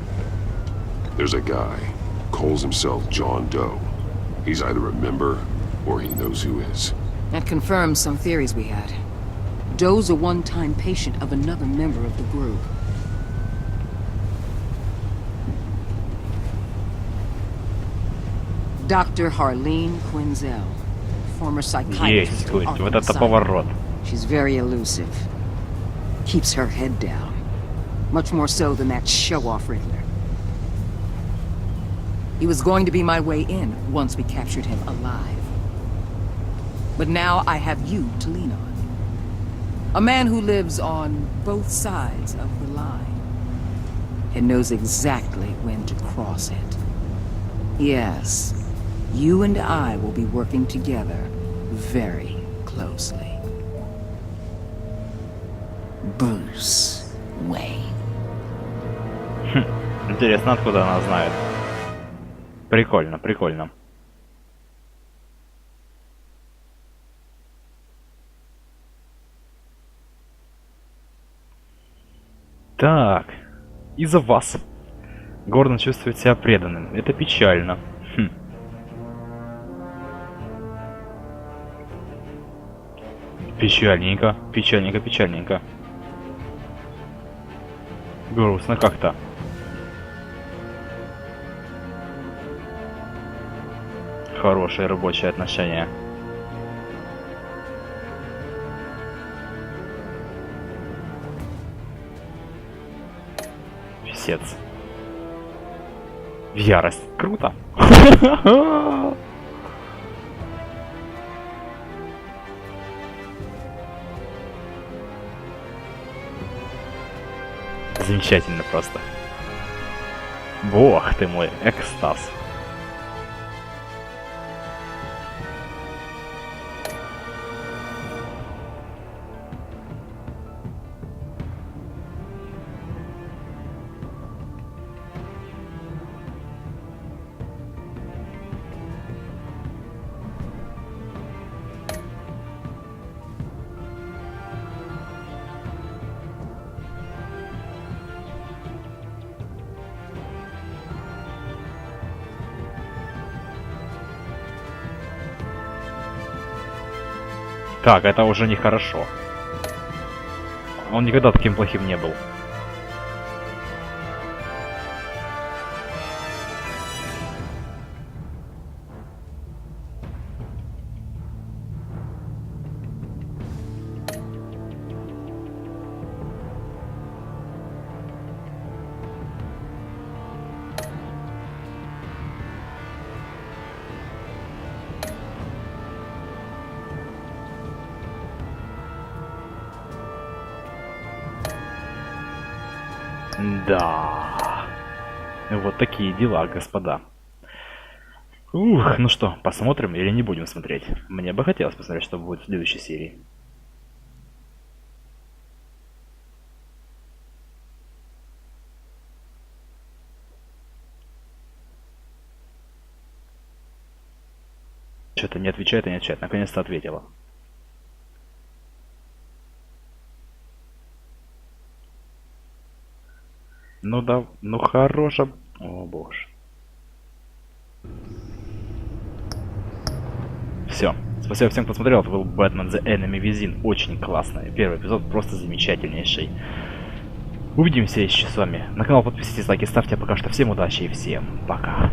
Speaker 10: There's a guy, calls himself John Doe. He's either a member or he knows who is.
Speaker 11: That confirms some theories we had. Doe's a one-time patient of another member of the group. Dr. Harleen Quinzel, former psychiatrist.
Speaker 1: Есть, вот это поворот.
Speaker 11: She's very elusive. Keeps her head down. Much more so than that show-off Riddler. He was going to be my way in once we captured him alive. But now I have you to lean on. A man who lives on both sides of the line. And knows exactly when to cross it. Yes, you and I will be working together very closely. Bruce Wayne.
Speaker 1: Интересно, откуда она знает. Прикольно, прикольно. Так, из-за вас. Гордон чувствует себя преданным. Это печально. Хм. Печальненько, печальненько, печальненько. Грустно как-то. Хорошие рабочие отношения. Писец. Ярость. Круто. Замечательно просто. Бог ты мой, экстаз. Так, это уже нехорошо. Он никогда таким плохим не был. Да. Вот такие дела, господа. Ух, ну что, посмотрим или не будем смотреть? Мне бы хотелось посмотреть, что будет в следующей серии. Что-то не отвечает и не отвечает. Наконец-то ответила. Ну да, ну хорошо. О боже. Все. Спасибо всем, кто смотрел. Это был Batman The Enemy Within. Очень классный. Первый эпизод просто замечательнейший. Увидимся еще с вами. На канал подписывайтесь, лайки ставьте. Пока что всем удачи и всем пока.